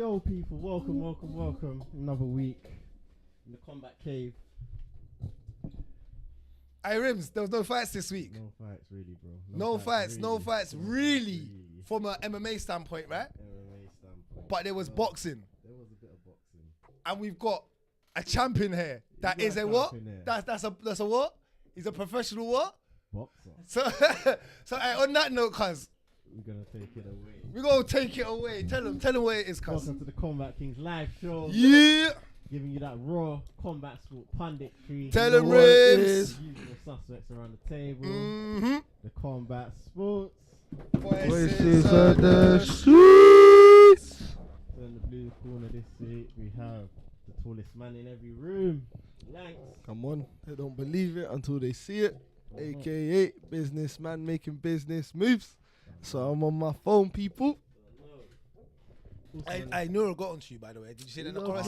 Yo, people, welcome. Another week in the Kombat Cave. Hey, Rimz, there was no fights this week. No fights, really, bro. No fights, really. From an MMA standpoint, right? MMA standpoint. But there was boxing. There was a bit of boxing. And we've got a champion here. That is a what? That's a what? He's a professional what? Boxer. So hey, on that note, cuz, we're gonna take it away. We're gonna take it away. Tell him where it is, cuz. Welcome to the Kombat Kings live show. Yeah. Giving you that raw combat sport punditry. Tell him where it is. Usual suspects around the table. Mm-hmm. The combat sports. Voices of the streets. So in the blue corner this week, we have the tallest man in every room, Lankz. Come on, they don't believe it until they see it. AKA businessman making business moves. So I'm on my phone, people. I Nura got onto you, by the way. Did you see that in the chorus?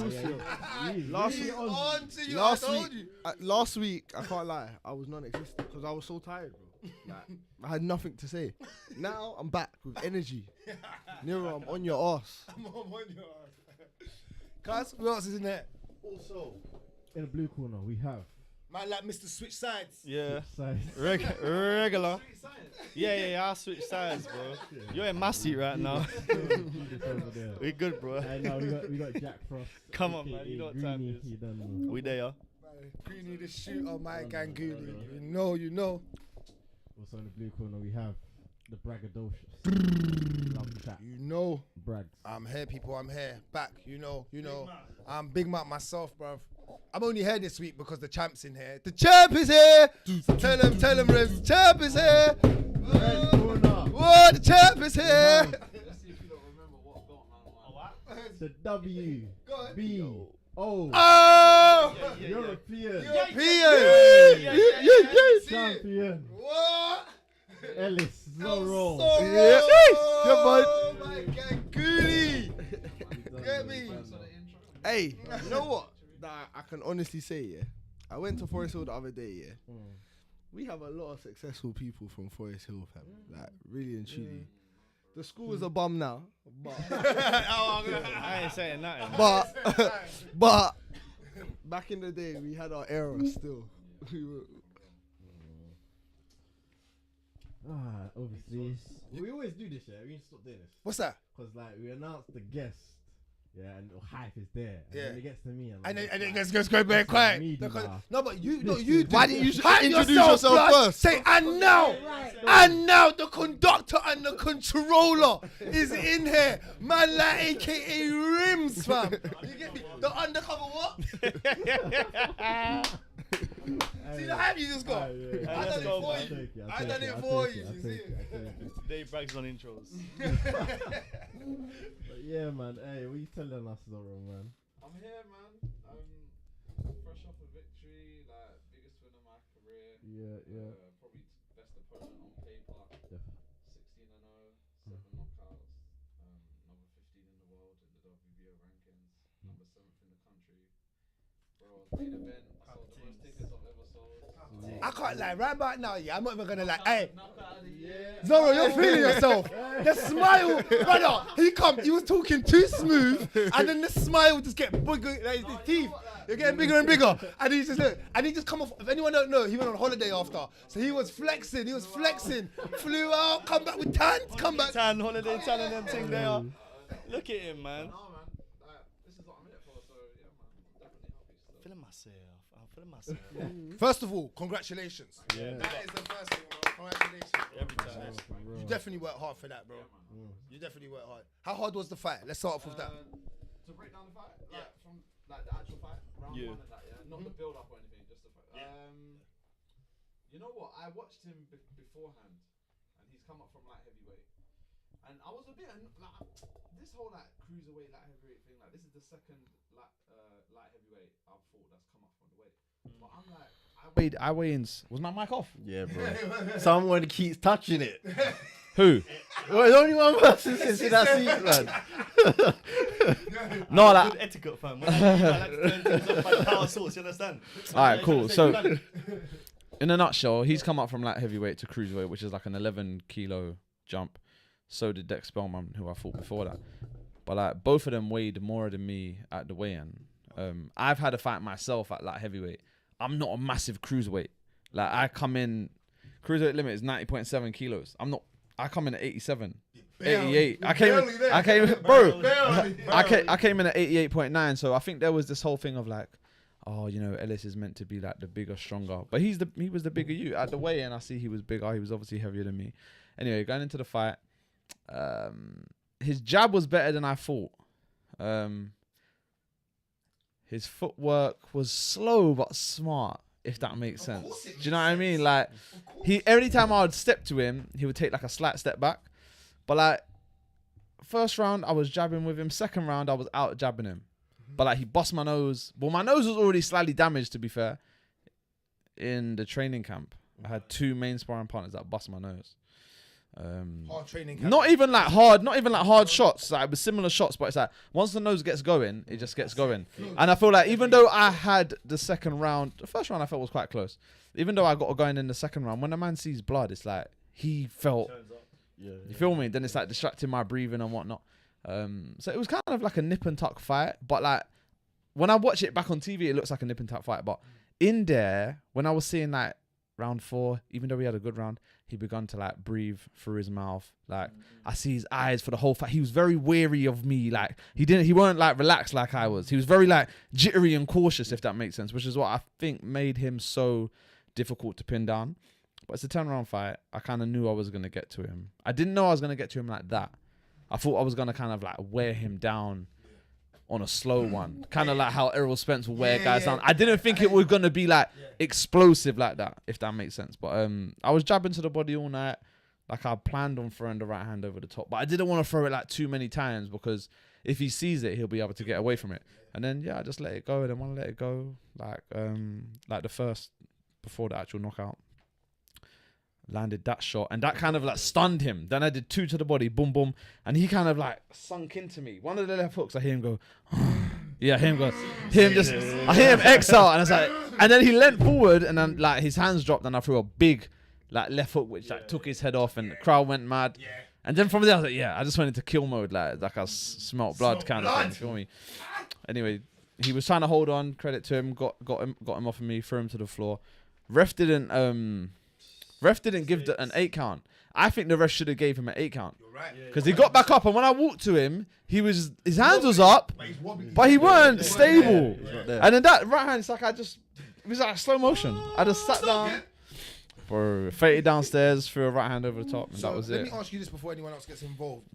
Last week, I can't lie, I was non-existent because I was so tired, bro. Like, I had nothing to say. Now I'm back with energy. Nero, I'm on your ass. I'm on your ass. Cuz, who else is in there? Also, in the blue corner, we have man like Mr. Switch Sides. Yeah. Sides. Regular. Yeah, I switch sides, bro. You're in my seat right now. We good, bro. I know, we got Jack Frost. Come on, man. You know what time it is. We there. Greeny the shooter, my gang Goody. You know. Also in the blue corner, we have the braggadocious. Love chat. You know. Bragz. I'm here, people. I'm here. Back. You know. I'm Big Mac myself, bruv. I'm only here this week because the champ's in here. The champ is here. Tell him, Rimz. The champ is here. Whoa, the champ is here. Let's see if you don't remember what got man. The W B O European champion. What? Ellis Zorro. Oh my God, Goody. Get me. Hey, you know what? That I can honestly say, yeah. I went to Forest Hill the other day, yeah. We have a lot of successful people from Forest Hill, fam. Like, really and truly. The school is a bum now, but I ain't saying nothing. but back in the day, we had our era still. Obviously, we always do this, yeah. We need to stop doing this. What's that? Because like we announce the guest. Yeah, and the hype is there. And yeah. When it gets to me, and it gets very quiet. No, but you do. Why didn't you introduce yourself first? Say, and now the conductor and the controller is in here. Man like AKA Rimz, fam. You get me? The undercover what? See the hype you just got? I done it for you. You see it? Today Bragz on intros. Yeah, man. Hey, what you telling us, Zorro, man? I'm here, man. Fresh off a victory, like biggest win of my career. Yeah. Probably best opponent on paper. 16-0, 7 knockouts. Number 15 in the world in the WBO rankings. Number 7th in the country. Bro, main event. I sold the most tickets I've ever sold. I can't lie, right about now, yeah, I'm not even gonna lie. Hey, Zorro, you're feeling yourself. The smile, brother, he was talking too smooth, and then the smile just get bigger, like his teeth, they're getting bigger and bigger. And he just come off, if anyone don't know, he went on holiday after. So he was flexing, flew out, come back with tan, Tan, holiday tan and them thing there. Look at him, man. This is what I'm here for, so yeah, man. I'm definitely happy. I'm feeling myself. First of all, congratulations. Yeah. That is the first thing, bro. Congratulations. Every time. You definitely worked hard for that, bro. You definitely worked hard. How hard was the fight? Let's start off with that. To break down the fight, from the actual fight, round 1 and that, not the build up or anything, just the fight. You know what? I watched him beforehand, and he's come up from light heavyweight, and I was a bit like this whole like cruiserweight, light heavyweight thing. Like this is the second light heavyweight I've fought that's come up from the weight. But I'm like, I weigh in. Was my mic off? Yeah, bro. Someone keeps touching it. Who? Well, there's only one person sits in that seat, man. No, like good etiquette, fam. I like to turn things off by power source. You understand? All right, cool. So, in a nutshell, he's come up from light heavyweight to cruiserweight, which is like an 11 kilo jump. So did Dex Spellman, who I fought before that. But like both of them weighed more than me at the weigh-in. I've had a fight myself at like heavyweight. I'm not a massive cruiserweight. Like I come in, cruiserweight limit is 90.7 kilos. I come in at 87, 88. I came in at 88.9. So I think there was this whole thing of like, oh, you know, Ellis is meant to be like the bigger, stronger, but he was the bigger you at the weigh-in. I see he was bigger. He was obviously heavier than me. Anyway, going into the fight, his jab was better than I thought. His footwork was slow but smart, if that makes sense. Do you know what I mean? Like every time I would step to him, he would take like a slight step back. But like first round, I was jabbing with him. Second round, I was out jabbing him. But like he bust my nose. Well, my nose was already slightly damaged, to be fair. In the training camp, I had 2 main sparring partners that bust my nose. Hard training camp. Not even like hard shots. Like with similar shots, but it's like once the nose gets going, it just gets going. And I feel like even though I had the second round, the first round I felt was quite close. Even though I got going in the second round, when a man sees blood, it's like he felt. You feel me? Then it's like distracting my breathing and whatnot. So it was kind of like a nip and tuck fight, but like when I watch it back on TV, it looks like a nip and tuck fight. But in there, when I was seeing like round 4, even though we had a good round, he begun to like breathe through his mouth. Like I see his eyes for the whole fight. He was very wary of me. Like he weren't like relaxed like I was. He was very like jittery and cautious, if that makes sense, which is what I think made him so difficult to pin down. But it's a 10-round fight. I kind of knew I was going to get to him. I didn't know I was going to get to him like that. I thought I was going to kind of like wear him down on a slow one. Kind of like how Errol Spence will wear guys down. I didn't think it was going to be like explosive like that, if that makes sense. But I was jabbing to the body all night. Like I planned on throwing the right hand over the top. But I didn't want to throw it like too many times because if he sees it, he'll be able to get away from it. And then, I just let it go. I didn't want to let it go. Like the first, before the actual knockout. Landed that shot and that kind of like stunned him. Then I did 2 to the body, boom, boom, and he kind of like sunk into me. One of the left hooks, I hear him go, I hear him exhale, and I was like, and then he leant forward, and then like his hands dropped, and I threw a big like left hook, which like took his head off, and the crowd went mad. And then from there, I was like, I just went into kill mode, like I smelt blood kind of thing. You feel me? Anyway, he was trying to hold on. Credit to him, got him off of me, threw him to the floor. Ref didn't give an 8 count. I think the ref should have gave him an 8 count. Because he got back up, and when I walked to him, his hands was up, but he weren't stable. And then that right hand, it's like it was like slow motion. I just sat down, faded downstairs, threw a right hand over the top, and that was it. Let me ask you this before anyone else gets involved.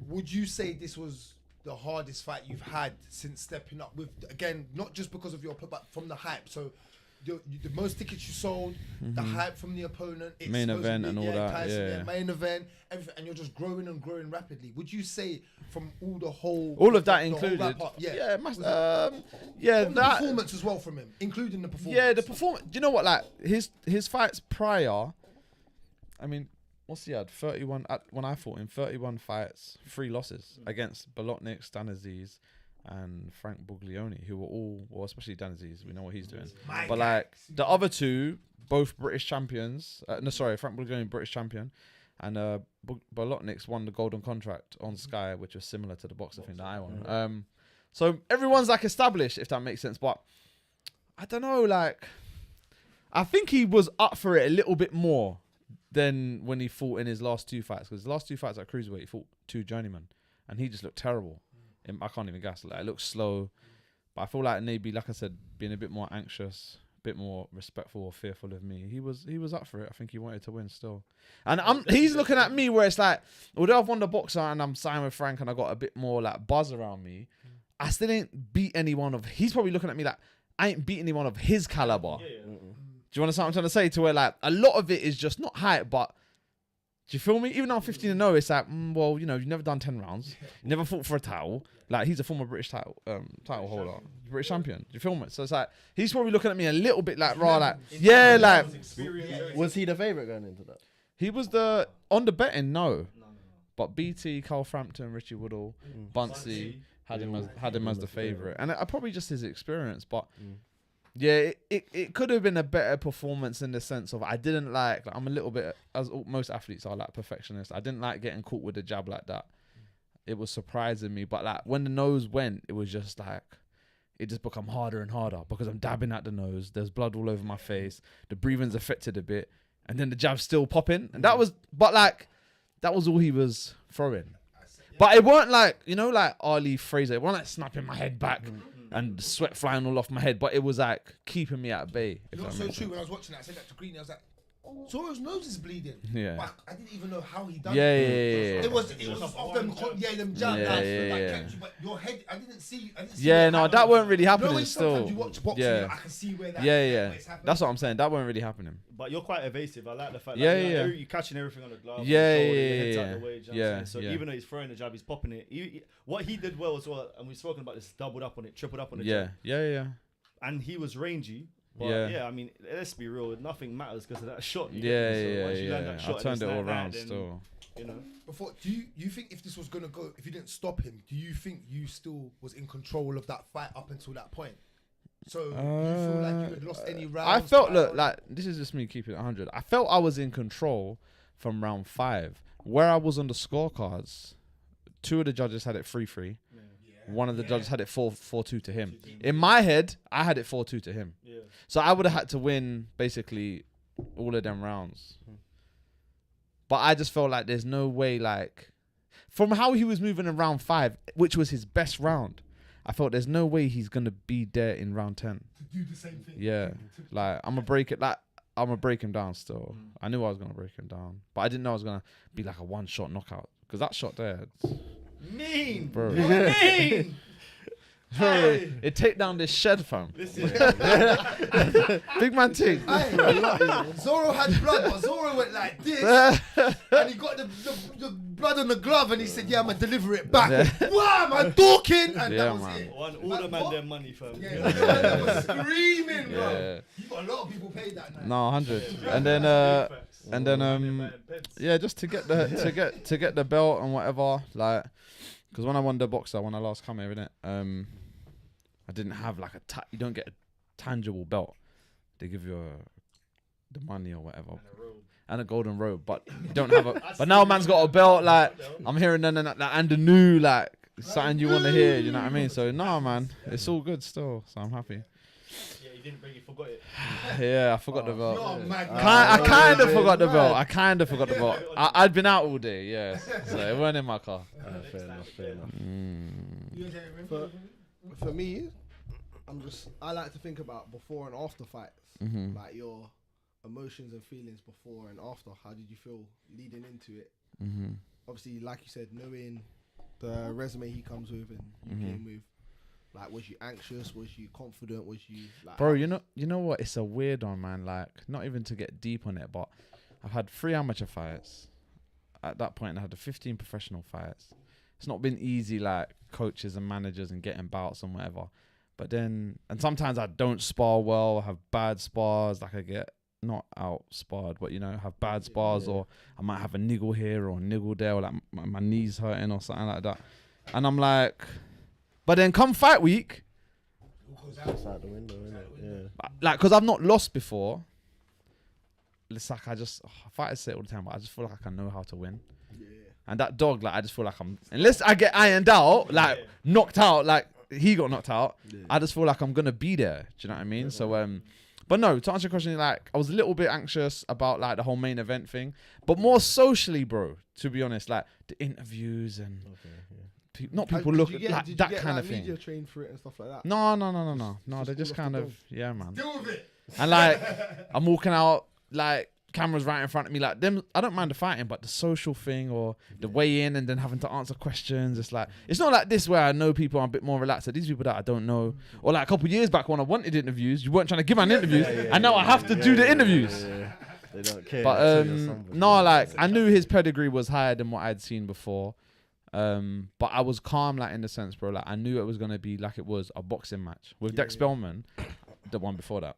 Would you say this was the hardest fight you've had since stepping up with, again, not just because of your, but from the hype? So the most tickets you sold, the hype from the opponent, main event and all that, Tyson, main event, everything, and you're just growing and growing rapidly. Would you say from all of that included, the performance as well from him, including the performance? Yeah, the performance. Do you know what? Like his fights prior, I mean, what's he had? 31 when I fought him. 31 fights, 3 losses against Bolotnik, Stanaziz, and Frank Buglioni, who were all, well, especially Danaziz, we know what he's doing. But like the other 2, both British champions. Frank Buglioni, British champion, and Bolotnik's won the Golden Contract on Sky, which was similar to the boxer thing that I won. So everyone's like established, if that makes sense. But I don't know, like I think he was up for it a little bit more than when he fought in his last 2 fights. Because the last 2 fights at cruiserweight, he fought 2 journeymen, and he just looked terrible. I can't even guess. Like, it looks slow, but I feel like maybe, like I said, being a bit more anxious, a bit more respectful or fearful of me. He was up for it. I think he wanted to win still. And he's looking at me where it's like, although I've won the boxer and I'm signed with Frank and I got a bit more like buzz around me, I still ain't beat anyone of. He's probably looking at me like I ain't beat anyone of his caliber. Do you understand what I'm trying to say? To where like a lot of it is just not hype, but. Do you feel me? Even though I'm 15-0, it's like, well, you know, you've never done 10 rounds. You never fought for a title. Like, he's a former British title holder. British champion. Do you feel me? So it's like, he's probably looking at me a little bit like, raw, like, yeah, like. Was he the favourite going into that? He was on the betting, no. But BT, Carl Frampton, Richie Woodall, Buncey had him as the favourite. And probably just his experience, but. Yeah, it could have been a better performance in the sense of I didn't like I'm a little bit, as most athletes are, like perfectionist. I didn't like getting caught with a jab like that. it was surprising me. But like when the nose went, it was just like it just become harder and harder because I'm dabbing at the nose. There's blood all over my face. The breathing's affected a bit, and then the jab's still popping. And that was, but like that was all he was throwing. But it weren't like, you know, like Ali Fraser. It wasn't like snapping my head back and the sweat flying all off my head. But it was like keeping me at bay. You know what's so true? When I was watching that, I said that to Greeny. I was like, Zorro's nose is bleeding. Yeah. But I didn't even know how he done Yeah. it. It was off them, them jab. Yeah. But your head, I didn't see. Yeah, no, that weren't really happening when still. sometimes you watch boxing, Yeah. I can see where that. Yeah. It's happening. That's what I'm saying. That weren't really happening. But you're quite evasive. I like the fact Yeah, that yeah. you're catching everything on the glove. Yeah, on the shoulder, yeah, your head's yeah, out the way, do you know what I'm yeah, saying? So yeah. even though he's throwing the jab, he's popping it. What he did well as well, and we've spoken about this, doubled up on it, tripled up on it. Yeah. And he was rangy. But Yeah. I mean, let's be real. Nothing matters because of that shot. Yeah. Once you land that shot, I turned it and all it's like around that, then, still. You know. Before, do you think if this was gonna go, if you didn't stop him, do you think you still was in control of that fight up until that point? So you feel like you had lost any rounds? I felt, look, like, this is just me keeping it 100. I felt I was in control from round 5. Where I was on the scorecards, 2 of the judges had it 3-3. One of the judges had it 4-2 to him. In my head, I had it 4-2 to him. Yeah. So I would have had to win basically all of them rounds. But I just felt like there's no way, like, from how he was moving in round 5, which was his best round, I felt there's no way he's going to be there in round 10. To do the same thing. Yeah. Like, I'm going to break him down still. I knew I was going to break him down. But I didn't know I was going to be like a one-shot knockout. Because that shot there... Mean, Bro. mean. Bro, it take down this shed, fam. Listen, Big man thing. Hey, Zorro had blood, but Zorro went like this, and he got the blood on the glove, and he said, "Yeah, I'm gonna deliver it back." Wham! I'm talking, and Yeah, that was man. it. all the man their money, fam. Yeah, that was screaming, bro. Yeah. You got a lot of people paid that night. No, 100. And then yeah, just to get the belt and whatever, like, because when I won the boxer when I last come here, innit, I didn't have like you don't get a tangible belt. They give you the money or whatever and a golden robe, but you don't have a. But now man's got a belt. Like, I'm hearing and the new, like, something you want to hear. You know what I mean? So nah, man, it's all good still. So I'm happy. Yeah, you didn't bring it, forgot it. Yeah, I forgot the belt. You're mad. I kind of forgot the belt. I kind of forgot the belt. I'd been out all day, yeah. So it weren't in my car. Fair enough. For me, I like to think about before and after fights, like your emotions and feelings before and after. How did you feel leading into it? Obviously, like you said, knowing the resume he comes with and you came with, like, was you anxious? Was you confident? Was you like, bro? You know what? It's a weird one, man. Like, not even to get deep on it, but I've had 3 amateur fights. At that point, I had 15 professional fights. It's not been easy, like, coaches and managers and getting bouts and whatever. But then, and sometimes I don't spar well, have bad spars, like I get not out sparred, but, you know, have bad spars, or I might have a niggle here or a niggle there, or like my knees hurting or something like that. And I'm like, but then come fight week, It's out the window, innit? Yeah. like, because I've not lost before, it's like fighters say it all the time, but I just feel like I know how to win. And that dog, like, I just feel like unless I get ironed out, like, knocked out, like he got knocked out, I just feel like I'm going to be there. Do you know what I mean? So, but no, to answer your question, like, I was a little bit anxious about, like, the whole main event thing, but more socially, bro, to be honest, like, the interviews and not people look like that kind of thing. Media trained for it and stuff like that. No, they just kind of, yeah, man. Deal with it. And, like, I'm walking out, like, cameras right in front of me, like, them, I don't mind the fighting, but the social thing or the weigh in and then having to answer questions, it's like, it's not like this where I know people, I'm a bit more relaxed. So these people that I don't know, or like a couple of years back when I wanted interviews, you weren't trying to give an interviews, and now I have to do the interviews. They don't care. But no, like, I knew his pedigree was higher than what I'd seen before. But I was calm, like, in the sense, bro, like, I knew it was gonna be like it was a boxing match with Dex Spellman, the one before that.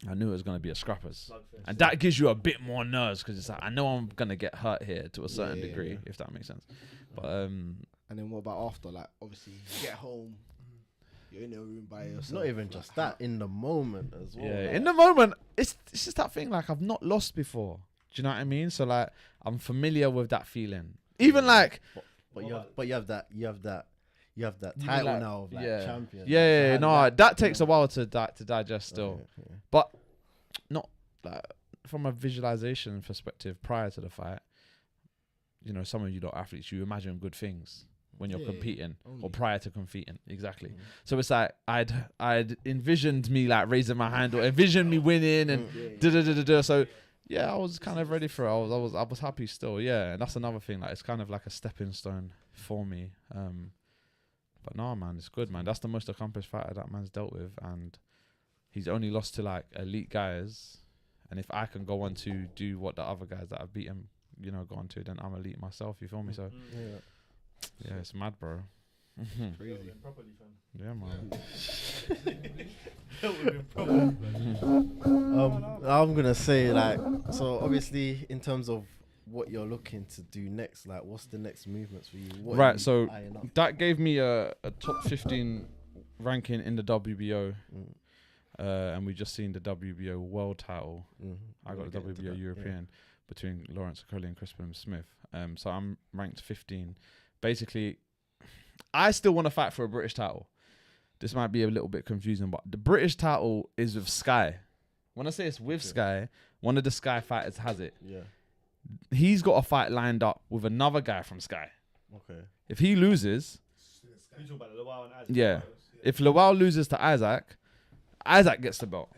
I knew it was going to be a scrappers. And that gives you a bit more nerves because it's like, I know I'm going to get hurt here to a certain degree, if that makes sense. But and then what about after? Like, obviously, you get home, you're in your room by yourself. Not even just that, in the moment as well. yeah, like, in the moment, it's just that thing, like, I've not lost before. Do you know what I mean? So, like, I'm familiar with that feeling. Even, like, But you have that You mean title like- now of like yeah. champion. Yeah, So no, like- that takes a while to digest still. Okay. But not like from a visualization perspective prior to the fight. You know, some of you lot athletes, you imagine good things when you're competing or prior to competing. Exactly. So it's like I'd envisioned me like raising my hand or envisioned me winning and da. So yeah, I was kind of ready for it. I was happy still. Yeah, and that's another thing. Like it's kind of like a stepping stone for me. But no, man, it's good, man. That's the most accomplished fighter that man's dealt with, and he's only lost to like elite guys. And if I can go on to do what the other guys that have beat him, you know, go on to, then I'm elite myself. You feel me? So yeah, it's mad, bro. Crazy. Properly, fam. Yeah, man. I'm gonna say like, so obviously in terms of what you're looking to do next, like what's the next movements for you? What are Right, you so eyeing up? that gave me a top 15 ranking in the WBO. And we just seen the WBO world title. I got the WBO European between Lawrence Okolie and Billam-Smith. So I'm ranked 15. Basically, I still want to fight for a British title. This might be a little bit confusing, but the British title is with Sky. When I say it's with Sky, one of the Sky fighters has it. Yeah. He's got a fight lined up with another guy from Sky. Okay. If he loses, You talk about Lawal and Isaac. yeah. If Lawal loses to Isaac, Isaac gets the belt.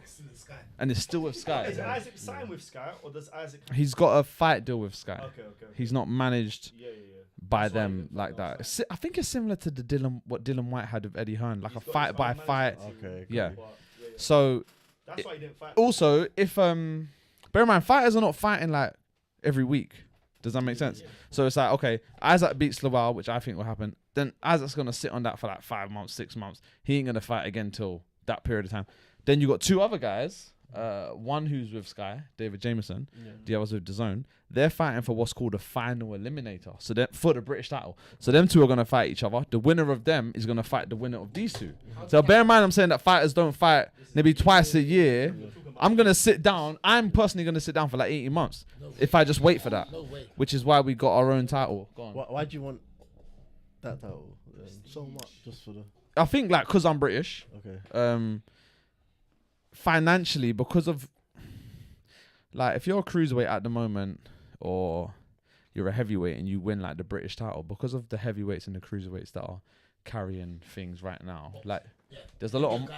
And it's still with Is Sky. Isaac signed with Sky, or does Isaac? He's got a fight deal with Sky. Okay. He's not managed Yeah. by That's why he them didn't like fight that. I think it's similar to the what Dylan White had with Eddie Hearn, like He's a got fight his by own fight. management team. Okay. Yeah. But, yeah. So That's why he didn't fight. also, if bear in mind, fighters are not fighting like every week. Does that make sense? So it's like, okay, Isaac beats Lawal, which I think will happen. Then Isaac's gonna sit on that for like 5 months, 6 months. He ain't gonna fight again till that period of time. Then you got two other guys. One who's with Sky, David Jameson. The other's with DAZN. They're fighting for what's called a final eliminator. So they're for the British title. So them two are gonna fight each other. The winner of them is gonna fight the winner of these two. So bear in mind, I'm saying that fighters don't fight maybe twice a year. I'm gonna sit down. I'm personally gonna sit down for like 18 months if I just wait for that. Which is why we got our own title. Go on. Why do you want that title? So much just for the. I think like because I'm British. Okay. Financially, because of like if you're a cruiserweight at the moment or you're a heavyweight and you win like the British title, because of the heavyweights and the cruiserweights that are carrying things right now, like there's a lot of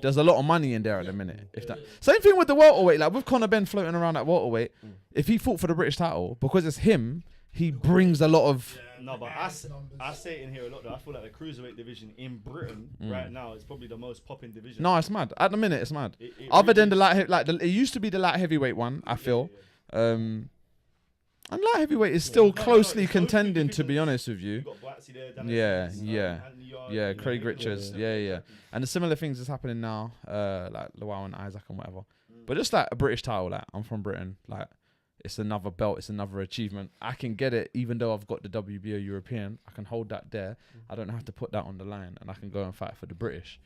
there's a lot of money in there at the minute. If that same thing with the welterweight, like with Conor Benn floating around at welterweight, if he fought for the British title, because it's him, he brings a lot of. No, but I say it in here a lot though. I feel like the cruiserweight division in Britain right now is probably the most popping division. No, it's mad. At the minute, it's mad. It Other really than the is. light, it used to be the light heavyweight one. I feel, and light heavyweight is still closely it's contending. those To be divisions. honest with you, You got Boatsy there, Dan Yeah, Evans, yeah. Anthony Yard, yeah, you know, Craig you got- Richards, yeah. And the similar things is happening now, like Lawal and Isaac and whatever. But just like a British title, like I'm from Britain, like it's another belt, it's another achievement. I can get it even though I've got the WBO European. I can hold that there. I don't have to put that on the line, and I can go and fight for the British.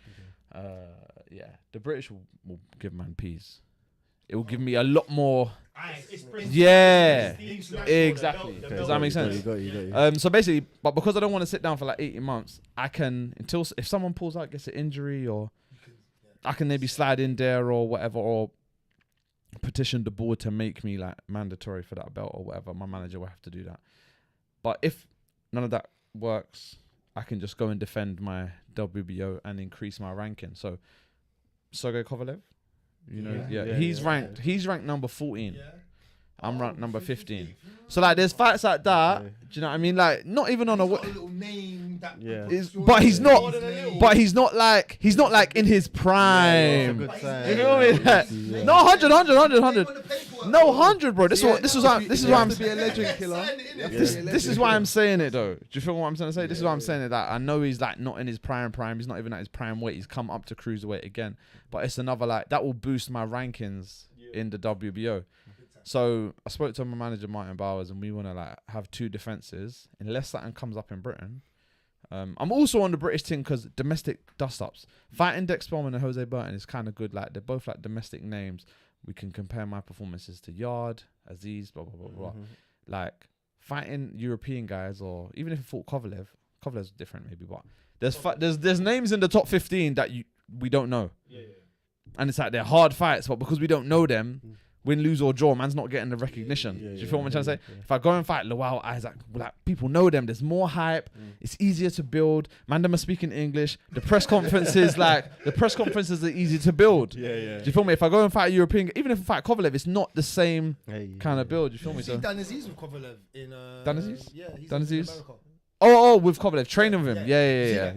Yeah, the British will give man peace. It will give me a lot more. It's Yeah, prestige, like, exactly. the Does belt that make is- sense? You got you. So basically, but because I don't want to sit down for like 18 months, I can until if someone pulls out, gets an injury, or I can maybe slide in there or whatever, or petition the board to make me like mandatory for that belt or whatever. My manager will have to do that. But if none of that works, I can just go and defend my WBO and increase my ranking. So Sergey Kovalev, you know, he's ranked number 14. I'm ranked number 15. So like, there's fights like that. Do you know what I mean? Like, not even on a. little name that But he's not. But he's not like in his prime. Good sign. You feel me? Like, no, 100. No, 100, bro. This is why I'm. to be a legend killer. This is why I'm saying it though. Do you feel what I'm trying to say? This is why I'm saying it. That I know he's like not in his prime. He's not even at his prime weight. He's come up to cruiserweight again. But it's another like that will boost my rankings in the WBO. So I spoke to my manager Martin Bowers, and we want to like have two defenses unless something comes up in Britain. I'm also on the British team because domestic dust-ups. Fighting Dex Spellman and Jose Burton is kind of good. Like they're both like domestic names. We can compare my performances to Yard, Aziz, blah blah blah blah. Like fighting European guys, or even if he fought Kovalev's different maybe, but there's names in the top 15 that we don't know. And it's like they're hard fights, but because we don't know them, win, lose or draw, man's not getting the recognition. Do you feel what I'm trying to say? If I go and fight Lowell Isaac, like people know them, there's more hype, it's easier to build. Man, them are speaking English. The press conferences, are easy to build. Do you feel me? If I go and fight a European, even if I fight Kovalev, it's not the same kind of build. Do you feel me? See Dan Aziz with Kovalev in Dan Aziz? Yeah, he's Dan in Aziz? America. Oh, with Kovalev, training with him. Yeah.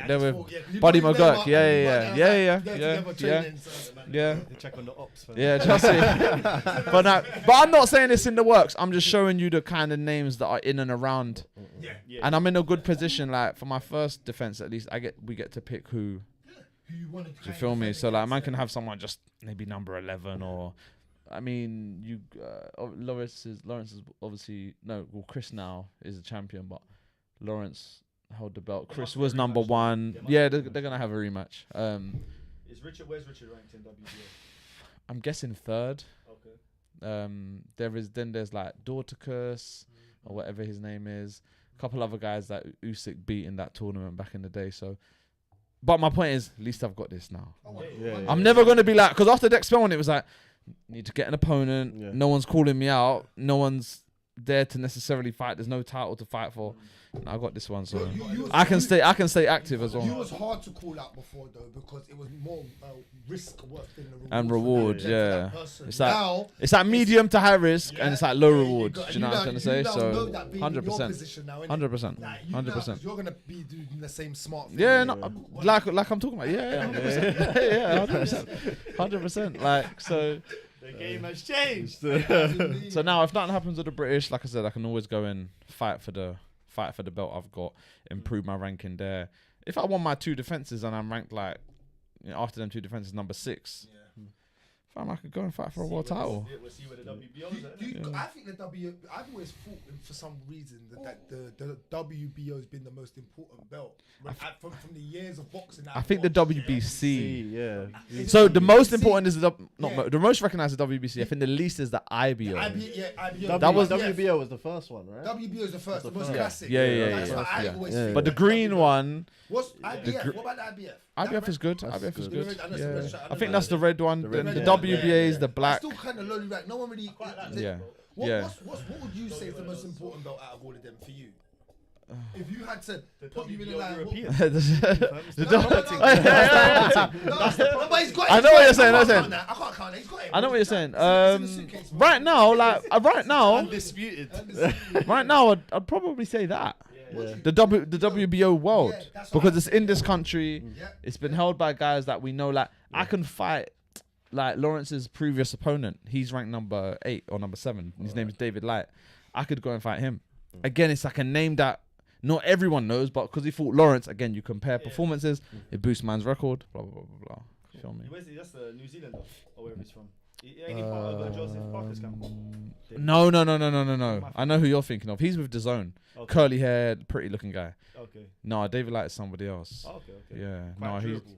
They're with Buddy McGurk. Yeah. Check on the ops. Yeah, trust me. But I'm not saying it's in the works. I'm just showing you the kind of names that are in and around. And I'm in a good position. Like for my first defense, at least we get to pick who. Do you feel me? So like, man can have someone just maybe number 11 or. I mean, Lawrence is obviously Chris now is a champion, but Lawrence held the belt. Chris was number 1. Yeah, they're gonna have a rematch. Where's Richard ranked in WBO? I'm guessing 3rd. Okay. There's like Dorticus or whatever his name is. A couple other guys that Usyk beat in that tournament back in the day. So, but my point is, at least I've got this now. I'm never gonna be like, because after Dex Spellman, it was like, need to get an opponent. No one's calling me out. No one's there to necessarily fight. There's no title to fight for. And I got this one, so I can stay active as well. You was hard to call out before though, because it was more risk work than the reward. And reward, yeah. It's like medium to high risk, and it's like low reward. Do you know what I'm trying to say? So 100%, 100%. You're gonna be doing the same smart thing. Yeah, like I'm talking about. Yeah, 100%. Like so. The game has changed. So now, if nothing happens with the British, like I said, I can always go and fight for the belt I've got, improve my ranking there. If I won my 2 defenses and I'm ranked like after them 2 defenses number 6, fam, I could go and fight for a world title. We'll see where the WBO is at. I think I've always thought for some reason that the WBO has been the most important belt from the years of boxing. I think the WBC. So the most important is the most recognized is the WBC. I think the least is the IBO. IBO. That was WBO was the first one, right? WBO is the first, the most classic. Yeah. But the green one. What's IBF? What about the IBF? IBF is good. IBF is good. Yeah. I think that's the red one. The WBA is the black. Still kind of lowly ranked. No one really. What would you say is the most important belt out of all of them for you? If you had to put you in a line, I know what you're saying. I can't count it. He's got it. I know what you're saying. Right now, Undisputed. Right now, I'd probably say that. The WBO world, because it's in this country. It's been held by guys that we know. Like I can fight like Lawrence's previous opponent. He's ranked number 8 or number 7. His name is David Light. I could go and fight him. Again, it's like a name that not everyone knows, but because he fought Lawrence, again, you compare performances, it boosts man's record, blah, blah, blah, blah, blah. Feel me? That's the New Zealander, or wherever he's from. Any part of Joseph Parker's camp? No. I know who you're thinking of. He's with DAZN. Okay. Curly haired, pretty looking guy. Okay. No, David Light is somebody else. Okay. Yeah. Quite he's... durable.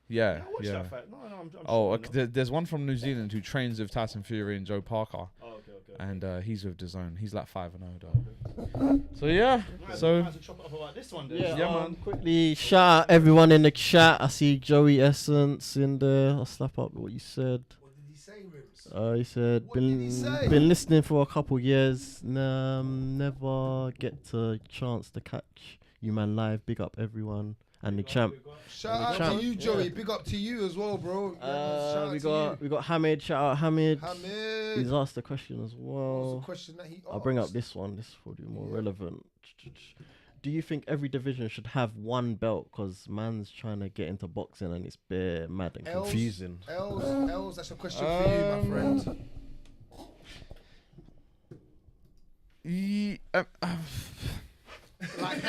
Yeah. I watched that fight. No, I'm sure. Okay. There's one from New Zealand who trains with Tyson Fury and Joe Parker. Okay. And he's with DAZN. He's like 5-0 though. So yeah. So chop up about this one. Yeah, man. Quickly shout out everyone in the chat. I see Joey Essence in there. I'll slap up what you said. What did he say, Rimz? He said What did he say? been listening for a couple years. Never get a chance to catch you man live. Big up everyone and the champ. Shout out to you, Joey. Big up to you as well, bro. We got Hamid. Shout out Hamid. Hamid. He's asked a question as What was well. the question that he asked? I'll bring up this one. This is probably more relevant. Do you think every division should have one belt? Because man's trying to get into boxing and it's bare mad and confusing. Els, that's a question for you, my friend.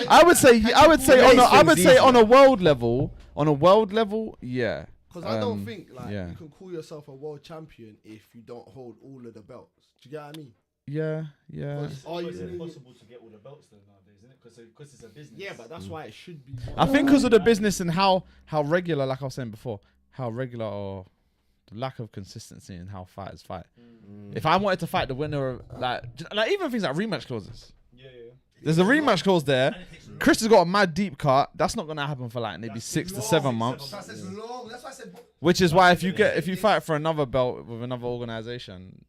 I would say on a world level, yeah. Because I don't think you can call yourself a world champion if you don't hold all of the belts. Do you get what I mean? Yeah. It's impossible to get all the belts though nowadays, isn't it? Because it's a business. Yeah, but that's why it should be. I think because of the business and how regular, like I was saying before, how regular or lack of consistency in how fighters fight. If I wanted to fight the winner of like even things like rematch clauses. There's a rematch clause there. Chris has got a mad deep cut. That's not gonna happen for like maybe 6 to 7 months. That's long. That's why I said. Which is why if you fight for another belt with another organization,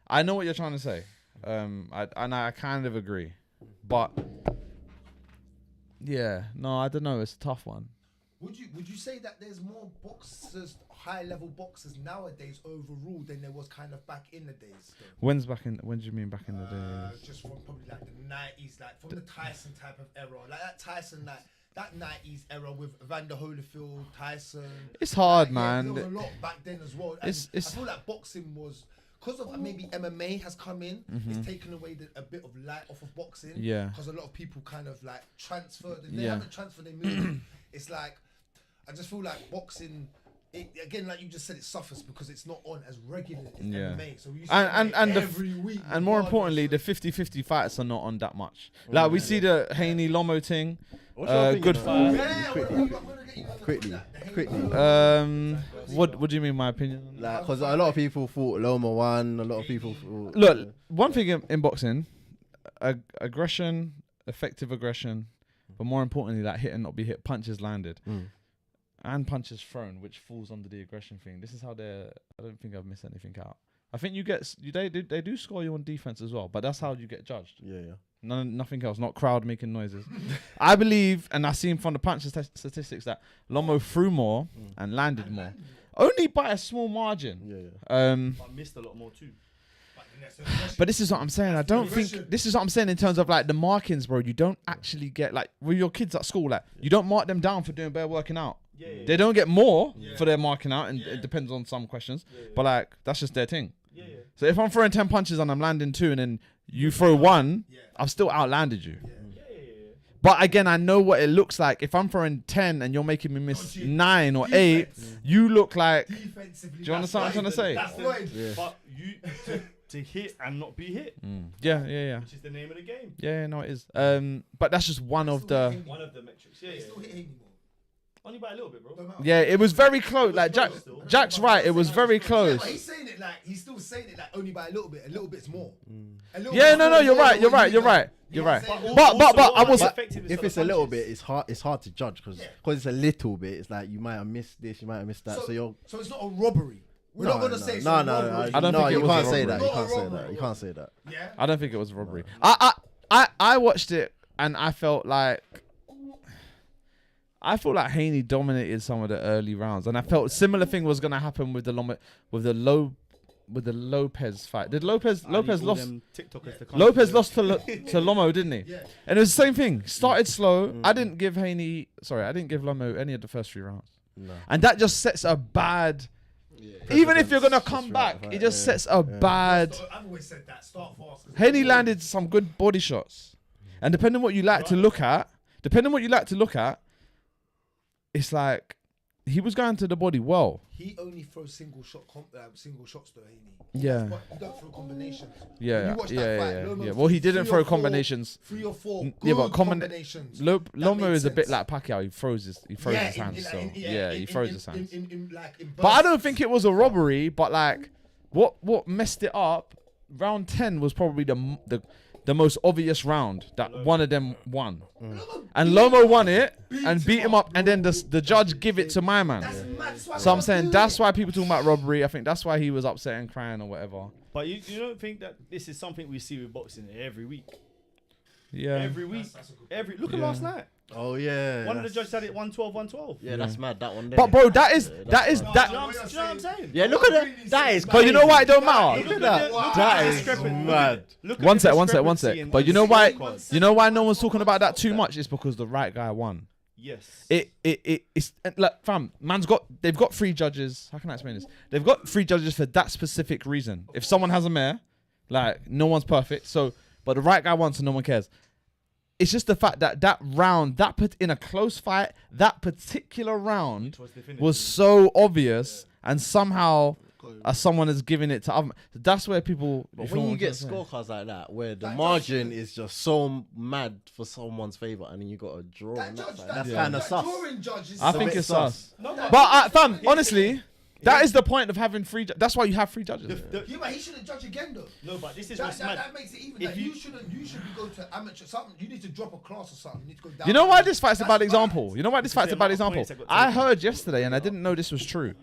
I know what you're trying to say. I kind of agree, but yeah, no, I don't know. It's a tough one. Would you say that there's more boxers, high level boxers nowadays overall than there was kind of back in the days? When do you mean back in the day? Just from probably like the 90s, like from the Tyson type of era, like that Tyson, like that 90s era with Evander Holyfield, Tyson. It's hard, like, man. Yeah, there was a lot back then as well. And I feel like boxing was. Because of maybe MMA has come in, it's taken away a bit of light off of boxing. Yeah. Because a lot of people kind of like transferred. They haven't transferred their movement. It's like, I just feel like boxing, again, like you just said, it suffers because it's not on as regularly as MMA. So we used to every week. And more importantly, the 50-50 fights are not on that much. Like we see the Haney Lomo thing. Good fight. Quickly. What do you mean? My opinion? Like, because a lot of people thought Loma won. A lot of people thought. Look, one thing in boxing, aggression, effective aggression, but more importantly, like hit and not be hit, punches landed, and punches thrown, which falls under the aggression thing. This is how they're. I don't think I've missed anything out. I think they do score you on defense as well, but that's how you get judged. Yeah. Nothing else, not crowd making noises. I believe, and I seen from the punch statistics that Lomo threw more and landed more, only by a small margin. I missed a lot more too. But this is what I'm saying. I don't think this is what I'm saying in terms of like the markings, bro. You don't actually get like with your kids at school, like you don't mark them down for doing bare working out. They don't get more for their marking out, and it depends on some questions. But like that's just their thing. So if I'm throwing 10 punches and I'm landing 2, and then you throw 1, I've still outlanded you. But again, I know what it looks like. If I'm throwing 10 and you're making me miss 9 or 8, you look like. Do you understand what I'm trying to say? But you to hit and not be hit. Yeah. Which is the name of the game. Yeah, no, it is. But that's just one of the metrics. Only by a little bit, bro. Yeah, it was very close. Like Jack's right. It was very close. He's saying it like he's still saying it like only by a little bit. A little bit's more. Yeah, no, you're right. You're right. But I was. If it's a little bit, it's hard to judge because it's a little bit. It's like you might have missed this, you might have missed that. So it's not a robbery. We're not gonna say I don't think you it was can't a say robbery. that. You can't say that. Yeah. I don't think it was a robbery. I watched it and I felt like Haney dominated some of the early rounds, and I felt similar thing was gonna happen with the Lopez fight. Did Lopez lost? Lopez lost to Lomo, didn't he? Yeah. And it was the same thing. Started slow. I didn't give Lomo any of the first 3 rounds. No. And that just sets a bad. Even if you're gonna come back, it just sets a bad. I've always said that. Start fast. Haney landed some good body shots, and depending on what you like to look at, it's like he was going to the body well. He only throws single shots though, Haney. Yeah. He don't throw combinations. Yeah. Lomo Well, he didn't throw combinations. 3 or 4 good Yeah, but combinations. Lomo is a bit like Pacquiao. He throws his hands. He throws his hands. But I don't think it was a robbery. But like, what messed it up? Round 10 was probably the most obvious round that one of them won. And Lomo won it and beat him up, and then the judge give it to my man. So I'm saying that's why people talking about robbery. I think that's why he was upset and crying or whatever. But you don't think that this is something we see with boxing every week? Yeah. Every week. Look at last night. Oh yeah. One of the judges had it 112. Yeah, that's mad. That one there. But bro, that is. Do you know what I'm saying? Yeah, look at that. That is. But you know why it don't matter? Look at that. That is mad. One sec. But you know why? You know why no one's talking about that too much? It's because the right guy won. Yes. It's like fam. They've got 3 judges. How can I explain this? They've got 3 judges for that specific reason. If someone has a mare, like no one's perfect. So, but the right guy won, so no one cares. It's just the fact that round, in a close fight, that particular round was so obvious, and somehow someone is giving it to other. That's where people. But when you get scorecards like that, where the margin is just so mad for someone's favour, and then you got a draw, that's kind of sus. I think it's sus. But fam, honestly, That is the point of having three. That's why you have three judges. Yeah, but he shouldn't judge again though. No, but this is what's mad. That makes it even. If Like, you- you should go to amateur something. You need to drop a class or something. You need to go down. You know why this fight's a That's bad example? You know why this fight's a bad There's a lot of example? points that got I taken. heard yesterday, and I didn't know this was true.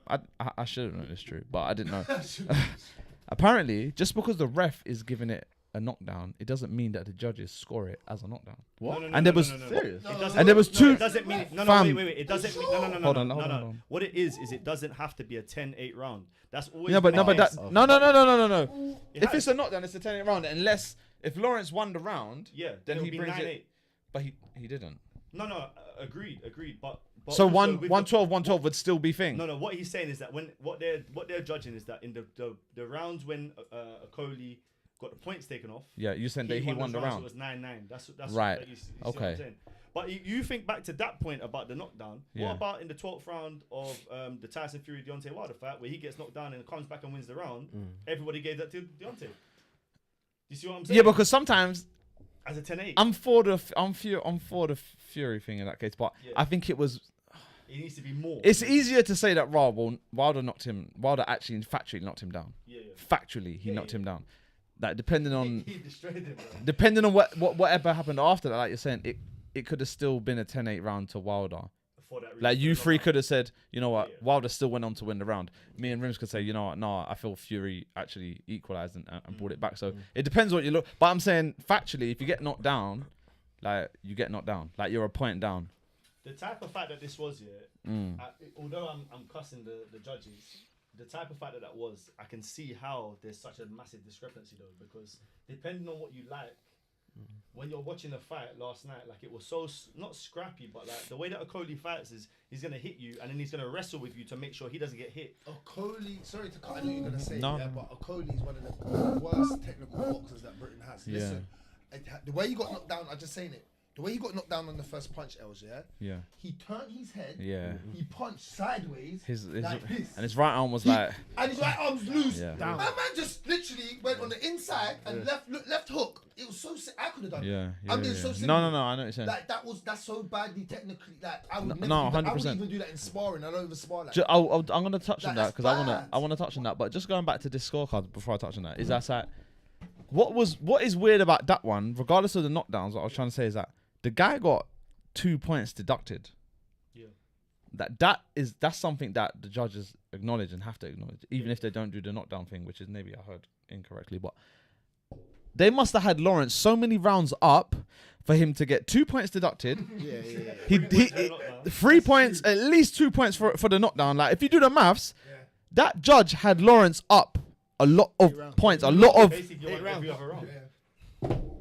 I should have known this true, but I didn't know. Apparently, just because the ref is giving it a knockdown, it doesn't mean that the judges score it as a knockdown. What? And there was Serious? And there was two. It doesn't mean no. Fam. Wait. It doesn't mean no. Hold on. What it is it doesn't have to be a 10-8 round. That's always. No, but been the that case. no. It If has. it's a knockdown, it's a 10-8 round. Unless if Lawrence won the round, Yeah, then it'll he be brings 9-8. it. But he didn't. No, agreed. But So also one with 112 would still be thing. No. What he's saying is that when what they're judging is that in the rounds when Okolie got the points taken off. Yeah, you said that he won the So round. it was 9-9. That's Right. That you see what Okay. I'm saying. But you think back to that point about the knockdown. Yeah. What about in the 12th round of the Tyson Fury Deontay Wilder fight where he gets knocked down and comes back and wins the round? Everybody gave that to Deontay. You see what I'm saying? Yeah, because sometimes as a 10-8, I'm for the Fury thing in that case, but Yeah. I think it was. it needs to be more. It's easier to say that Wilder actually factually knocked him down. Yeah. Factually, he knocked him down. Like depending on He destroyed him, bro. whatever happened after that, like you're saying, it could have still been a 10-8 round to Wilder. For that reason. Like you For the three knockout. could have said, you know what, Yeah. Wilder still went on to win the round. Me and Rimz could say, you know what, no, I feel Fury actually equalized and brought it back. So it depends what you look. But I'm saying factually, if you get knocked down, like you get knocked down, like you're a point down. The type of fight that this was, although I'm cussing the judges, the type of fight that was, I can see how there's such a massive discrepancy though, because depending on what you like, when you're watching the fight last night, like it was so not scrappy, but like the way that Okolie fights is he's gonna hit you and then he's gonna wrestle with you to make sure he doesn't get hit. Okolie, sorry to cut. I know you're gonna say No. yeah, but Okolie is one of the worst technical boxers that Britain has. Yeah. Listen, the way he got knocked down, I'm just saying it. The way he got knocked down on the first punch, Els, yeah. Yeah. He turned his head. Yeah. He punched sideways. His like this. and his right arm was like, And his right arm's loose. Yeah. My man just literally went on the inside and left hook. It was so sick. I could have done yeah. that. I'm being so simple. No, I know what you're saying. Like that's so badly technically. Like I would never. No, do that. I 100%. wouldn't even do that in sparring. I don't even spar like. I'm gonna touch on Like, that because that's I wanna touch on that. But just going back to this scorecard before I touch on that, is that like, what is weird about that one, regardless of the knockdowns, what I was trying to say is that the guy got 2 points deducted. Yeah. That's something that the judges acknowledge and have to acknowledge, even if they don't do the knockdown thing, which is maybe I heard incorrectly, but they must have had Lawrence so many rounds up for him to get 2 points deducted. He 3 points, at least 2 points for the knockdown. Like if you do the maths, that judge had Lawrence up a lot of points, a lot of, Basically, you want every other round.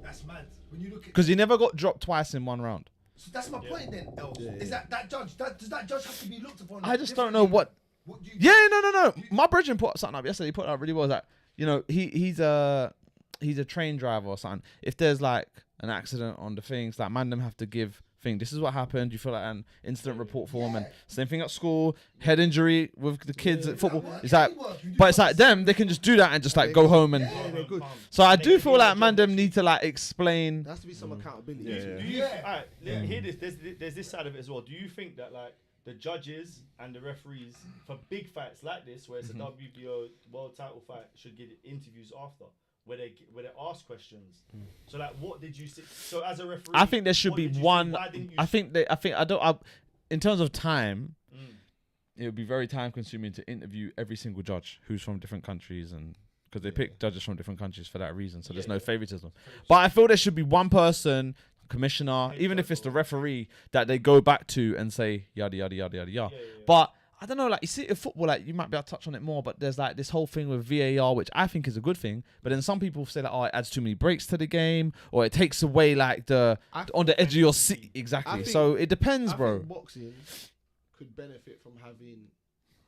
That's mad. When you look at. because he never got dropped twice in one round. So that's my point then, Els. Is that judge? Does that judge have to be looked upon? I just don't know what. What do you? Yeah, no. My brethren put something up yesterday. He put it up really well. That he's a train driver or something. If there's like an accident on the things, like man, them have to give thing. This is what happened. You feel like an incident report form, and same thing at school. Head injury with the kids at football. It's like, but it's like them. They can just do that and just like go home and. Good. So I do feel like man, them need to like explain. There has to be some accountability. Do you? Alright, hear this. There's this side of it as well. Do you think that like the judges and the referees for big fights like this, where it's a WBO world title fight, should get interviews after, where they ask questions? So like, what did you see? So as a referee, I think there should what be did you see? one. Why didn't you I think in terms of time, it would be very time consuming to interview every single judge who's from different countries, and because they pick judges from different countries for that reason. So there's no favoritism. But I feel there should be one person, commissioner, even if it's the referee, that they go back to and say yada yada yada yada yada. But I don't know, like you see in football, like you might be able to touch on it more, but there's like this whole thing with VAR, which I think is a good thing. But then some people say that it adds too many breaks to the game, or it takes away like on the edge of your seat. Exactly. think- So it depends, I bro. think boxing could benefit from having.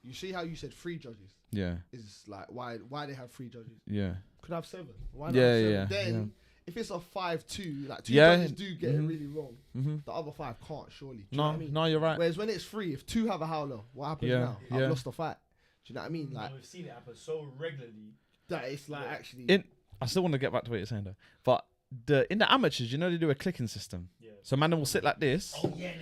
You see how you said 3 judges Yeah. is like why they have 3 judges? Yeah. Could have 7. Why not Yeah, have 7? yeah, Then if it's a 5-2, like 2 Yeah. judges do get it really wrong. The other 5 can't surely. Do you know what I mean? No, you're right. Whereas when it's 3, if 2 have a howler, what happens Yeah, now? yeah. I've lost the fight. Do you know what I mean? Like we've seen it happen so regularly. that. It's like actually. I still want to get back to what you're saying though. But in the amateurs, they do a clicking system. Yeah. So man will sit like this.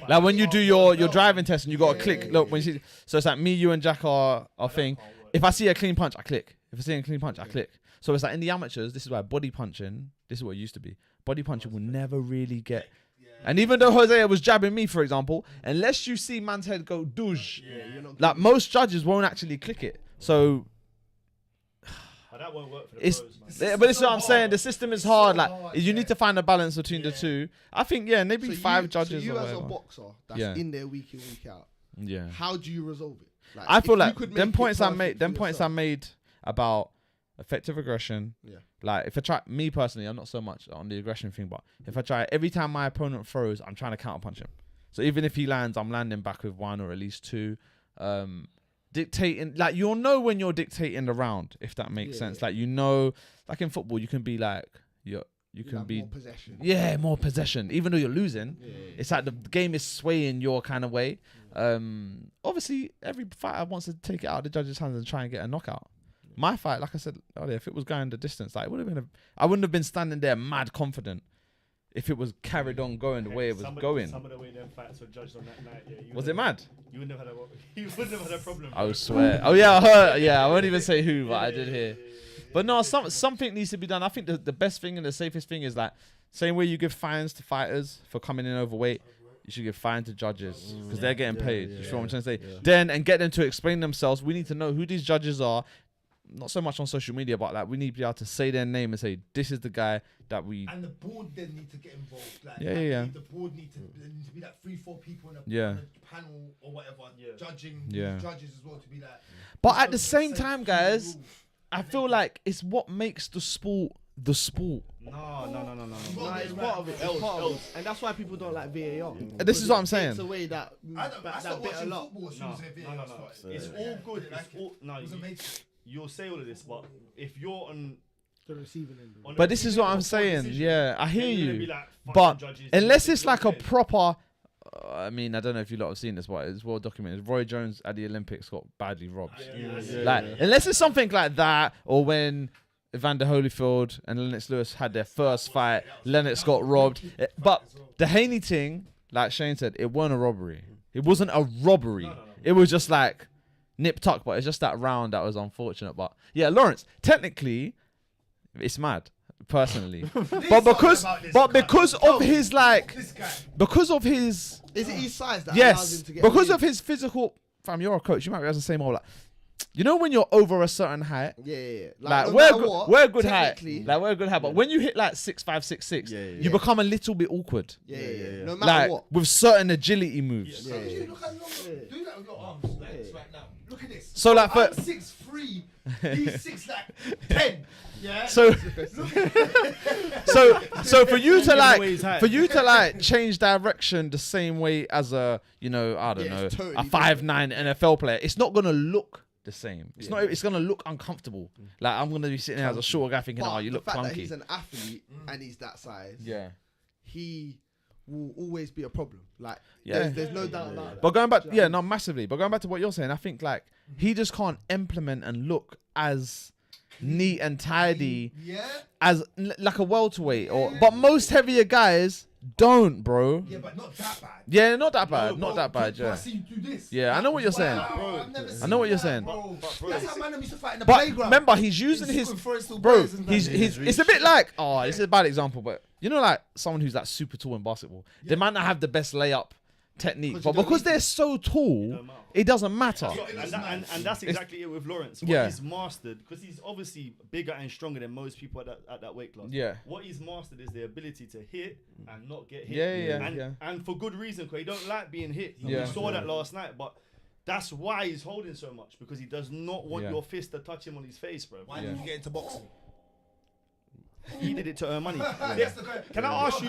Like when you do your driving test and you got to click. Look, when you see, so it's like me, you, and Jack are thing. If I see a clean punch, I click. If I see a clean punch, I click. So it's like in the amateurs, this is why body punching. This is what it used to be. Body punching will never really get. And even though Hosea was jabbing me, for example, unless you see man's head go douche, like most judges won't actually click it. So that won't work for the it's, pros, man. but this is what I'm saying. The system is hard. Like you need to find a balance between the two. I think maybe So 5 you, judges. So you or as a whatever. boxer that's in there week in week out. Yeah. How do you resolve it? Like, I feel if you like could them make it points I perfect made. for Them points I yourself. made about effective aggression. Yeah. Like if I try, me personally, I'm not so much on the aggression thing, but if I try every time my opponent throws, I'm trying to counterpunch him. So even if he lands, I'm landing back with 1 or at least 2. Dictating, like you'll know when you're dictating the round, if that makes sense. Like like in football, you can be like you can have be more possession. Yeah, more possession. Even though you're losing, it's like the game is swaying your kind of way. Obviously, every fighter wants to take it out of the judge's hands and try and get a knockout. My fight, like I said earlier, if it was going the distance, like it would have been I wouldn't have been standing there mad confident if it was carried on going the way it was going. Some of the way them fights were judged on that night, Was it mad? You wouldn't have had a problem. I would swear. Oh yeah, I heard. Yeah, I won't even say who, but I did hear. But no, something needs to be done. I think the best thing and the safest thing is that same way you give fines to fighters for coming in overweight, you should give fine to judges because they're getting paid. You feel what I'm trying to say? Then and get them to explain themselves. We need to know who these judges are. Not so much on social media, but like we need to be able to say their name and say this is the guy that we. And the board then need to get involved. Like, The board need to be like 3-4 people on a panel or whatever, judging judges as well to be like. But at the same time, guys, I feel like it's what makes the sport the sport. No. It's part of it. It's part of it. And that's why people don't like VAR. This is what I'm saying. It's a way that I stopped bit a watching lot. football as soon as they No. It's all good. It's all you'll say all of this, but if you're on The receiving end. But this is what I'm saying. Yeah, I hear you. But unless it's like a proper, I mean, I don't know if you lot have seen this, but it's well documented. Roy Jones at the Olympics got badly robbed. Unless it's something like that, or when Evander Holyfield and Lennox Lewis had their first fight, Lennox got robbed. But the Haney thing, like Shane said, it wasn't a robbery. It wasn't a robbery. It was just like nip tuck, but it's just that round that was unfortunate. But yeah, Lawrence, technically, it's mad. Personally, because of his Is it his size that allows him to get because away? of his physical. Fam, you're a coach. You might be able to say more like, you know, when you're over a certain height. Yeah. Like no we're matter good, what, we're good height. technically- Like we're good height. But when you hit like 6'5", 6'6", you become a little bit awkward. Yeah. No matter Like what. with certain agility moves. Look how long. Do that with your arms like this right now. Look at this. So like for I'm 6'3". He's 6'10". Yeah. so for you to like change direction the same way as a I don't know it's totally a 5'9" NFL player, it's not gonna look the same. It's not. It's gonna look uncomfortable. Like I'm gonna be sitting here as a short guy thinking, But you look the fact that clunky. he's an athlete and he's that size, Yeah. he will always be a problem. Like, Yeah. there's no doubt about that. But going back, not massively. But going back to what you're saying, I think like he just can't implement and look as neat and tidy as like a welterweight but most heavier guys don't, bro. Yeah, but not that bad. Yeah, not that bad. Not that bad. I Yeah. see you do this. Yeah, I know what you're saying. I've never I seen know what you're that, saying. bro. That's how man used to fight in the But playground. remember, he's using his bro. He's it's a bit like this is a bad example, but like someone who's like super tall in basketball, they might not have the best layup technique, but because they're so tall, it doesn't matter. And that's exactly it with Lawrence. What he's mastered, because he's obviously bigger and stronger than most people at that weight class. Yeah. What he's mastered is the ability to hit and not get hit. Yeah. And for good reason, because he don't like being hit. Yeah. We saw that last night, but that's why he's holding so much, because he does not want your fist to touch him on his face, bro. Why did you get into boxing? He did it to earn money. Can I ask you?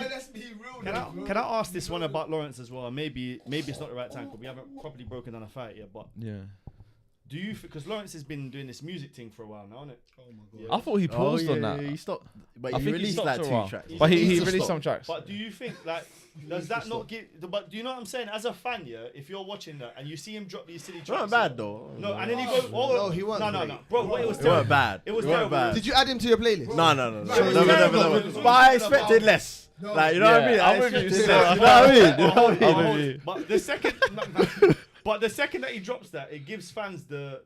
Can I ask this one about Lawrence as well? Maybe it's not the right time because we haven't properly broken down a fight yet. But do you? Because Lawrence has been doing this music thing for a while now, isn't it? Oh my god. I thought he paused on that. He stopped, but I he think released stopped like a 2 while. tracks. But he needs to released stop. some tracks. But do you think does that not get? But do you know what I'm saying? As a fan, if you're watching that and you see him drop these silly tracks, Not bad though. No, and then he goes, No, he wasn't no, great. bro. It was It terrible. weren't bad. It was It weren't terrible. bad. Did you add him to your playlist? No. was terrible. Never. But I expected less. Like, you know what I mean? I'm with you. You know what I mean? You know what I mean? I'm with you. But the second that he drops that, it gives fans the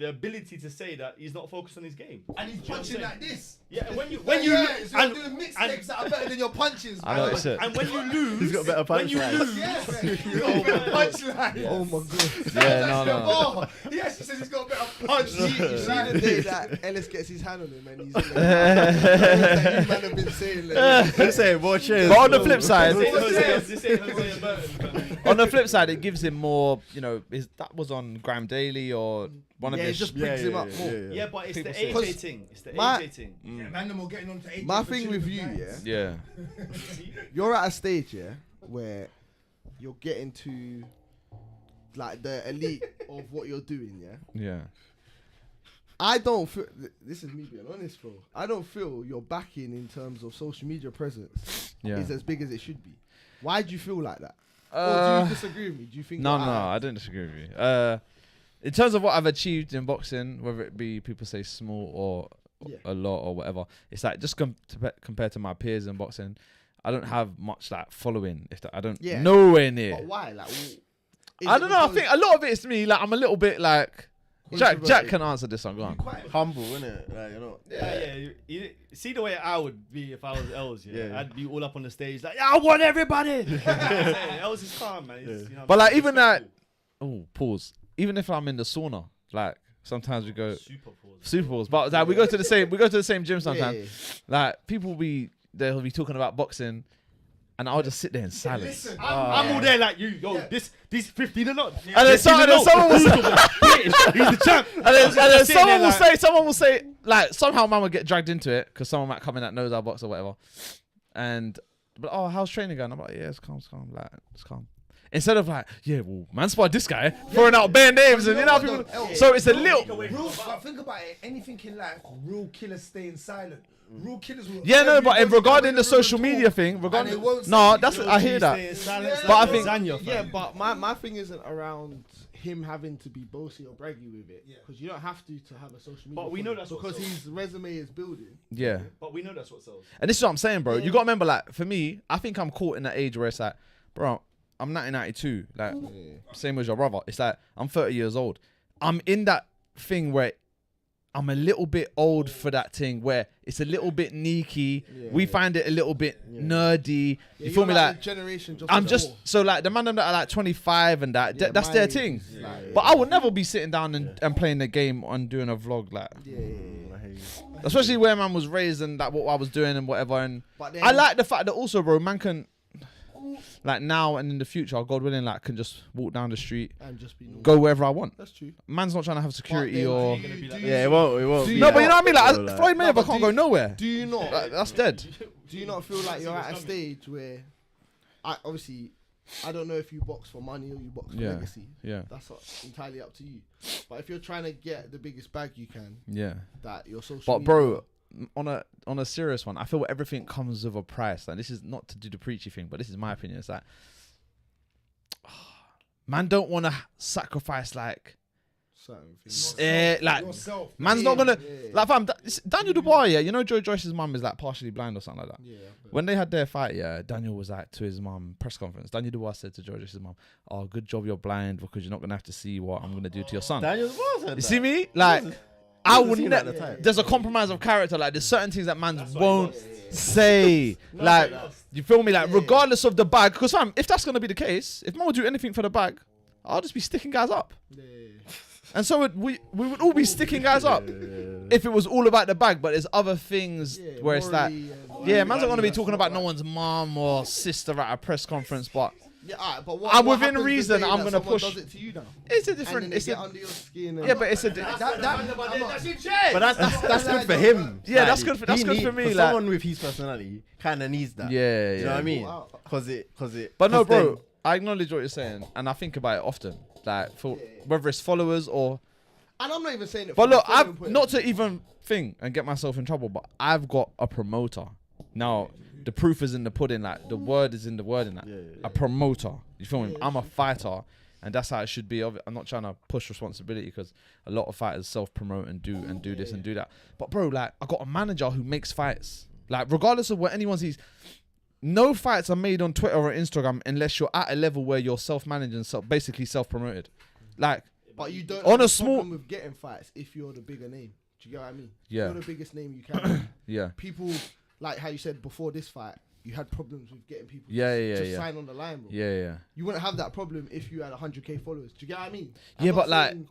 ability to say that he's not focused on his game. And he's punching like this. Yeah, so you're doing mixtapes that are better than your punches. I know it's it. And when you lose, He's got better when you punchlines. lose, Yes, he's got a better punchline. Oh my god. Yeah, no. He actually says he's got a better punch. You see the day that Ellis gets his hand on him and he's like, you man have been saying like, Let's say more cheers. But on the flip side, this ain't Jose Burton. on the flip side, it gives him more. That was on Grime Daily or one of yeah, it his. just brings him up more. Yeah, but it's People the say- AJ thing. It's the My- AJ thing. Man, them all getting on to 8. My thing with you, Yeah. you're at a stage, where you're getting to like the elite of what you're doing, Yeah. I don't feel. This is me being honest, bro. I don't feel your backing in terms of social media presence Yeah. is as big as it should be. Why do you feel like that? Or do you disagree with me? Do you think? No, you're alright? I don't disagree with you. In terms of what I've achieved in boxing, whether it be people say small or Yeah. a lot or whatever, it's like just compared to my peers in boxing, I don't have much like following. I don't Yeah. nowhere near. But why? Like, I don't know. I think a lot of it's me. Like I'm a little bit like Jack Introverted. can answer this one. Go on. Humble, innit? Like, you know. You see the way I would be if I was Els, Yeah. I'd be all up on the stage like, I want everybody. Els is calm, man. He's, you know, But like even that. Oh, pause. Even if I'm in the sauna, like sometimes we go super pause. But like we go to the same gym sometimes. Like people they'll be talking about boxing, and I'll just sit there in silence. Listen, I'm all there like you, these 15 or not. And then someone will say, He's the champ. and then Sitting there someone will say, like somehow man will get dragged into it because someone might come in that knows our box or whatever. But how's training going? I'm like, yeah, it's calm, like it's calm. Instead of like, yeah, well, man spotted this guy throwing out bare names and you know people. So it's a little. but think about it. Anything in life, real killers staying silent. Real killers will. Yeah, no, but everybody regarding come in the the room social and media talk, thing, and they won't say no, anything. I hear that. But I think, Yeah, but my thing isn't around him having to be bossy or braggy with it, because you don't have to have a social media. But we know that's what because sells. his resume is building. yeah. But we know that's what sells. And this is what I'm saying, bro. You got to remember, like, for me, I think I'm caught in that age where it's like, bro, I'm 1992. Like, same as your brother. It's like, I'm 30 years old. I'm in that thing where I'm a little bit old for that thing where it's a little bit sneaky. We find it a little bit nerdy. You feel me? Like, generation. I'm just, so like, the man that are like 25 and that, that's their thing. Like, But I would never be sitting down and playing the game and doing a vlog, like. Especially where man was raised and that what I was doing and whatever. And But then- I like the fact that also, bro, man can, like now and in the future, God willing, like can just walk down the street, and just be normal. go wherever I want. That's true. Man's not trying to have security But or. then Yeah, it won't. Do you No, but you know what I mean? Like, Like- Floyd Mayweather but can't do go you- nowhere. Do you not? That's dead. Do you not feel like you're at a stage where, obviously, I don't know if you box for money or you box for Yeah. legacy. Yeah. That's entirely up to you. But if you're trying to get the biggest bag you can, Yeah. that your social. But media, bro, on a serious one, I feel everything comes with a price. Like this is not to do the preachy thing, but this is my opinion. It's like, man, don't want to sacrifice like, certain things. like Yourself. man's not gonna Yeah. like. Fam, Daniel Dubois, yeah, you know Joe Joyce's mum is like partially blind or something like that. Yeah. When they had their fight, yeah, Daniel was like to his mum press conference. Daniel Dubois said to Joe Joyce's mum, "Oh, good job you're blind because you're not gonna have to see what I'm gonna do to your son." Daniel was You see me? Like, I would seen that at the never. time. There's a compromise of character. Like, there's certain things that man won't say. Like, you feel me? Like, regardless of the bag. Because, fam, if that's gonna be the case, if man would do anything for the bag, I'll just be sticking guys up. And so we would all be sticking guys up if it was all about the bag. But there's other things where it's like, yeah, man's not gonna be talking about no one's mom or sister at a press conference, but. Yeah, alright, but what, I'm what within happens the reason, day I'm that gonna someone push- Does it to you now? It's a And different. then they It's get a, under your skin. And yeah, but it's a. But that's good for him. Yeah, that's good for- that's good for me, like- someone with his personality kind of needs that. Yeah, You know what I yeah. mean? Cause it. But no, 'cause then- bro, I acknowledge what you're saying, and I think about it often. Like, for whether it's followers or. And I'm not even saying it. But from a look, following I've point not of to view. even think and get myself in trouble, but I've got a promoter. Now, the proof is in the pudding. Like, the word is in the word. In that, a promoter. You feel me? I'm a fighter, and that's how it should be. I'm not trying to push responsibility because a lot of fighters self-promote and do this and do that. But bro, like, I got a manager who makes fights. Like, regardless of what anyone sees, no fights are made on Twitter or Instagram unless you're at a level where you're self-managed and basically self-promoted. Like, But you don't on have a a small- problem with getting fights if you're the bigger name. Do you get what I mean? Yeah. You're the biggest name you can. yeah, People, like how you said before this fight, you had problems with getting people Yeah, to yeah, just yeah. sign on the line, bro. yeah. You wouldn't have that problem if you had 100k followers. Do you get what I mean? Yeah, I'm but not like- saying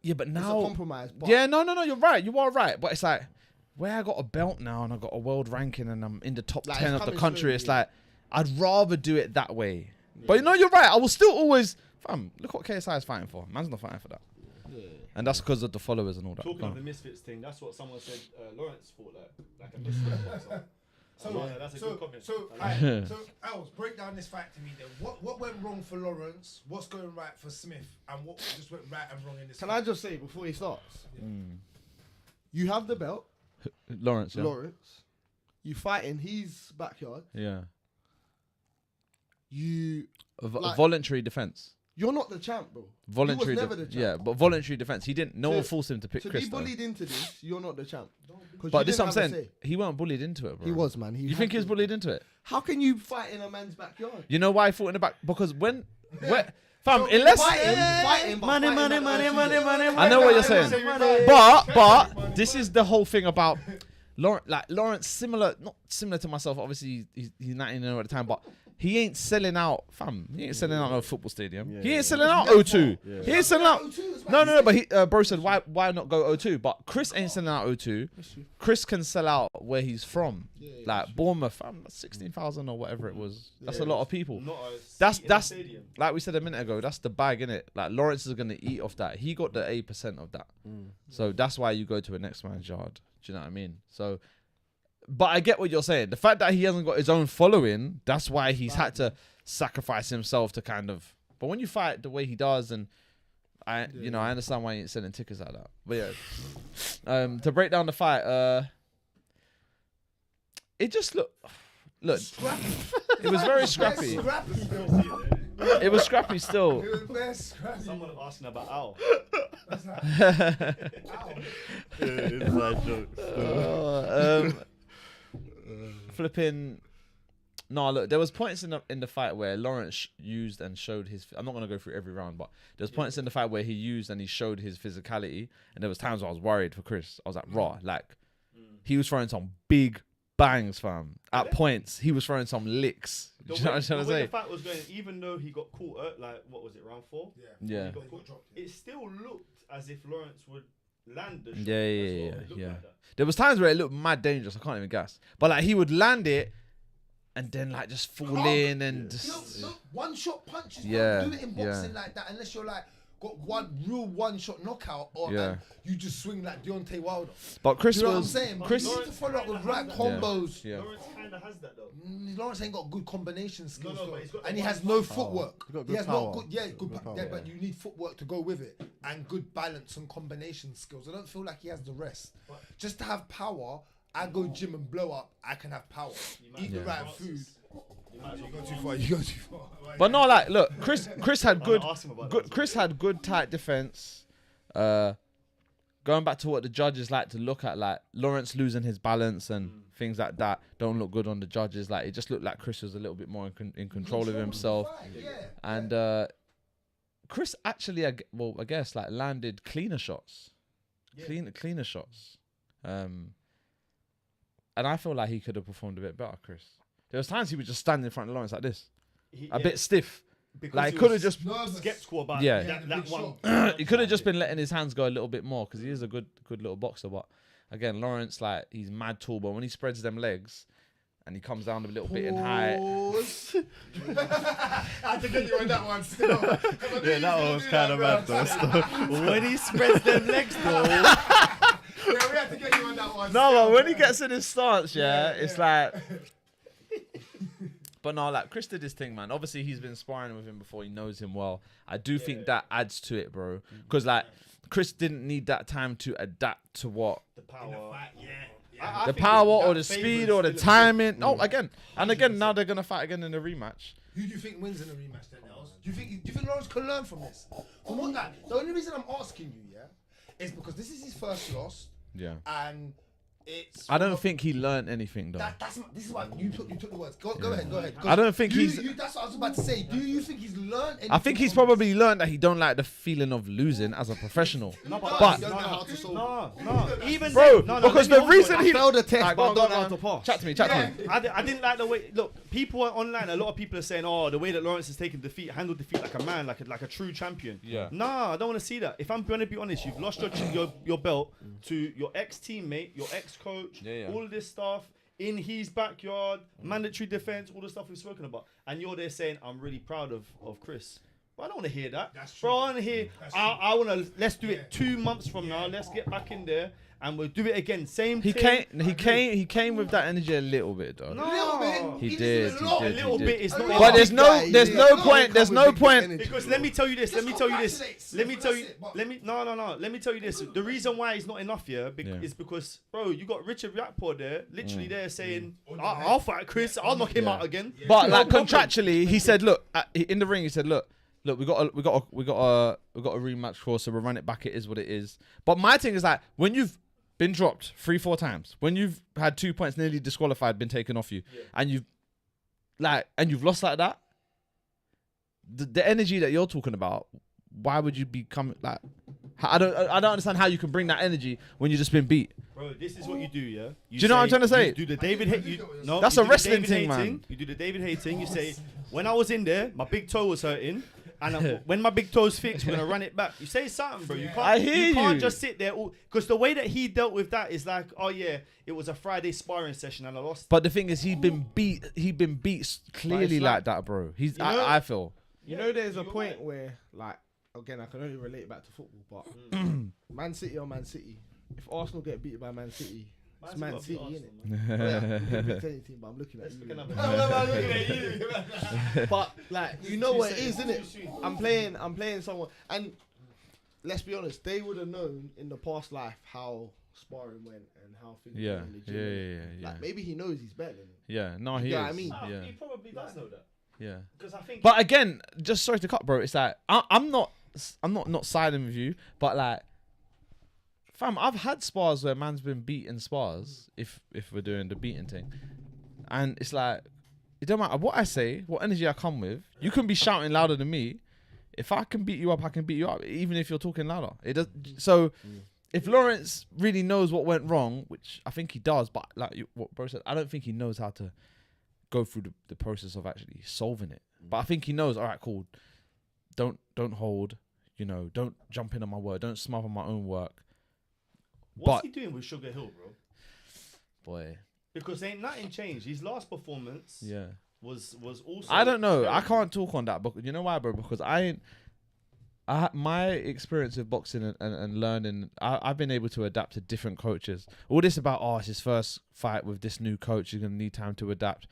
Yeah, but it's a now, compromise. But yeah, no, you're right. You are right. But it's like, where I got a belt now and I got a world ranking and I'm in the top Like, 10 it's of the coming country, slowly, it's yeah. like, I'd rather do it that way. But you know, you're right. I will still always, fam, look what KSI is fighting for. Man's not fighting for that. Yeah. And that's because of the followers and all that. Talking Go of on. the misfits thing, that's what someone said. Lawrence thought like a misfit boxer. That's a good comment. So, Els, break down this fight to me then. What went wrong for Lawrence? What's going right for Smith? And what just went right and wrong in this Can fight? I just say before he starts, you have the belt, Lawrence, yeah. Lawrence. You fight in his backyard. Yeah. Like- Voluntary defense. You're not the champ, bro. Voluntary, never the champ. yeah, but voluntary defense. He didn't. No To- one forced him to pick To Chris. be though. bullied into this, you're not the champ. 'Cause But you this is didn't what I'm have a saying. say. He weren't bullied into it, bro. He was, man. You think he was bullied into it? How can you fight in a man's backyard? You know why he fought in the back? Because fam, unless Fighting, but Money, fighting money, at money, OT. money, money. I know what you're saying, Money. but this is the whole thing about Lawrence, not similar to myself. Obviously, he's 19 at the time, but he ain't selling out, fam. He ain't selling out no football stadium. Yeah, he yeah. ain't selling out O2. Yeah. He ain't selling out. No. But he, bro said, why not go O2? But Chris ain't selling out O2. Chris can sell out where he's from, like Bournemouth, fam. That's 16,000 or whatever it was. That's a lot of people. Not a That's seat in the stadium. like we said a minute ago. That's the bag, innit? Like Lawrence is gonna eat off that. He got the 8% of that, so that's why you go to a next man's yard. Do you know what I mean? So, but I get what you're saying. The fact that he hasn't got his own following, that's why he's had to sacrifice himself to kind of. But when you fight the way he does, and I understand why he ain't selling tickets like that. But yeah, to break down the fight, it just look. It was very scrappy. It was scrappy still. Someone asking about Al. Inside jokes. Flipping. No, look, there was points in the fight where Lawrence used and showed his. I'm not gonna go through every round, but there's points in the fight where he used and he showed his physicality, and there was times where I was worried for Chris. I was like, raw, like he was throwing some big bangs, fam. At points, he was throwing some licks. Do you know what I'm trying to the way say? the fight was going, even though he got caught at, like, what was it, round 4? Yeah. He got caught, it still looked as if Lawrence would land the shot. Yeah, as yeah, well. yeah, It looked yeah. like that. There was times where it looked mad dangerous. I can't even guess. But like he would land it, and then like just fall in and just. One shot punches. Yeah, Don't do it in boxing yeah. like that unless you're like got one shot knockout or Yeah. and you just swing like Deontay Wilder. But Chris Do you know what I'm was. saying? Chris. You need to follow up with right combos. Yeah. Lawrence kind of has that though. Lawrence ain't got good combination skills, No, though. but he's got and the he has one no power. footwork. He's got He good has power. not good, yeah, good, Good power, yeah, yeah. but you need footwork to go with it and good balance and combination skills. I don't feel like he has the rest. Just to have power, I go gym and blow up. I can have power. Eat the right food. You go too far. You go too far. But no, like, look, Chris had good, ask him about good that. Chris had good tight defense. Going back to what the judges like to look at, like Lawrence losing his balance and things like that don't look good on the judges. Like it just looked like Chris was a little bit more in control of himself, and Chris actually, I guess, like landed cleaner shots, cleaner shots, and I feel like he could have performed a bit better, Chris. There was times he would just stand in front of Lawrence like this, a bit stiff. Because Like he could have was just skeptical about Yeah. that one. he could have just been letting his hands go a little bit more because he is a good little boxer. But again, Lawrence, like he's mad tall, but when he spreads them legs and he comes down a little bit in height, I had to get you on that one still. Yeah, that one was kind of mad though. Still. When he spreads them legs though. Yeah, we had to get you on that one. no, still, but when he man. gets in his stance, it's like. But no, like Chris did his thing, man. Obviously, he's been sparring with him before. He knows him well. I do think that adds to it, bro. Because like Chris didn't need that time to adapt to what The power. Yeah. the power or the speed or the timing. No, again and again. Now they're gonna fight again in the rematch. Who do you think wins in the rematch then, Els? Do you think Lawrence can learn from this? From what that? The only reason I'm asking you, is because this is his first loss, Yeah. and it's. I don't think he learned anything though. This is why you took the words. Go ahead. I don't think he's. That's what I was about to say. Do you think he's learned anything? I think he's probably learned that he don't like the feeling of losing as a professional. No, But- no. Even Bro, then, no, because let the me reason hold he it. failed the test, Alright, but go I on, don't know go how on. to pass. Chat to me. I didn't like the way. Look, people online. A lot of people are saying, "Oh, the way that Lawrence has taken defeat, handled defeat like a man, like a true champion." Yeah. Nah, I don't want to see that. If I'm going to be honest, you've lost your belt to your ex-teammate, your ex-coach, all of this stuff in his backyard, mandatory defense, all the stuff we've spoken about, and you're there saying, "I'm really proud of Chris." Well, I don't want to hear that. Bro, I want to hear. I want to. Let's do it 2 months from now. Let's get back in there. And we'll do it again. Same He thing. He came with that energy a little bit though. No. He did. A little bit is not. But there's no point. There's no point. Because let me tell you this. Let me tell you this. Let me tell you this. The reason why he's not enough here is because, bro, you got Richard Raptor there, literally there saying, "I'll fight Chris. I'll knock him out again." But like contractually, he said, "Look, in the ring, he said, look, we got a rematch course, so we'll run it back. It is what it is." But my thing is that when you've been dropped 3-4 times, when you've had 2 points nearly disqualified, been taken off you, and you've lost like that, the energy that you're talking about, why would you become like? I don't understand how you can bring that energy when you've just been beat. Bro, this is what you do, yeah. Do you know what I'm trying to say? You do the David no, That's you a do the wrestling David thing, Hay man. You do the David Hay thing. You say, when I was in there, my big toe was hurting. And when my big toe's fixed, we're gonna run it back. You say something, bro. You can't. I hear you. Can't you. just sit there. Because the way that he dealt with that is like, oh yeah, it was a Friday sparring session and I lost. But the thing is, he'd been beat clearly like that, bro. I feel. You know, there's a point where, like, again, I can only relate it back to football, but Man City or Man City. If Arsenal get beat by Man City, it's Man City, innit? Team, but I'm looking at you. But like, you know what it is, innit? I'm playing someone, and let's be honest, they would have known in the past life how sparring went and how things went in the gym. Yeah. Like maybe he knows he's better than him. Yeah, no, he You is. know what I mean? Yeah. He probably does know that. Yeah. Because I think. But again, just sorry to cut, bro. It's like I'm not siding with you, but like, fam, I've had spars where man's been beaten spars. If we're doing the beating thing, and it's like, it don't matter what I say, what energy I come with. You can be shouting louder than me. If I can beat you up, I can beat you up, even if you're talking louder. It does. So, if Lawrence really knows what went wrong, which I think he does, but like what bro said, I don't think he knows how to go through the process of actually solving it. But I think he knows, all right, cool. Don't hold, don't jump in on my work. Don't smother my own work. What's he doing with Sugar Hill, bro? Boy. Because ain't nothing changed. His last performance was also. I don't know. I can't talk on that, but you know why, bro? Because my experience with boxing and learning, I've been able to adapt to different coaches. All this about, it's his first fight with this new coach. You're going to need time to adapt.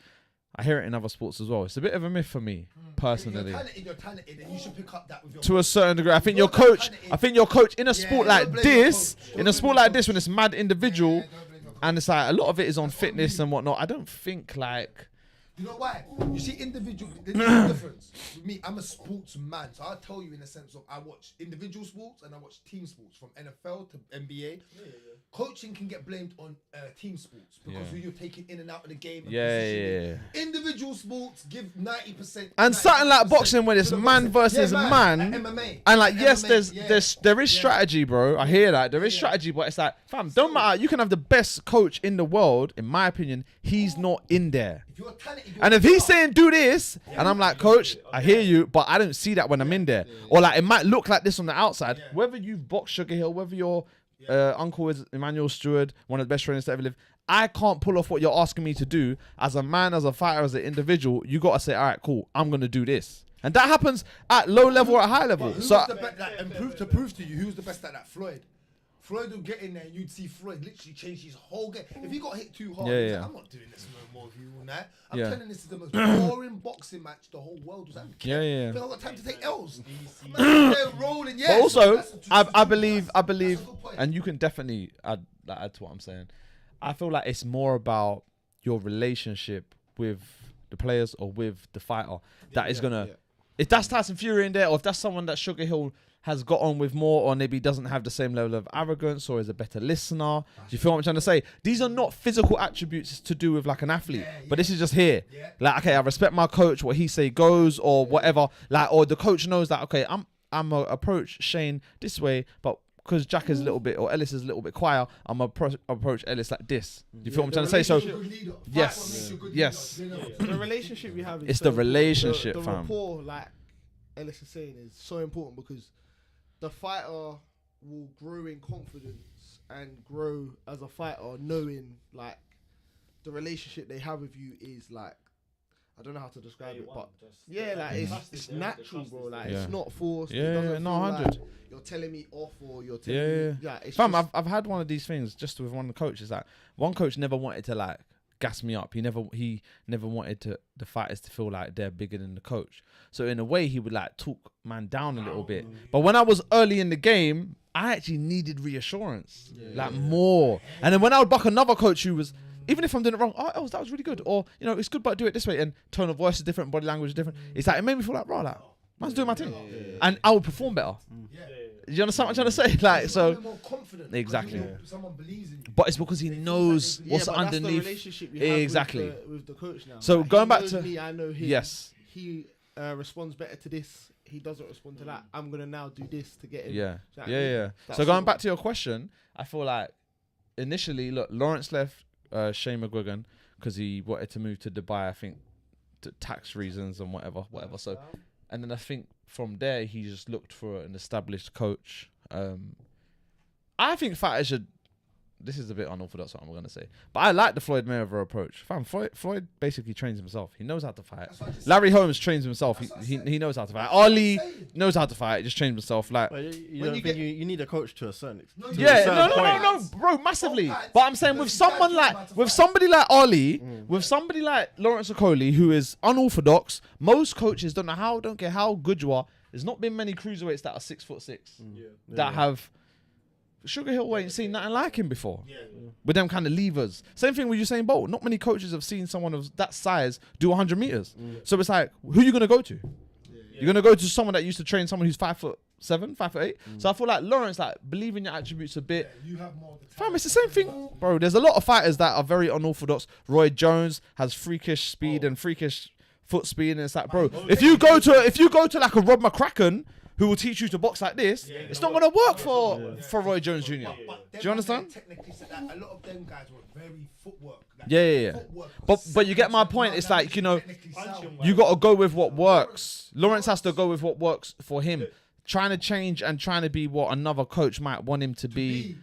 I hear it in other sports as well. It's a bit of a myth for me, personally. You're talented, and you should pick up that with your To a certain degree, I think your coach in a sport like this, when it's mad individual, and it's like a lot of it is on fitness and whatnot. I don't think like. You know why? You see, individual. There's a difference. With me, I'm a sports man, so I'll tell you in the sense of I watch individual sports and I watch team sports from NFL to NBA. Coaching can get blamed on team sports because who you're taking in and out of the game. And Individual sports give 90%. And something like boxing when it's man versus man, MMA. and like MMA, there is strategy, bro. I hear that there is strategy, but it's like, fam, don't matter. You can have the best coach in the world, in my opinion, he's not in there. If you're talented, And if he's saying do this, and I'm like, coach, I hear you, but I don't see that when I'm in there. Or like it might look like this on the outside. Whether you've boxed Sugar Hill, whether your uncle is Emmanuel Stewart, one of the best trainers to ever live, I can't pull off what you're asking me to do as a man, as a fighter, as an individual. You got to say, all right, cool, I'm going to do this. And that happens at low level or at high level. So to prove to you who's the best at that, Floyd. Floyd would get in there and you'd see Floyd literally change his whole game. If he got hit too hard, he'd say, I'm not doing this no more with you all night. I'm telling this is the most boring boxing match the whole world was having. I've got time to take L's. They're rolling, but also, I believe, and you can definitely add to what I'm saying. I feel like it's more about your relationship with the players or with the fighter that is gonna if that's Tyson Fury in there, or if that's someone that Sugar Hill has got on with more, or maybe doesn't have the same level of arrogance, or is a better listener. Do you feel what I'm trying to say? These are not physical attributes to do with like an athlete, but this is just here. Like, okay, I respect my coach, what he say goes, or whatever. Like, or the coach knows that, okay, I'm gonna approach Shane this way, but because Jack is a little bit, or Ellis is a little bit quiet, I'm gonna approach Ellis like this. Do you feel what I'm trying to say? So, yes. The relationship we have is It's the relationship, the fam. rapport, like Ellis is saying, is so important because the fighter will grow in confidence and grow as a fighter, knowing like the relationship they have with you is like, I don't know how to describe it, but it's natural, bro. Like it's not forced. It doesn't feel 100. like you're telling me off, or you're telling me, it's Fam, just, I've had one of these things just with one of the coaches. Like, one coach never wanted to like gas me up. He never wanted the fighters to feel like they're bigger than the coach. So in a way, he would like talk man down a little bit. But when I was early in the game, I actually needed reassurance, more. And then when I would buck another coach who was, even if I'm doing it wrong, oh, that was really good. Or, you know, it's good, but do it this way. And tone of voice is different, body language is different. It's like, it made me feel like, bro, like, man's doing my thing. And I would perform better. You understand what I'm trying to say? Like, so, more confident. exactly. Someone believes in you. But it's because he knows what's but that's the underneath. relationship we have Exactly. with the coach now. So Like, going he back knows to- me, I know him. Yes. He responds better to this. He doesn't respond to that. I'm gonna now do this to get him. Yeah. Do you know what I mean? Yeah. That's So going all. back to your question, I feel like initially, look, Lawrence left Shane McGuigan because he wanted to move to Dubai, I think, to tax reasons and whatever. So, and then I think from there, he just looked for an established coach. I think fighters should. This is a bit unorthodox what I'm going to say, but I like the Floyd Mayweather approach. Fam, Floyd basically trains himself. He knows how to fight. Larry Holmes trains himself. He knows how to fight. Ali knows how to fight. Just trains himself. Like, But you don't think you need a coach to a certain extent. yeah, no, bro, massively. But I'm saying with somebody like Ali, with somebody like Lawrence Okolie, who is unorthodox. Most coaches don't care how good you are. There's not been many cruiserweights that are 6'6" that have. Sugar Hill ain't seen nothing like him before. With them kind of levers. Same thing with Usain Bolt. Not many coaches have seen someone of that size do 100 meters. So it's like, who are you gonna go to? You're gonna go to someone that used to train someone who's 5'7", 5'8". So I feel like Lawrence, like, believe in your attributes a bit. You have more. Fam, it's the same thing, bro. There's a lot of fighters that are very unorthodox. Roy Jones has freakish speed and freakish foot speed, and it's like, bro, if you go to like a Rob McCracken, who will teach you to box like this, it's not gonna work for Roy Jones Jr. Do you understand? Technically, so that a lot of them guys were very footwork. Like Yeah. footwork But you get my point. It's like, you know, technically sound. you got to go with what works. Lawrence has to go with what works for him. Trying to change and trying to be what another coach might want him to be.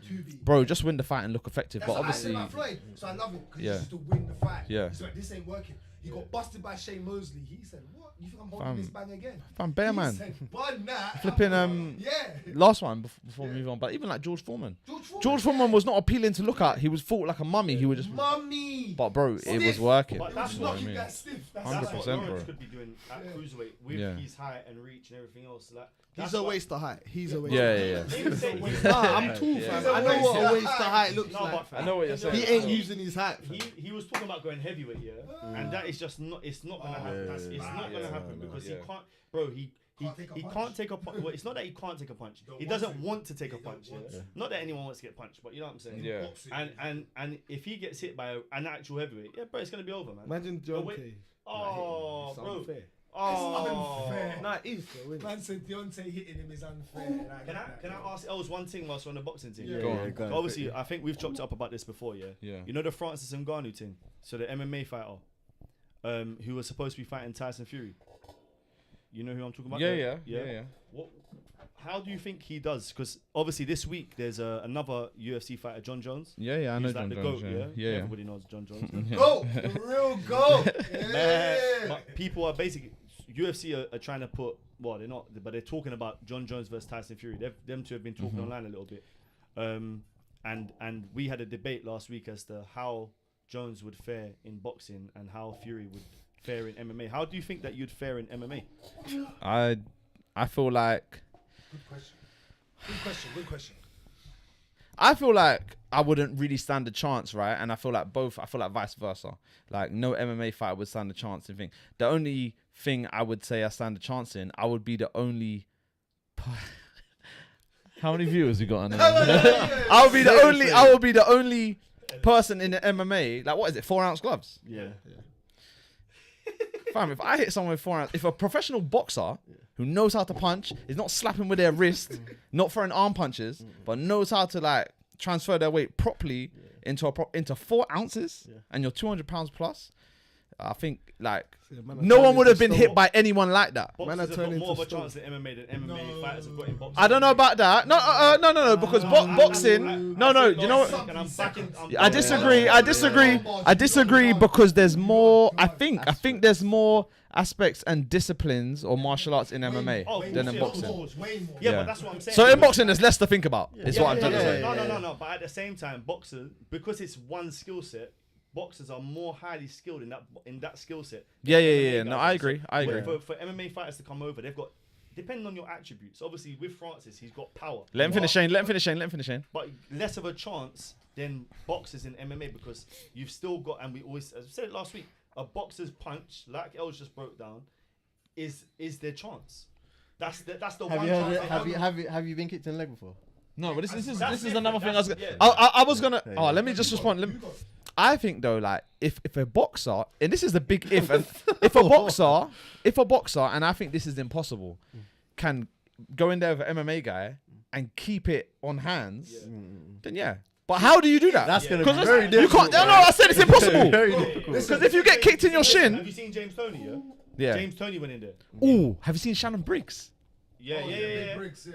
Bro, just win the fight and look effective. That's But what I said obviously, about Floyd. So I love it because Yeah. he used to win the fight. Yeah. He's like, this ain't working. He got busted by Shane Mosley. He said, what? You think I'm holding Fam. this bang again? fam, bear He man. said, "Bun that." Flipping Yeah. last one before we move on. But even like George Foreman. George Foreman was not appealing to look at. He was fought like a mummy. He would just. Mummy. But bro, it was working. But that's You know what I Knocking mean? that stiff. That's 100%, what bro. Lawrence could be doing at cruiserweight with Yeah. his height and reach and everything else. Like, He's that's a what- waste of height. He's a waste. Yeah. Nah, I'm tall, fam. I know what a waste of height looks No, like. but I know what you're saying. He ain't using his height. fam. He was talking about going heavyweight, and that is just not. It's not gonna happen. It's not gonna happen because he can't, bro. He can't take a punch. Well, it's not that he can't take a punch. He doesn't want to take a punch. Not that anyone wants to get punched, but you know what I'm saying. Yeah. And if he gets hit by an actual heavyweight, yeah, bro, it's gonna be over, man. Imagine Deontay. Oh, It's bro. unfair. Oh. unfair. Nah, it is. though, innit? Man said Deontay hitting him is unfair. Can I ask Els one thing whilst we're on the boxing thing? Yeah, Go on. go on. Obviously, I think we've chopped up about this before, yeah. Yeah. You know the Francis Ngannou thing. So the MMA fighter, who was supposed to be fighting Tyson Fury. You know who I'm talking about? Yeah. What? How do you think he does? Because obviously this week there's another UFC fighter, John Jones. Yeah, I know He's like John the Jones. GOAT, Yeah. Everybody knows John Jones. Go, the real go. But people are basically UFC are trying to put. Well, they're not, but they're talking about John Jones versus Tyson Fury. Them two have been talking online a little bit, and we had a debate last week as to how Jones would fare in boxing and how Fury would fare in MMA. How do you think that you'd fare in MMA? I feel like Good question. Good question. I feel like I wouldn't really stand a chance, right? And I feel like vice versa. Like no MMA fighter would stand a chance in thing. The only thing I would say I stand a chance in, I would be the only. How many viewers you got on there? I would be the only person in the MMA. Like what is it? 4-ounce gloves. Yeah. Fam, if I hit someone with 4 ounce, if a professional boxer who knows how to punch, is not slapping with their wrist, not throwing arm punches, but knows how to like transfer their weight properly into 4 ounces, and you're 200 pounds plus, I think like no one would have been hit by anyone like that. Boxers have got more of a chance in MMA than MMA fighters have got in boxing. I don't know about that. No, because boxing. No. You know what? I disagree because there's more. I think there's more aspects and disciplines or martial arts in MMA than in boxing. Yeah, but that's what I'm saying. So in boxing, there's less to think about. Is what I'm trying to say. No. But at the same time, boxers, because it's one skill set, boxers are more highly skilled in that skill set. Yeah. No, I agree. For MMA fighters to come over, they've got, depending on your attributes. Obviously, with Francis, he's got power. Let him finish, Shane. But less of a chance than boxers in MMA because you've still got, and we always, as we said it last week, a boxer's punch, like Els just broke down, is their chance. That's the one chance. Have you been kicked in the leg before? No, but this is another thing I was gonna. Let me just respond. I think though, like if a boxer, and this is the big if, and if a boxer, and I think this is impossible, can go in there with an MMA guy and keep it on hands, then yeah. But how do you do that? That's gonna be very difficult. You can't. No, I said it's impossible. Because if you get kicked in your shin, have you seen James Toney? Yeah. James Toney went in there. Ooh, have you seen Shannon Briggs? Yeah.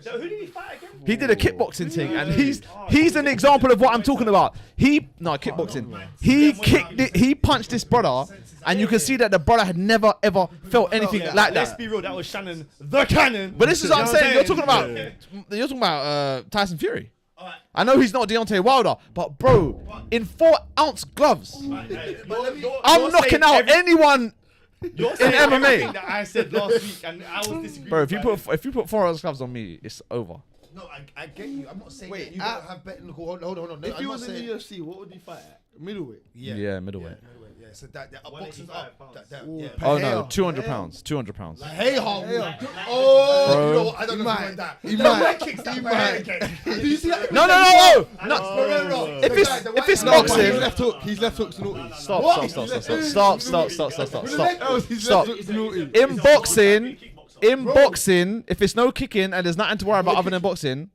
So who did he fight again? He did a kickboxing thing, and he's an example of what I'm talking about. Kickboxing. He kicked it. He punched this brother, and you can see that the brother had never ever felt anything like Let's that. be real, that was Shannon the Cannon. But this is what I'm saying. You're talking about Tyson Fury. I know he's not Deontay Wilder, but bro, in 4-ounce gloves, I'm knocking out anyone. You're saying in MMA. everything that I said last week, and I was disagreeing. Bro, if you put 4-ounce gloves on me, it's over. No, I get you. I'm not saying that you don't have better. Hold on. If he was in the UFC, what would he fight at? Middleweight. Yeah, middleweight. Yeah, so that boxes up. Oh no, 200 pounds. 200 pounds. Hey, Bro. you know what? I don't know if that. He might. Do you see that? No. If it's boxing, His left hook's naughty. Stop. In boxing, if it's no kicking and there's nothing to worry about other than boxing.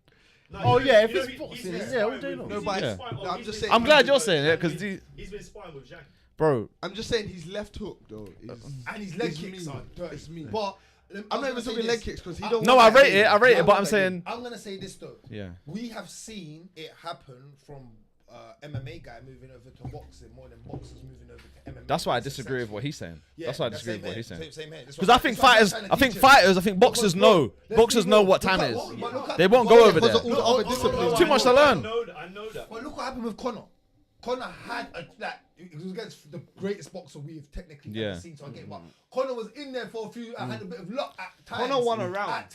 Oh yeah, if it's boxing, yeah, all day long. No, but I'm just saying. I'm glad you're saying it because he's been sparring with Jack. Bro, I'm just saying his left hook though, and his leg kicks are dirty. It's mean. But I'm not even talking leg kicks because he don't. no, I rate it, but I'm saying. I'm gonna say this though. Yeah. We have seen it happen from MMA guy moving over to boxing more than boxers moving over to MMA. That's why I disagree with what he's saying. That's why I disagree with what he's saying. Same here. Because I think boxers know what time it is. They won't go over there. Too much to learn. I know that. But look what happened with Conor. Conor had it was against the greatest boxer we've technically ever seen. So I get, but Conor was in there for a few. I had a bit of luck at times. Conor won a round.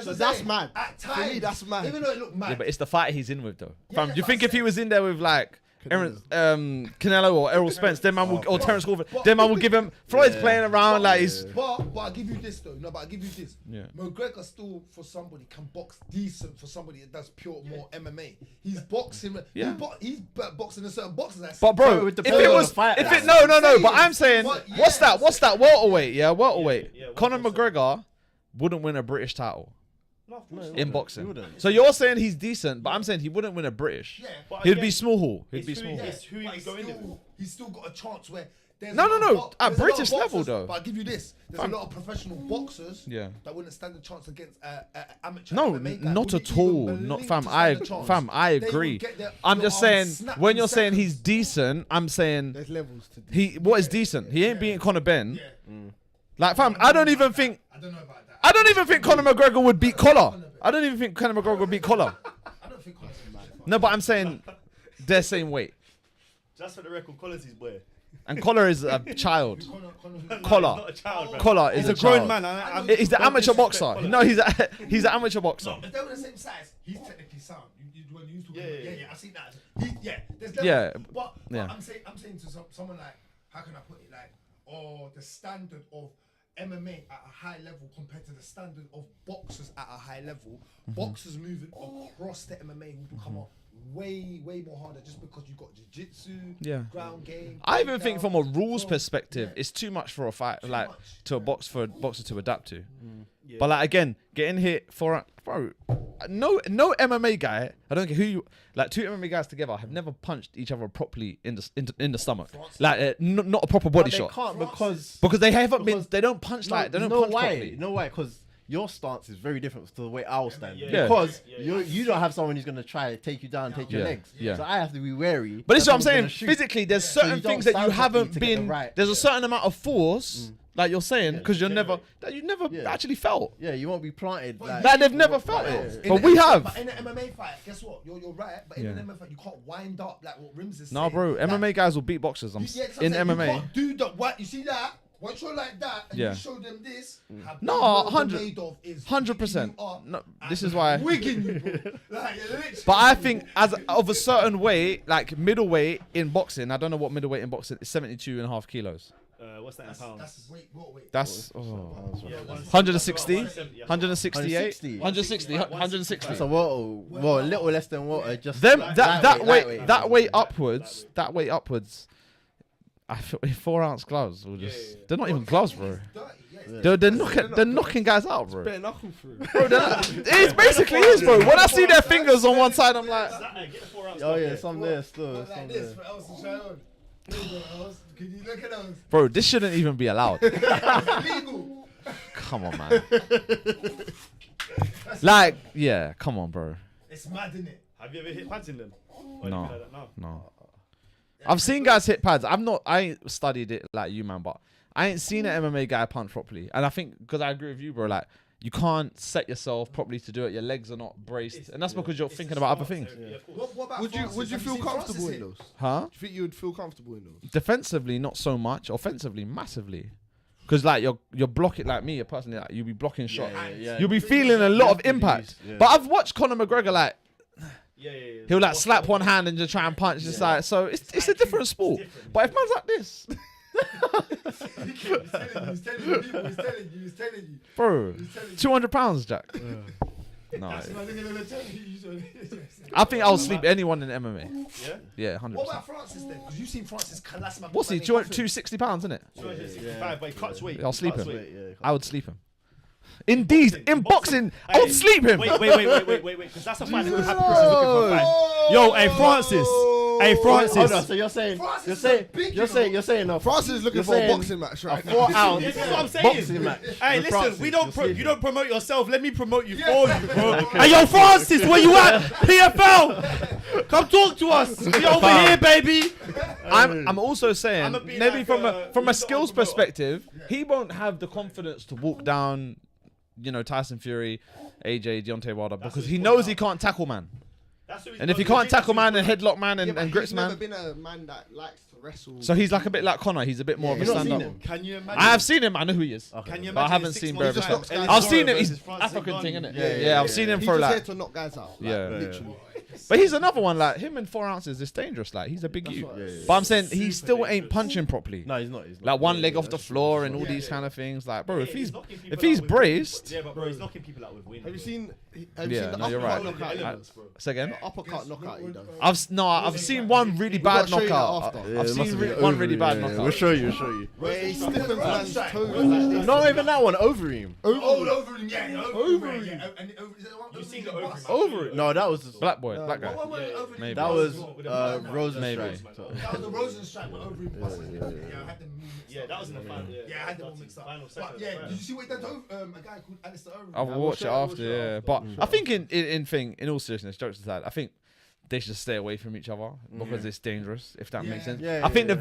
So that's mad. At times, for me, that's mad. Even though it looked mad. Yeah, but it's the fight he's in with though. Yeah, Do you think if he was in there with like Canelo or Errol Spence, then man will, or Terence Crawford, then man will give him. Floyd's playing around like he's. But I'll give you this though. No, but I'll give you this. Yeah. McGregor still for somebody can box decent for somebody that does pure more MMA. He's boxing. Yeah. He's boxing a certain boxers. But bro, if it was, no. But I'm saying, what's that welterweight? Yeah, welterweight. Conor McGregor wouldn't win a British title. In boxing. So you're saying he's decent, but I'm saying he wouldn't win a British. Yeah. He'd be small hall. He'd be It's small hall. who you go in with. He's still got a chance where there's No. a lot of At there's a lot of British level, boxers, though. But I'll give you this. There's a lot of professional boxers that wouldn't stand a chance against amateur No, MMA guy. not Wouldn't at all. even Not believe fam. to stand a chance. I They would agree. get their I'm just arms saying snapped when in you're saying seconds. he's decent, I'm saying There's levels to. what is decent? He ain't beating Conor Ben. Like fam, I don't even think I don't know about that. I don't even think Conor McGregor would beat Collar. I don't even think Conor McGregor would beat Collar. I don't think Conor's bad. No, but I'm saying they're same weight. Just for the record, Collar's his boy. And Collar is a child. He's Collar. not a child, bro. Collar is He's a a grown child. man. He's an amateur boxer. No, he's an amateur boxer. If they were the same size, he's technically sound. When you talk Yeah, I see that. There's levels. Yeah, But yeah. I'm saying to someone like, how can I put it, like, the standard of MMA at a high level compared to the standard of boxers at a high level. Boxers moving across the MMA will become way more harder just because you got jiu-jitsu, ground game. I even think from a rules So, perspective, it's too much for a fight, like much. to a boxer to adapt to. But like again, getting hit for bro, no MMA guy. I don't care who you like. Two MMA guys together have never punched each other properly in the stomach. Like not a proper body They shot can't because they haven't been. They don't punch like they don't punch properly. No way, because your stance is very different to the way I'll stand. Yeah. Because you don't have someone who's gonna try to take you down, take your Yeah. legs. Yeah. So I have to be wary. But this is that what I'm saying. someone's gonna shoot. Physically, there's So certain you don't things that you stand properly haven't to get the been. right- There's a certain amount of force, like you're saying, because you've never Yeah. actually felt. Yeah, you won't be planted. But Like they've never felt But it, in but the we MMA have. But in an MMA fight, guess what? You're right. But in an MMA fight, you can't wind up like what Rimz is saying. Nah, bro, Like, MMA guys will beat boxers. that's In what I'm saying. You MMA. can't do that. What you see that? Once you're like that and Yeah. you show them this, how No, big what they're 100 made of is 100%. picking you up No, and this is why. wigging you, bro. Like, literally. But I think as of a certain weight, like middleweight in boxing, I don't know what middleweight in boxing is 72.5 kilos. What's that in pounds? That's what weight. That's Yeah, 160, 170, 168, 160, 160. That's a water, well, a little less than water. Just Them lightweight. that weight upwards. I feel 4-ounce gloves will just. They're not even gloves, bro. They're knocking guys out, bro. Better knuckle through. Bro, it basically is, bro. When I see their fingers on one side, I'm like, Oh yeah, some there still. Like Some this there. for else to try on. There you go, Els. Can you look at those? bro, this shouldn't even be allowed. It's illegal. Come on, man. Like, yeah, come on, bro. It's mad, innit? Have you ever hit pads in them? Or No. anything like that? No. I've seen guys hit pads. I ain't studied it like you, man, but I ain't seen an MMA guy punch properly. And I think, because I agree with you, bro, like, you can't set yourself properly to do it. Your legs are not braced. And that's because you're thinking about other things. What about Would Francis? you Have feel seen comfortable Francis in hit? those? Huh? Do you think you would feel comfortable in those? Defensively, not so much. Offensively, massively. Because, like, you're blocking, like me, personally, like, you'll be blocking shots. Yeah. You'll be feeling a lot of impact. Yeah. But I've watched Conor McGregor, like, Yeah. he'll like slap one hand and just try and punch. Just like, so it's a different sport. But if man's like this, He's telling you. bro, 200 pounds, Jack. No, I think I'll sleep anyone in MMA. Yeah, 100%. What about Francis then? Because you've seen Francis collapse my. What's he? 260 pounds, isn't it? 265, but he cuts weight. I'll sleep Cuts him. weight. I would sleep him. Indeed, in boxing, I would sleep him. Wait, because that's a fight that Hypocrite is looking for a fight. Yo, hey Francis. Hey Francis. Hold on, so you're saying no. Francis is looking You're for a saying boxing match, right? 4 ounce This is what I'm saying. boxing match. Hey, with listen, Francis, we don't you're sleeping. you don't promote yourself. Let me promote you for you, bro. Hey, yo, Francis, where you at? PFL, come talk to us. We over here, baby. I'm also saying I'ma be maybe like, from we a got skills a promoter. perspective, he won't have the confidence to walk down, Tyson Fury, AJ, Deontay Wilder, because he knows he can't tackle man. And if he can't tackle man and headlock man and grips He's never man, been a man that likes to wrestle. so he's like a bit like Conor. He's a bit more of a You've not stand seen up. him? Can you imagine? I have seen him. I know who he is. Can you imagine? But I haven't in 6 seen months' very time, much. Ellis I've seen Zorro him. He's versus Francis African Ngannou? thing, innit? Yeah, Yeah, I've seen him He's for just here like. to knock guys out. Yeah. Literally. But he's another one like him in 4 ounces. It's dangerous. Like he's a big you. But I'm saying he still ain't punching properly. No, he's not. He's not. Like one Yeah, leg yeah, off the that's- floor and all these kind of things. Like, bro, Yeah, if he's knocking people if he's out with braced, Yeah, but bro, he's knocking people out with wind. Have you seen? Yeah, the no, you're uppercut right. knockout he Elements, does? bro. say again. The uppercut knockout he does. I've seen one really bad gotta show you that knockout. after. Yeah, I've it seen must have been one over really him, bad yeah. knockout. We'll show you. Where he stiffens man's toes like this. Not even that one. Over him. Over him, yeah. Over him. Yeah. And is that one? You've seen the over him. Over it. No, that was Black boy, black guy. What was over him? Maybe. that was Maybe. Rosenstrike. That was the Rosenstrike with over him. Yeah, I had them mixed Yeah, up. that was in the final. Yeah, I had them all mixed up. Final But second. yeah, did you see what he done to a guy called Alistair Overeem? I'll watch it after, yeah. But I think in all seriousness, jokes aside, I think they should stay away from each other because it's dangerous, if that makes sense. Yeah, I think yeah,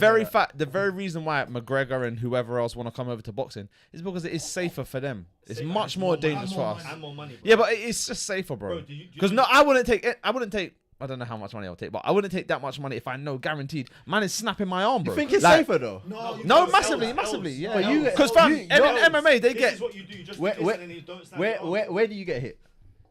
the very reason why McGregor and whoever else want to come over to boxing is because it is safer for them. It's Safer much and more more dangerous for money. us. And more money, bro. Yeah, but it's just safer, bro. Bro, do you Because think- no, I wouldn't take. I don't know how much money I'll take, but I wouldn't take that much money if I know guaranteed man is snapping my arm, bro. You think it's Like, safer though? No, massively, yeah. But you- Because fam, you- in MMA they This get is what you do. You just Where- listen and you don't stand up. Where do you get hit?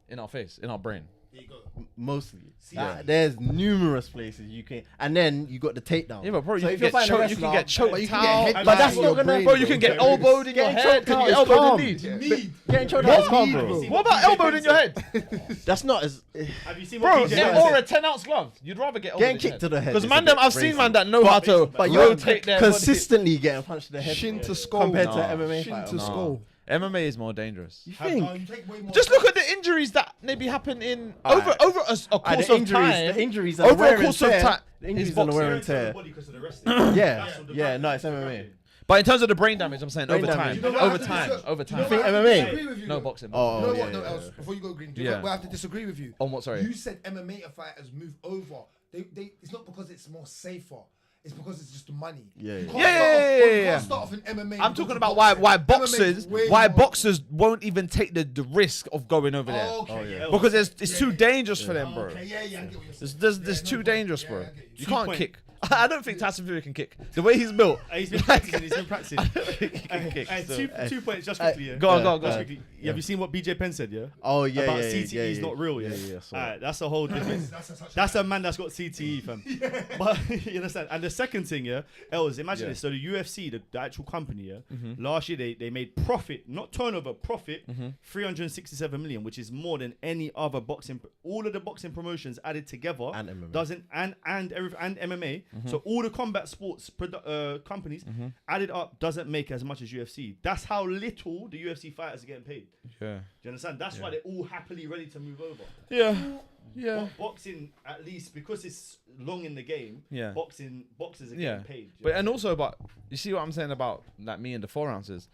in our face, in our brain. There you go. Mostly. Yeah. There's numerous places you can, and then you got the takedown. Yeah, but bro, So you if can you're get fighting a choked. You can wrestler, get choked but you can out. get headbutted but that's in not your gonna. brain, Bro, you can get elbowed in your Getting head. choked out You is get elbowed calm. in the knee. Need. Getting choked out is calm, Have bro. you seen What about BJ elbowed in your Penn head? That's not as. Have you seen Bro, what BJ yeah, Penn or a said? 10-ounce glove. You'd rather get elbowed Getting in kicked to the head. Because is man, a bit I've seen crazy. man that know how to But you're rotate their body. consistently getting punched in the head Shin bro, to skull. compared Nah. to MMA Shin fighter. to Nah. skull. MMA is more dangerous. You No, think? you take way more Just time. look at the injuries that maybe happen in Alright. over a course of time. The injuries are Over a course of time. The injuries is are the wear and Steroids on the tear. body 'cause of the wrestling. Yeah, That's what the yeah, back- no, it's MMA. But in terms of the brain damage, I'm saying Brain over damage. time. You know what, Over I have to time. disagree- Over You time. know think what, I have to MMA? disagree with you, No though. boxing. Oh, You know yeah, what? No, yeah, else yeah. before you go green. Yeah. I have to disagree with you. On what, sorry? You said MMA fighters move over. They it's not because it's more safer. It's because it's just the money. Yeah, You yeah. can't Yeah, start off- yeah, you yeah. can't start off in MMA. I'm and go talking to about boxing. why MMA is way more- boxers won't even take the risk of going over there. Oh, okay. yeah. Because it's too dangerous for them, bro. Okay, yeah, I get what you're saying. There's Yeah, too no dangerous, problem. bro. Yeah, I get You you. can't point. kick. I don't think Tyson Fury can kick. The way he's built. He's been practicing. He's been practicing. He can kick. Hey, So- 2 points just quickly. Yeah. Go on, go on, go Just on. quickly. Have you seen what BJ Penn said? Yeah. Oh yeah, About yeah, CTE yeah, is yeah, not real. yeah, Yeah. yeah, so- Alright, that's a whole different. That's a man that's got CTE, fam. But you understand? And the second thing, yeah, Els, imagine Yeah. this. So the UFC, the actual company, yeah, Mm-hmm. last year they made profit, not turnover, profit, 367 million, which is more than any other boxing. All of the boxing promotions added together And MMA. doesn't and MMA. So all the combat sports companies added up doesn't make as much as UFC. That's how little the UFC fighters are getting paid. Yeah. Do you understand? That's why they're all happily ready to move over. Yeah. Yeah. Boxing, at least because it's long in the game, Yeah. boxers are Yeah. getting paid. But and also about you see what I'm saying about like me and the 4 ounces.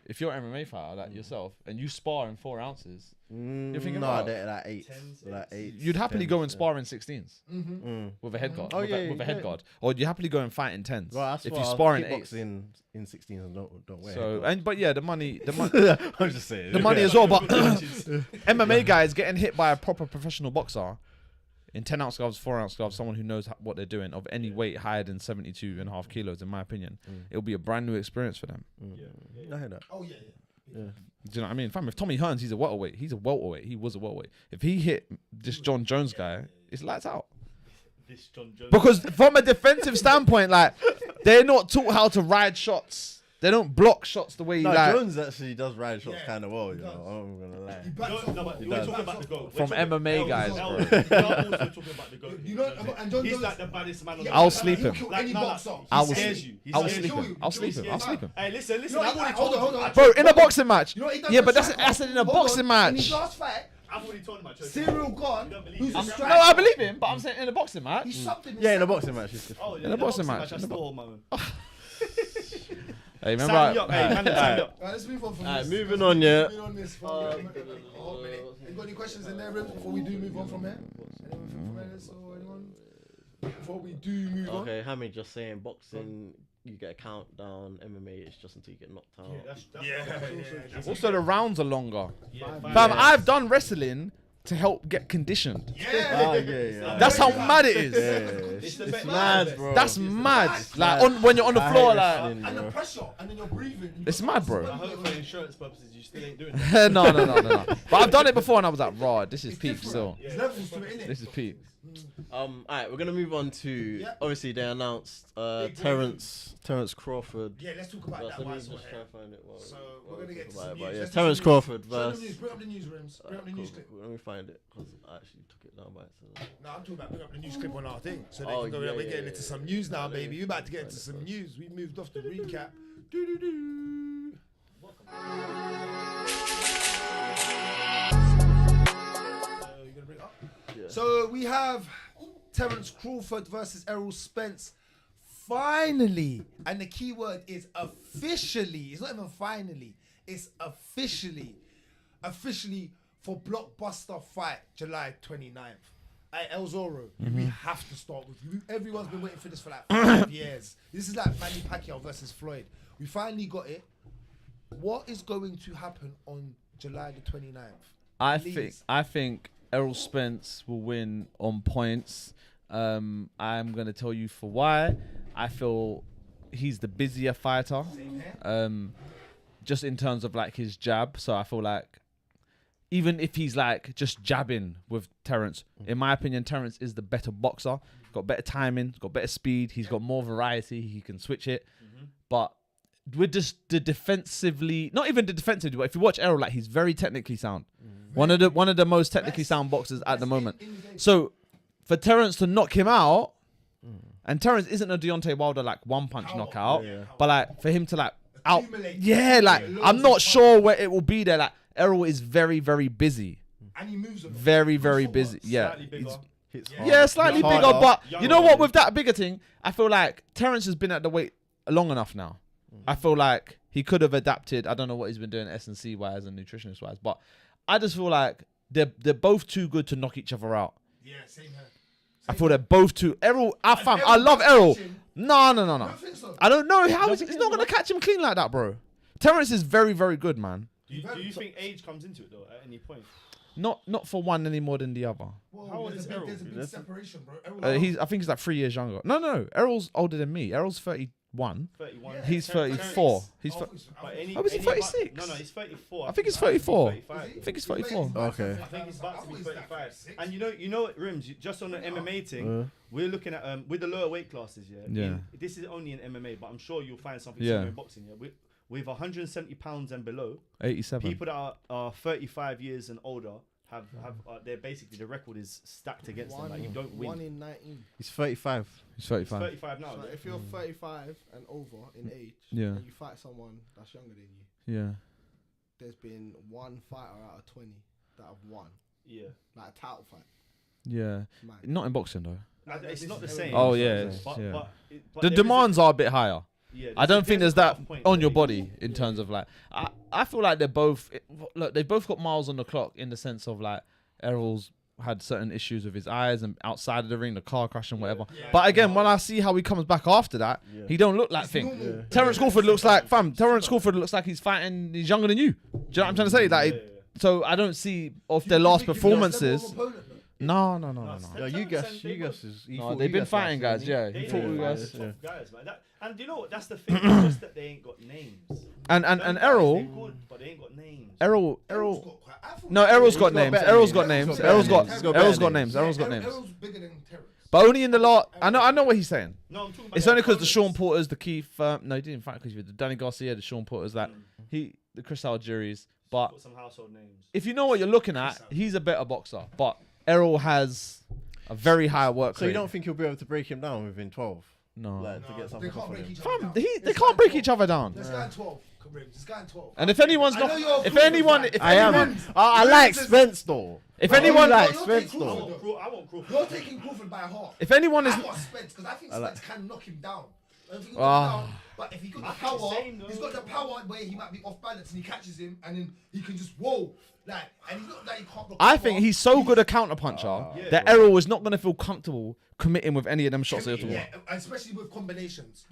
If you're an MMA fighter like yourself and you spar in 4 ounces, you're thinking no, about they're like eight, Tens, like eight. you'd happily go and spar in 16s Mm-hmm. with a head guard. Oh, with, yeah, with a head yeah. guard, or you happily go and fight in 10s. Well, that's if why you I spar in 8s. kickboxing in 16 and don't wear. So headguards. and but yeah, the money, I'm just saying. the money as well. But MMA guys getting hit by a proper professional boxer in 10-ounce gloves, 4-ounce gloves, someone who knows what they're doing of any weight higher than 72.5 kilos, in my opinion, it'll be a brand new experience for them. I hear that. Oh yeah, yeah. Do you know what I mean? Fam, if Tommy Hearns, he's a welterweight. He was a welterweight. If he hit this John Jones guy, it's lights out. This John Jones. Because from a defensive standpoint, like they're not taught how to ride shots. They don't block shots the way No, like Jones actually does ride shots Yeah, kind of well. he You know, does. I'm gonna lie. He backs No, but He we're does. talking about the GOAT. From MMA guys, bro. We are also talking about the GOAT. You know, and John He's Jones- like the baddest man on Yeah, the I'll but sleep he'll him. kill Like, any no, no, boxer. he I'll scares sleep- you. He I'll scares sleep you. him. I'll sleep him. I'll sleep him. Hey, listen. You know, I've already hold told on. you. Bro, in a boxing match. You know what he does Yeah, for but that's strike? I said in a Hold boxing on. match. In his last fight, I've already told him. Serial God, You don't believe who's it. a No, strike. No, I believe him, but I'm saying in a boxing match. He subbed him. Yeah, in a boxing match, it's different. Oh, yeah, In a boxing match. I In a stole man. Hey, Sign remember? me up. Hey, man, sign me up. Right, let's move on from Alright, this. moving on, yeah. Moving on this for a minute. You got any questions in there, Rimz, before we do move on from here? Anyone from Ellis or anyone? Before we do move on. Okay, Hamid just saying boxing, you get a countdown. MMA, it's just until you get knocked out. Also, the rounds are longer. Yeah, Fam, I've done wrestling to help get conditioned. Ah, yeah. That's how mad it is. Yeah, it's mad, bro. That's mad. Like mad. when you're on the I floor, hate like wrestling, And the bro. pressure, and then you're breathing. it's mad, bro. I hope for insurance purposes you still ain't doing it. no. But I've done it before, and I was like, raw. This is peak still. There's levels to it, innit? This is peak. Alright, we're gonna move on to. Yeah. Obviously, they announced Big Terence Crawford. Yeah, let's talk about Well, that. let me while just it's try hot to find it. So we're gonna get to some But news. yeah, Let's do Terence some Crawford news. Show the versus. news. Bring up the news, Rims. Bring up the news clip. Let me find it because I actually took it down by accident. No, I'm talking about bring up the news clip on our thing. So they Oh, can go, yeah, we're yeah, getting yeah, into yeah. some news now, Yeah, baby. yeah. We're about to get into some news. We moved off the recap. Do-do-do. You gonna bring it up? Yeah. So we have Terence Crawford versus Errol Spence. Finally, and the key word is officially. It's not even finally. It's officially for blockbuster fight July 29th. Hey, Ellis Zorro, we have to start with you. Everyone's been waiting for this for like 5 years. This is like Manny Pacquiao versus Floyd. We finally got it. What is going to happen on July the 29th? Please. I think Errol Spence will win on points. I'm gonna tell you for why. I feel he's the busier fighter. Same here. Just in terms of like his jab. So I feel like even if he's like just jabbing with Terence, in my opinion, Terence is the better boxer. Got better timing, got better speed. He's got more variety. He can switch it. But with just the defensively, not even the defensively, but if you watch Errol, like he's very technically sound. One of the most technically sound boxers at the moment. So for Terence to knock him out, and Terence isn't a Deontay Wilder like one punch knockout, but like for him to like out, I'm not sure where it will be there. Like Errol is very, very busy. And he moves very, very busy. Yeah. Slightly bigger, but you know what? With that bigger thing, I feel like Terence has been at the weight long enough now. I feel like he could have adapted. I don't know what he's been doing S&C wise and nutritionist wise, but I just feel like they're both too good to knock each other out. Yeah, same here. I feel they're both too. Errol, I love Errol. No. I don't know how he's not gonna catch him clean like that, bro. Terence is very, very good, man. Do you think age comes into it though at any point? Not for one any more than the other. Whoa, How old is Errol? There's a big separation, bro. I think he's like 3 years younger. No. Errol's older than me. Errol's 31. 31. Yeah. He's 34. He's is he 36? No, he's 34. I think he's 34. 35. I think he's 34. Okay. I think he's about to be 35. And you know, Rimz, just on the MMA thing, we're looking at with the lower weight classes. This is only in MMA, but I'm sure you'll find something similar in boxing. With 170 pounds and below, 87. people that are 35 years and older have they're basically the record is stacked against them. Like you don't win. 1 in 19. He's 35. He's 35. 35 now. So if you're 35 and over in age, Yeah. and you fight someone that's younger than you, Yeah. there's been one fighter out of 20 that have won. Yeah. Like a title fight. Yeah. Man. Not in boxing though. It's not the same. Oh yeah. But The there is demands are a bit higher. Yeah, I don't think there's that cut-off point on your where body in terms of like. I feel like they're both. Look, they've both got miles on the clock in the sense of like Errol's had certain issues with his eyes and outside of the ring, the car crash and whatever. But again, when I see how he comes back after that, he don't look like thing. Terence Crawford looks like Terence Crawford looks like he's fighting. He's younger than you. Do you know what I'm trying to say? Like, so I don't see of their last performances. No. Yeah, you guess is. No, they've been fighting guys. Yeah, he fought with guys. tough guys, man. And you know what? That's the thing. It's just that they ain't got names. And Them guys, Errol. they're good, but they ain't got names. Errol. No, Errol's got names. Errol's got names. Errol's got names. Errol's got names. Errol's bigger than Terence. But only in the lot. I know what he's saying. No, I'm talking about It's only because the Sean Porters, the Keith. No, he didn't fight because the Danny Garcia, the Sean Porters, that the Chris Algieri's. But got some household names. if you know what you're looking at, he's a better boxer. But Errol has a very high work rate. So you don't think you'll be able to break him down within 12? No. Like, to get something They can't off of break him? each other down. They can't break each other down. This guy in 12. This guy in 12. And if anyone's I know not, you're a if Crawford anyone, fan. if I am. anyone, I like Spence though. if Bro, anyone, like you're Spence taking though. Crawford. I want Crawford. You're taking Crawford by half. if anyone is, I got Spence because I think Spence can knock him down. I don't think he'll Ah. knock him down, but if he got the power, he's got the power where he might be off balance and he catches him and then he can just like, and he's not that he can't. I think he's so good a counterpuncher that Errol is not gonna feel comfortable committing with any of them shots. Yeah, especially with combinations.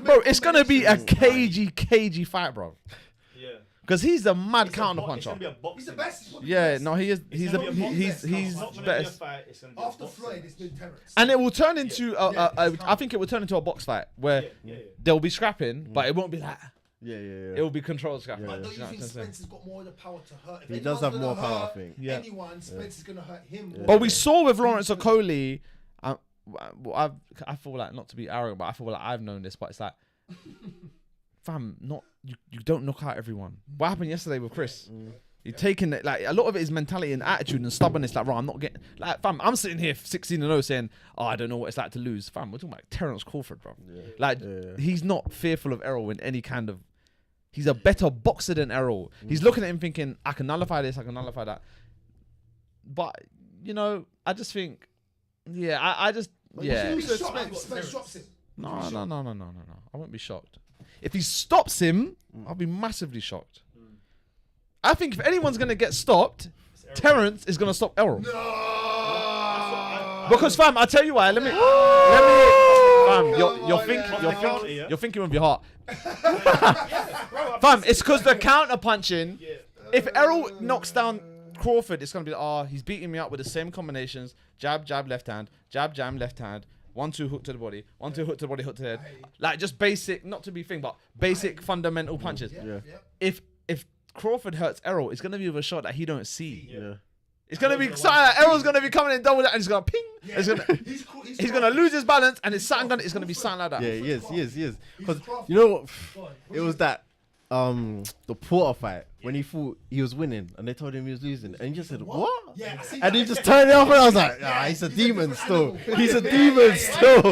Bro, it's gonna be a cagey fight, bro. Yeah. Because he's a mad It's gonna be counterpuncher. a boxing. He's the best. Yeah, no, he is. He's gonna be a he's boxing. he's It's not gonna be a best. fight, it's gonna be a After boxing. Floyd, it's been Terence. And it will turn into I think it will turn into a box fight where they'll be scrapping, but it won't be like. Yeah. It will be controlled scrapping. But Do don't you you know what think I'm saying? Spence has got more of the power to hurt? If He does have anyone's more gonna power, I hurt think. Yeah. Anyone, Spence is gonna hurt him. more But we than- saw with Lawrence Okolie, I feel like, not to be arrogant, but I feel like I've known this, but it's like, fam, you don't knock out everyone. What happened yesterday with Chris? You're taking it, like, a lot of it is mentality and attitude and stubbornness. Like, right, I'm not getting, like, fam, I'm sitting here 16-0 saying, oh, I don't know what it's like to lose. Fam, we're talking about Terence Crawford, bro. Like, he's not fearful of Errol in any kind of, he's a better boxer than Errol. He's looking at him thinking, I can nullify this, I can nullify that. But, you know, I just think, I just, yeah. Spence drops him. No. I won't be shocked. If he stops him, I'll be massively shocked. I think if anyone's going to get stopped, Terence is going to stop Errol. Because, fam, I'll tell you why. Let me, fam, you're thinking with your heart. Fam, it's because the counter punching. If Errol knocks down Crawford, it's going to be, he's beating me up with the same combinations. Jab, left hand. Jab, left hand. 1-2 hook to the body. 1-2 hook to the body, hook to the head. Like, just basic, not to be thing, but basic fundamental punches. If Crawford hurts Errol, it's gonna be with a shot that he don't see. Yeah. It's gonna be something like Errol's gonna be coming in double that and he's gonna ping. Yeah. It's gonna, he's gonna lose his balance and it's gonna be something like that. Yeah, he is. Because you know what? It was that the Porter fight when he thought he was winning and they told him he was losing and he just said what? Yeah, I see And that. he just turned it off and I was like, he's a demon still. He's a demon still.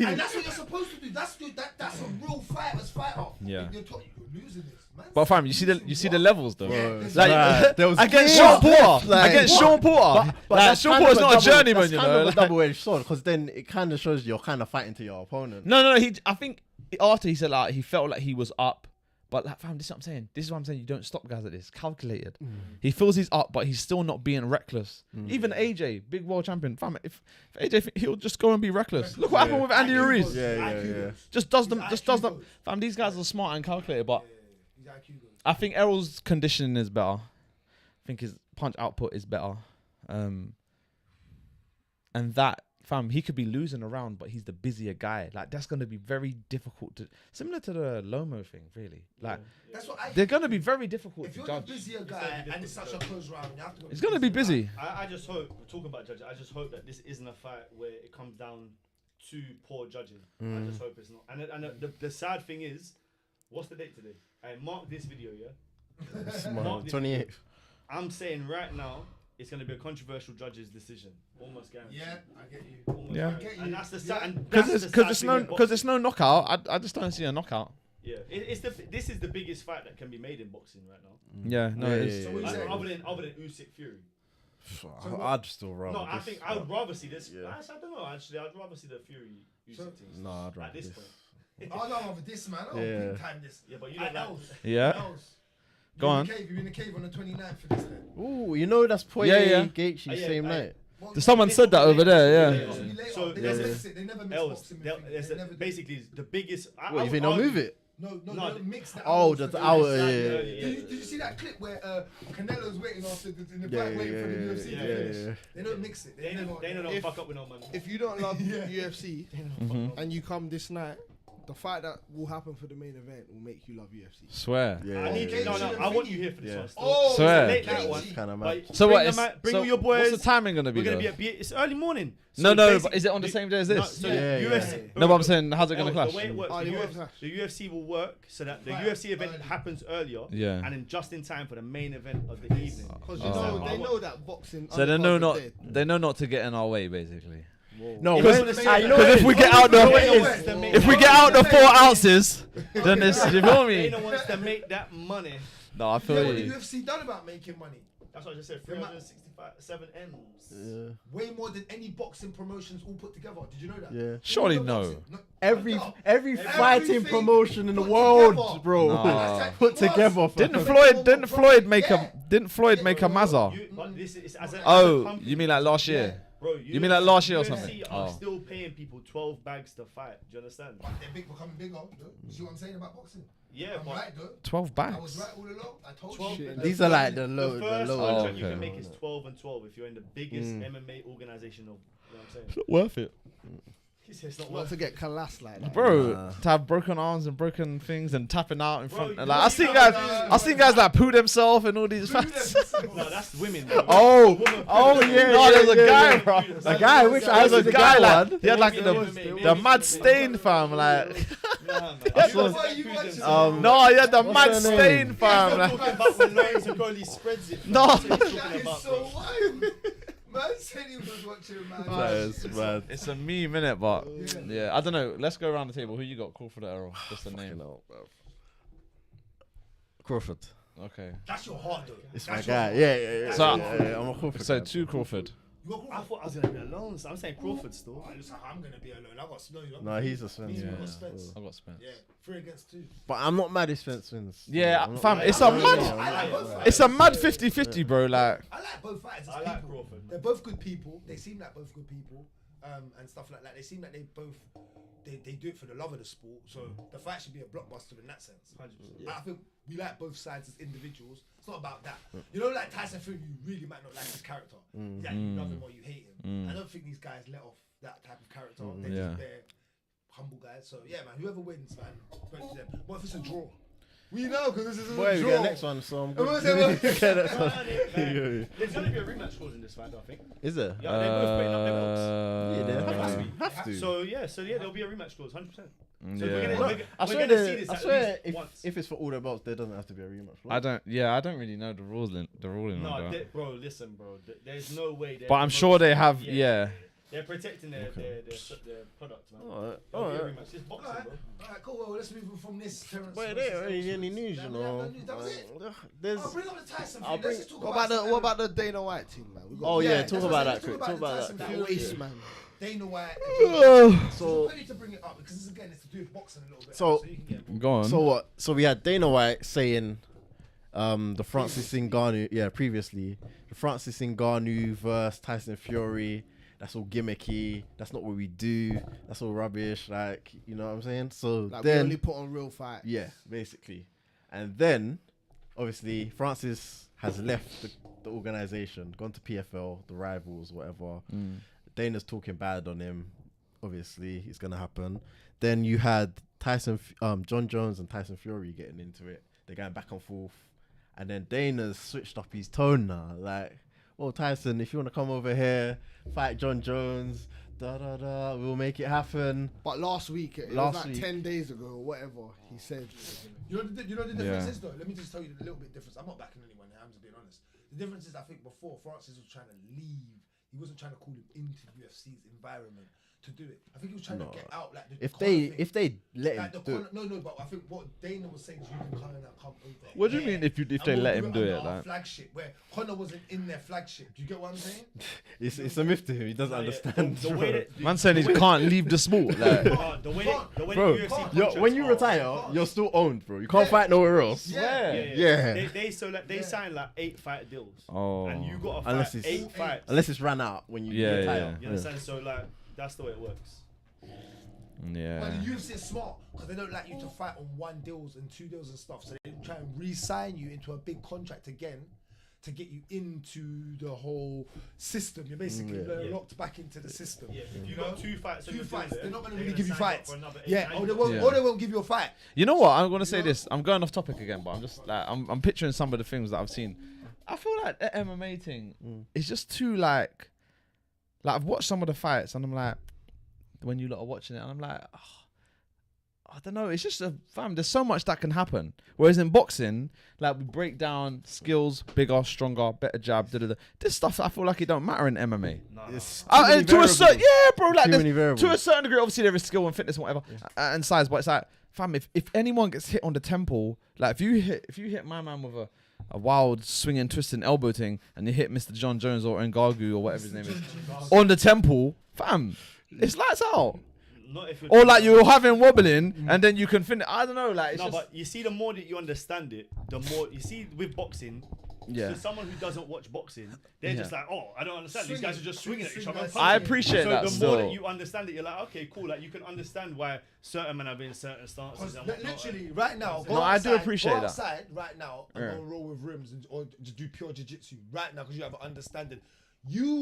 And that's what you're supposed to do. That's a real fighter's fighter. Yeah. You're losing this, man. But fam, you see the levels though. Yeah, Like there was against gear. Sean Porter, Like, against Sean Porter. But Like that's Sean kind Porter's of not a journeyman, that's you kind know. of a Like- double-edged sword because then it kind of shows you're kind of fighting to your opponent. No. I think after he said like he felt like he was up, but like fam, this is what I'm saying. This is what I'm saying. You don't stop guys like this. Calculated. He feels he's up, but he's still not being reckless. Even AJ, big world champion, fam. If AJ, he'll just go and be reckless. Look what happened with Andy Ruiz. Yeah. Just does them. Fam, these guys are smart and calculated, but I think Errol's conditioning is better. I think his punch output is better. And that, fam, he could be losing around, but he's the busier guy. Like, that's going to be very difficult to... Similar to the Lomo thing, really. Like, That's what they're going to be very difficult If to you're judge. the busier guy and it's such a close round, you have to go. It's going to be busy. I just hope, we're talking about judging, I just hope that this isn't a fight where it comes down to poor judging. I just hope it's not. And the sad thing is, what's the date today? Mark this video, yeah? Mark this 28th. I'm saying right now, it's going to be a controversial judge's decision. Almost guaranteed. Yeah, I get you. Almost Yeah. guaranteed. And that's the sad. Because it's no knockout. I just don't see a knockout. Yeah, this is the biggest fight that can be made in boxing right now. Yeah, no, Yeah, it yeah, is. yeah, So what yeah. you saying? Other than Usyk Fury. I'd still rather. No, I think I would rather see this. Yeah. Actually, I don't know. Actually, I'd rather see the Fury Usyk thing. No, I'd At rather this this. point. Oh no, over this man. Oh, Yeah. big time this. Yeah, but you I don't like. knows. Yeah. Knows. Go You're on. in the cave. You're in the cave on the 29th for this then. Ooh, you know that's Poirier Yeah. Gaethje Yeah, same I- night. Well, Someone said that over there, yeah. So they there's never a- mix it. They never mix Else, boxing with there- things. there's They a- never do. basically the biggest. What, you would think they'll argue- move it? No, No, they don't mix the Oh, hours the together. hour, Exactly. yeah. Did you see that clip where Canelo's waiting after in the Yeah, back, waiting for the yeah, UFC yeah, to yeah, finish? They don't mix it. They don't If- fuck up with no money. If you don't love Yeah. UFC and you come this night, the fight that will happen for the main event will make you love UFC. Swear. Yeah. I need Okay, no. shouldn't I want be. you here for this Yeah. one. Still. Oh, Swear. Late night Gaethje. one. Kind of But mad. So bring what? them out- bring all your boys. What's the timing gonna be? We're gonna though? be it's early morning. No, no, basic- but is it on the same day as this? So Yeah, the yeah. UFC. No, but I'm saying, how's it gonna clash? The way it works, Oh, the, they won't UFC, clash. the UFC will work so that the Right, UFC event early. happens earlier, Yeah. and then just in time for the main event of the evening. Because Oh. they know that boxing. So they know undercards are not dead. they know not to get in our way, basically. No, Because when- you know Because what if it we is? get out You know the what it is? if we get out the 4 ounces, then it's you feel me. Dana wants to make that money. No, I Yeah, feel what the you. UFC done about making money? That's what I just said. 367 M's. Yeah. Way more than any boxing promotions all put together. Did you know that? Yeah. Surely All the no. boxing- no. Every No. fighting Everything promotion in the put world, together. bro. Nah. Put together. fam. Didn't Floyd make a Mazza? But this is as a Oh, company, you mean like last year? Bro, You mean like last year or UFC something? are Oh. still paying people 12 bags to fight. Do you understand? But they're becoming bigger. Though. You see what I'm saying about boxing? Yeah, I'm but right though. 12 I was bags. right all along. I told 12 you. These are like the the low, first the low. contract you okay. can make is 12 and 12 if you're in the biggest MMA organization of. You know what I'm saying? Not worth it. He said it's not Not worth to get collapsed like that. Bro, Nah. to have broken arms and broken things and tapping out in Bro, front. you Like know I you seen gotta guys, go- I seen guys like poo themselves and all these facts. No, that's women. Bro. Oh, Woman- oh yeah. No, there's a yeah, guy, yeah. bro. A guy, which I There's was a the guy guy like one. he had like the mad stain, fam. Like Nah, man. That's You what guys you poo watch. themselves. no, he had the What's mad her stain, name? fam. I'm Like, talking about when Lankz and Okolie spreads it. No. That's what he's talking That is about, so bro. wild. Man said he was watching man. That is mad. it's a meme, innit? But yeah, I don't know. Let's go around the table. Who you got? Crawford or Errol? Just a name. Crawford. Okay. That's your heart though. It's my That's guy. your Yeah, yeah, yeah. So- yeah, I'm a Crawford. So guy. 2 Crawford. You got I thought I was gonna be alone, so I'm saying Crawford still. Oh, listen, I'm gonna be alone. I got Snow. No, he's a Spence. Me, Yeah. I got Spence. I got Spence. Yeah, 3 against 2. But I'm not mad if Spence wins. Yeah, I'm not fam, mad. it's a I'm not mad- mad. I like both fighters. It's a mad 50-50, bro. Like, I like both fighters as I like people. Crawford. They're both good people. They seem like both good people, and stuff like that. They seem like they both they do it for the love of the sport. So the fight should be a blockbuster in that sense. 100%. I think we like both sides as individuals. It's not about that. You know, like Tyson Fury, you really might not like his character. Yeah, you love him or you hate him. I don't think these guys let off that type of character. They're Yeah. just they're humble guys. So yeah, man, whoever wins, man, vote for them. What if it's a draw? We know because this is Boy, a we draw. get the next one, so I'm good. What was it? Get next one. There's gonna be a rematch clause in this fight, I think. Is there? Yeah, they're both putting up their belts. Yeah, there has to be. Have to. So yeah, there'll be a rematch clause, 100%. So Yeah. we're gonna see this I at swear least once. if it's for all the belts, there doesn't have to be a rematch. I don't really know the ruling No, on that. bro, listen, bro. There's no way. But I'm sure they have, yeah. They're protecting their product, man. Alright, There'll be a alright. rematch. It's boxing, Alright, bro. alright, cool. Well, let's move on from this. Terrence Wait, versus there ain't Ellis. any news, you No, we have know. no news. That was it. There's. I'll bring up the Tyson I'll thing. Let's just talk What about the Dana White thing, man? We got Oh yeah, that's talk what about I'm that saying. quick. Talk about Tyson that. Fury, waste, man. Dana White. So I need to bring it up because this again it's to do with boxing a little bit. So- you can get Go on. So what? So we had Dana White saying, the Francis Ngannou, previously the Francis Ngannou versus Tyson Fury. That's all gimmicky. That's not what we do. That's all rubbish. Like, you know what I'm saying? So Like we then, only put on real fights. yeah, basically, and then obviously Francis has left the organization, gone to PFL, the rivals, whatever. Dana's talking bad on him. Obviously, it's gonna happen. Then you had John Jones and Tyson Fury getting into it. They're going back and forth, and then Dana's switched up his tone now. Like, oh Tyson, if you want to come over here, fight John Jones, we'll make it happen. But last week, it Last was like week. 10 days ago or whatever, he said. You know the difference Yeah. is though. Let me just tell you the little bit difference. I'm not backing anyone here. I'm just being honest. The difference is I think before Francis was trying to leave. He wasn't trying to call him into UFC's environment to do it. I think he was trying to get out like the If Conor thing. they let him Like the do it, Conor, no, but I think what Dana was saying is you can come over. What do you here, mean if and they we'll let him do under it? our Like, flagship where Conor wasn't in their flagship. Do you get what I'm saying? it's a myth to him. He doesn't understand. The way that, man saying he can't leave the sport. Like, the way the Bro, UFC when contracts you are- retire, you're still owned, bro. You can't fight nowhere else. Yeah. They signed like 8 fight deals. oh, And you got to Unless fight it's- 8 fights. Unless it's ran out when you Yeah, retire. You understand? So like that's the way it works. But yeah. the UFC is smart because they don't like you to fight on 1 deals and 2 deals and stuff. So they try and re-sign you into a big contract again to get you into the whole system. You're basically locked back into the system. Yeah, if you know? got 2 fights, and 2 you're fights. doing They're it, not going to they're really give you sign you up fights. for another 8, Yeah, 9 or deals. they won't give you a fight. You know what? I'm gonna say this. I'm going off topic again, but I'm just like I'm picturing some of the things that I've seen. I feel like the MMA thing is just too like I've watched some of the fights and I'm like, when you lot are watching it, and I'm like, oh, I don't know. It's just there's so much that can happen. Whereas in boxing, like we break down skills, bigger, stronger, better jab. This stuff I feel like it don't matter in MMA. It's To a certain, yeah, bro. Like Too many variables. to a certain degree, obviously there is skill and fitness and whatever, and size. But it's like, fam, if anyone gets hit on the temple, like if you hit my man with a wild swinging, twisting elbow thing, and you hit Mr. John Jones or Ngannou or whatever his name is on the temple, fam, it's lights out. Not if Or like you're having wobbling, and then you can finish. I don't know, like it's no, just, but you see, the more that you understand it, the more you see with boxing. yeah. So someone who doesn't watch boxing, they're just like, oh, I don't understand. These guys are just swinging at each other. Swinging. I appreciate so that the still. more that you understand it, you're like, okay, cool. Like you can understand why certain men have been in certain stances. And whatnot. Literally, right now, go No, I outside, do appreciate go that. outside right now and Yeah. go roll with Rimz or just do pure jiu-jitsu right now because you have an understanding.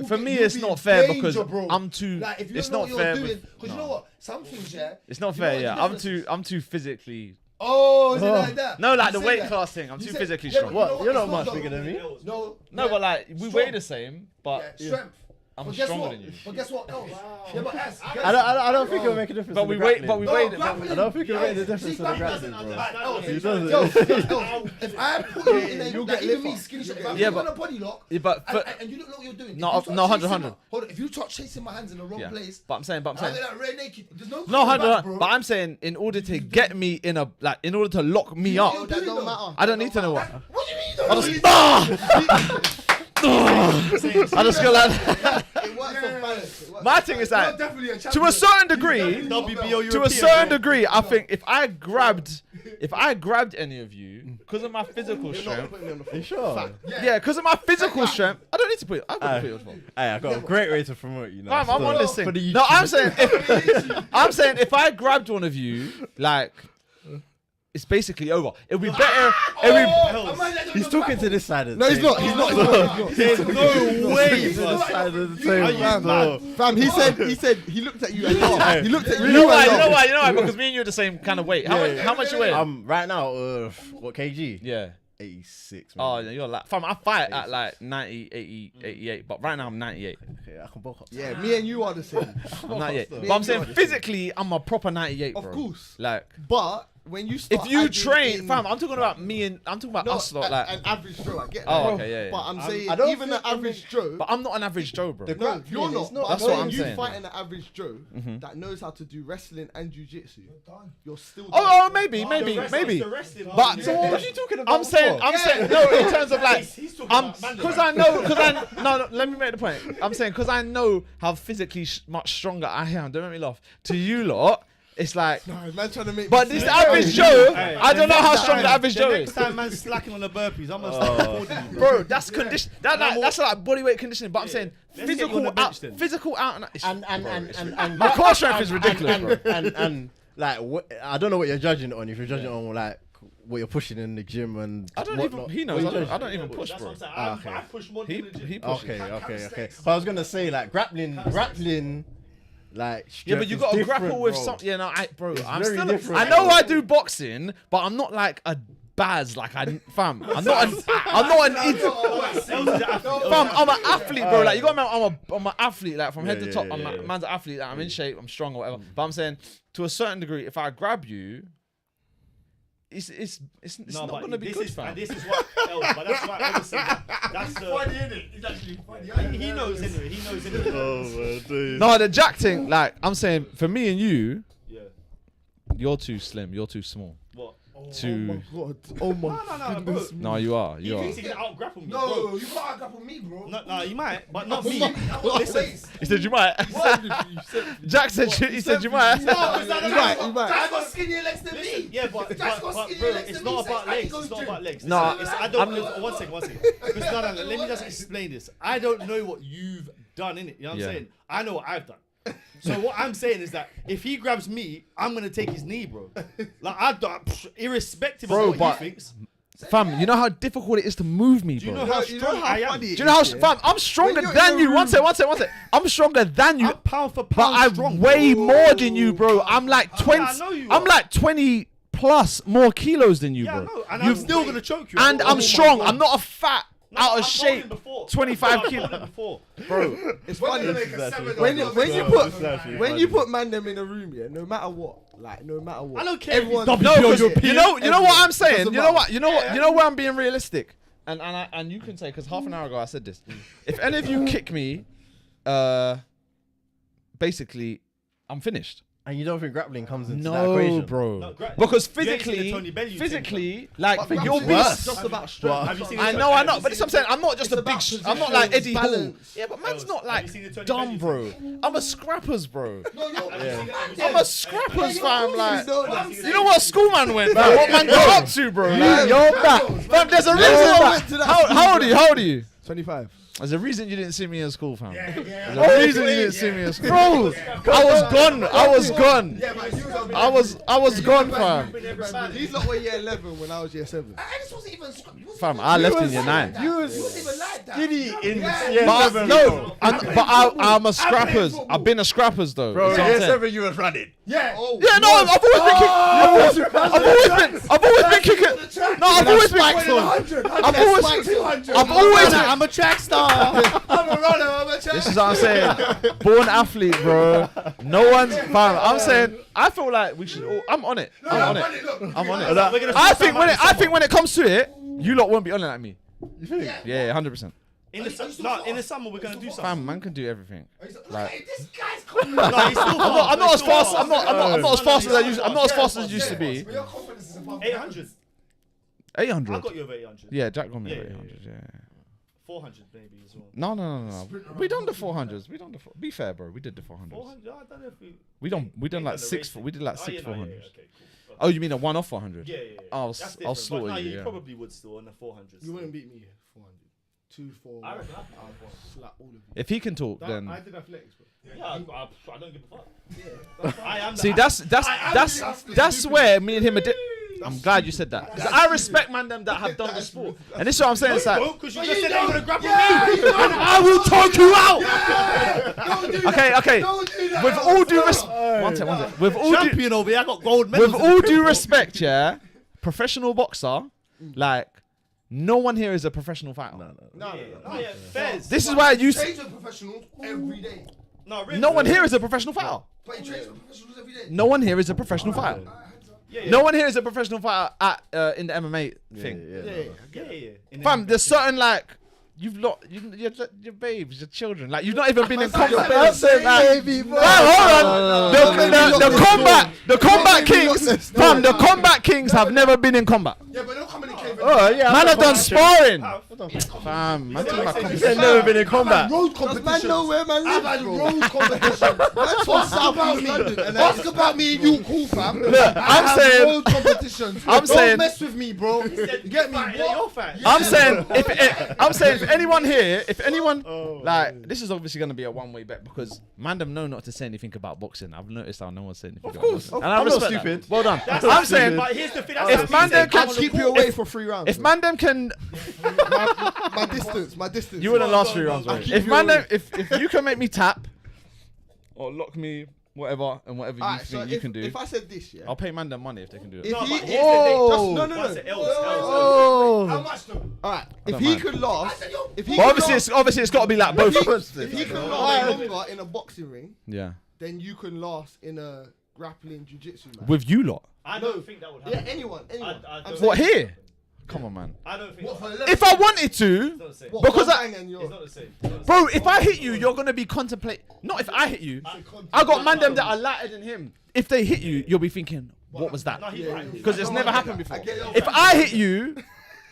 For me, it's not fair because I'm too. Like, if you It's don't know not what fair. you're doing, because you know what? Some things, yeah. It's not you know fair. what Yeah, the difference is? I'm too physically. Oh, is it like that? No, like You the say weight that. class thing. I'm You too say- physically yeah, strong. but you know What? You're It's not much though. bigger than me. No, No, yeah, but like we strong. weigh the same, but Yeah, strength. I'm But guess stronger what? than you. But guess what else? Yeah, but guess I don't think it'll make a difference. But to we the wait. grappling. But we No, weigh. grappling. I don't think it'll make the See, difference to the grappling grappling, bro. Right, He yo, doesn't. if I put you in there, You'll you get get even me liver. skinny shot. If Yeah, I put but- you on a body lock, Yeah, but and you don't know what you're doing. No, if you no, start 100. chasing Hold on, if you start chasing my hands in the wrong Yeah. place, But I'm saying. I'm like rear naked. There's no No, coming back, 100. bro. But I'm saying in order to get me in in order to lock me know up, what that you're don't doing, matter. I don't need to know what. What do you mean? I just I just feel like It works for balance. It works my for thing is balance. that Definitely a to champion. a certain degree, WBO to a certain degree, I think if I grabbed any of you because of my physical You're not strength, putting me on the You floor. sure? Fact. yeah, because of my physical strength, I don't need to put it. I wouldn't Aye. put it on the floor. Hey, I got a great way to promote you now. I'm on this For thing. the No, I'm YouTube. saying I'm saying if I grabbed one of you, like it's basically over. It'd be better. Oh, I'm He's talking to this side of the No, he's table. not. He's not. There's no way. He's to the side of the table. Fam, he said he looked at you and laughed. He looked at you. You know why? and You know laughed. why? You know why? Because me and you are the same kind of weight. How much you weigh? Right now, what kg? Yeah. 86. Oh, Man. yeah, you're like, fam, I fight at like 90, 80, 88, but right now I'm 98. Okay, I can bulk up. Yeah, me and you are the same. I'm 98. But I'm saying physically, I'm a proper 98, bro. Of course. Like, But when you start, if you adding train, in- fam, I'm talking about me and I'm talking about No, us, lot, like. an average Joe, I get that. Oh, okay, yeah, yeah. But I'm saying I don't even an think- average Joe. But I'm not an average Joe, bro. No, you're not. But That's I'm what saying I'm you saying. fighting an average Joe that knows how to do wrestling and jiu-jitsu. You're still. Oh, maybe. But So what was you talking about? I'm saying, no, in terms of like, He's talking I'm about man because them. I know, no, let me make the point. I'm saying because I know how physically much stronger I am. Don't make me laugh. To you lot, it's like, No, man, trying to make. but me this feel- average Joe, Hey, I don't know how strong the average Joe Next is. time man's slacking on the burpees, I'm gonna start recording you. Bro, that's condition. That's like body weight conditioning. But I'm saying Let's get you on the bench then. physical out. And And my core strength is ridiculous, bro. and like I don't know what you're judging it on. If you're judging it on like what you're pushing in the gym and I don't whatnot. even. He knows. What you I don't even push, That's bro. what I'm saying. Okay. I push more He than the gym. he pushes. Okay. But I was gonna say like grappling, like Yeah, but you got to different, grapple with bro. something. Yeah, no, I'm very still. different, I know bro. I do boxing, but I'm not like a Baz. Like fam. I'm not an idiot. Fam, I'm an athlete, bro. Like you got to I'm an athlete. Like from head to top, I'm a man's an athlete. Like, I'm in shape. I'm strong or whatever. But I'm saying to a certain degree, if I grab you, it's not gonna be good, fam. And this is what else, but that's why obviously that's the funny, innit? It's actually funny. He knows anyway. He knows anyway. Oh my days. No, the Jack thing. Like I'm saying, for me and you, Yeah. you're too slim. You're too small. What? Too. God. Oh my. No, bro. No, you are. He You are. thinks he can out grapple me. No, bro. you can't grapple me, bro. No, he might, but not me. Listen, He said you might. Jack said he said you might. You might. Jack's got skinnier legs than me. yeah, but Jack's bro, got skinnier legs it's than not me, about so I legs. can It's go not gym. about legs. No, Listen, I don't. One second. Because no, let me just explain this. I don't know what you've done in it. You know what I'm Yeah. saying? I know what I've done. So what I'm saying is that if he grabs me, I'm gonna take his knee, bro. Like I don't, irrespective Bro, of but- what he thinks. Fam, you know how difficult it is to move me, Do you bro. know how You know strong how I am? funny Do you know how, fam, I'm stronger When you're than in the you. One room- sec. I'm stronger than you, I'm pound for but pound I'm strong. way more than you, bro. I'm like 20. I know you I'm are. like 20 plus more kilos than you, Yeah, I bro. know, and I'm still gonna choke you. And Oh I'm my strong. God. I'm not a fat, No, out of I've told shape, him before. 25 I've told kilos. him before. Bro, it's funny. When When you put man them in a room, yeah, no matter what, I don't care if everyone. No, because you know what I'm saying. Doesn't You know matter. what? You know where I'm being realistic. And you can say because half an hour ago I said this. If any of you kick me, basically, I'm finished. And you don't think grappling comes into that No, equation? bro. No, Because you ain't seen the Tony physically, Bellew thing, like But you'll grappling be. is just about strength. Have you seen I the know. Tony- But that's what I'm saying. I'm not just It's a big. about I'm not like position, Eddie Hall. balance. Yeah, but man's not Have you like seen the Tony dumb, Bellew bro. I'm a scrappers, bro. Yeah. I'm a scrappers, fam. Like, know that. you know what schoolman went? Like, what man got up to, bro? Like, You're back. fam, there's a reason. went to that How old are you? How old are you? 25. There's a reason you didn't see me in school, fam. There's a reason you didn't see me in school. Bro, I was gone. Yeah, man, you was I was gone, fam. These lot were year 11 when I was year 7. And this wasn't even Fam, I left in year 9. You It was wasn't even like that. skinny in Yeah. year But 7, no, I'm a scrappers. I've been a scrappers though. bro. That's what I'm Year saying. 7, you was running. Yeah. Oh, Yeah, no, I've always been kicking. I've always been kicking. No, I've always been. I've always been. I'm a track star. I'm a runner. I'm a champ. This is what I'm saying. Born athlete, bro. No one's. Fam, I'm saying. I feel like we should. I'm on it. I'm on it. I'm on it. I think when it comes to it, you lot won't be on it like me. You think? Yeah, 100%. In the summer we're gonna do something. Fam, man can do everything. Like, this guy's coming. No, he's still I'm not as fast. I'm not as fast as I No, used. I'm not as fast as I used to be. But your confidence is above 800. 800. I got you over 800. Yeah, Jack got me Yeah, at yeah, 800. Yeah. 400 maybe as well. No. We done the 400s. Be fair, bro. We did the 400s. 400. I don't know if we. We done like the six. racing. We did like Oh, 6 yeah, no, 400s. yeah, okay, cool. Oh, you mean a one-off 400? Yeah. I'll That's I'll different, slaughter but no, you. you Yeah. probably would still on the 400s. You wouldn't beat me 400. 2, 4. I reckon I can do 400. Slap all of you. If he can talk, then I did athletics, bro. Yeah, I don't give a fuck. I am. see that's where me and him are. I'm glad you said that. 'Cause I respect man them that have done the sport. And this is what I'm saying. It's like, Because you just said they were gonna grapple me. and I will choke you out. Okay. With all due respect, one second. With all due, Champion over here, I got gold medals. with all due respect, yeah, professional boxer, like no one here is a professional fighter. No. Fairs. This is why you. Trains with professionals every day. No one here is a professional fighter. But he trains with professionals every day. No one here is a professional fighter. No one here is a professional fighter at in the MMA thing. Yeah. Fam, there's certain like you've your babes, your children. Like you've not even been in combat. Hold on. The combat kings, fam. The combat kings have never been in combat. Yeah, but they'll come in the cave. Man have done sparring. Fam, man talking about They've competition. never been in combat. Road competition. Man know where man lives, I've had bro. road competition. That's what's about me. Ask about me and you, cool fam. Look, I'm saying. road competitions. I'm Don't saying- mess with me, bro. You get me? What? I'm saying if anyone here, like this is obviously gonna be a one-way bet because man them know not to say anything about boxing. I've noticed how no one's saying anything. Of course, and I I'm not respect that. stupid. Well done. I'm saying But here's the thing. if man them can I'll keep you away for 3 rounds. if man them can, my distance. you wouldn't last 3 rounds. I'll Right? keep If you man away. them, if you can make me tap or lock me, whatever you Alright, so think you can do, if I said this, yeah. I'll pay man them money if they can do it. If No, he, but here's the thing. no. How much though? Alright, if don't he mind. could last, if he But could obviously it's got to be like both. if he can last longer in a boxing ring, Yeah, then you can last in a grappling jiu-jitsu match. with you lot. I don't think that would Yeah, happen. anyone. I I'm don't- What saying- here? Come on, man. I don't think What, for that- 11? If I wanted to, it's not the same. What, because one I- bang and you're- It's not the same. bro, if I hit you, you're gonna be contemplate. Not if I hit you. I got man them that are lighter than him. If they hit you, you'll be thinking, what was that? No, he's right. Because it's never happened before. get your If I hit you,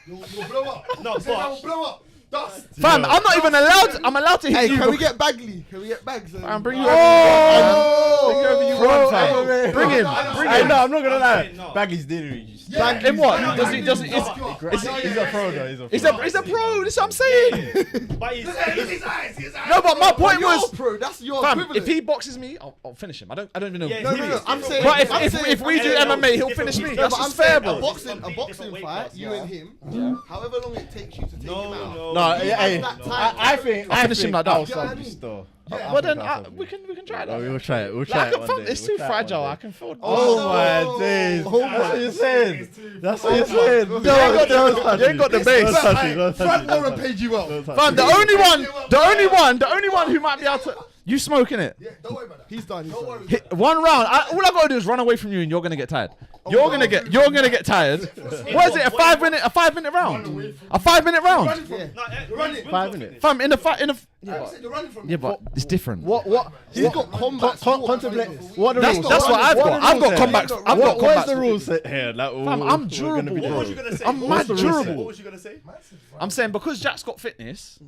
You'll blow up. No, He said, but- I'll blow up. Dust. fam, I'm not even allowed. I'm allowed to hit Hey, you. can we get Bagley? Can we get Bags? Fam, bring you Oh! over you Bro, want, fam. hey, Bring him. I know, I'm not gonna lie. No. Baggy's literally just. In what? Does he? He's a pro though. He's a pro. That's what I'm saying. But he's No, but my point You're was, pro. That's your fam, equivalent. if he boxes me, I'll finish him. I don't even know. Yeah, No. I'm saying. But I'm if saying- we do MMA, he'll finish me. No, That's but I'm just fair, saying bro. a boxing Different weight fight, class, you and him. However long it takes you to take him out. No, He hey, has that time. I think I'll finish him like that. I'll You know what I stop mean? this though. Yeah. Well then, I'll we can try Oh, that. we'll try it. We'll Like, try I it can one feel- day. it's We'll too try it one fragile. day. I can feel. Oh my days. That's what you're saying. That's what you're saying. You ain't got the base. Don't touch it. Don't touch Frank it. Don't Warren touch paid you well. it. Fam, the only one who might be able to. You smoking it? Yeah, don't worry about that. He's done. Don't worry. Hit one round. All I gotta do is run away from you, and you're gonna get tired. You're gonna get tired. What is it? A 5 minute round? A 5 minute round? Run it. 5 minutes. Fam, in the You're running from yeah, but it's different. What? He's got combat. Contemplate. What are the rules? That's what I've got. I've got combat. I've got What is combat. the rules here? Like, Fam, I'm we're gonna durable. be What What was durable. you gonna say? I'm What mad was the rule say? durable. What was you gonna say? I'm saying because Jack's got fitness,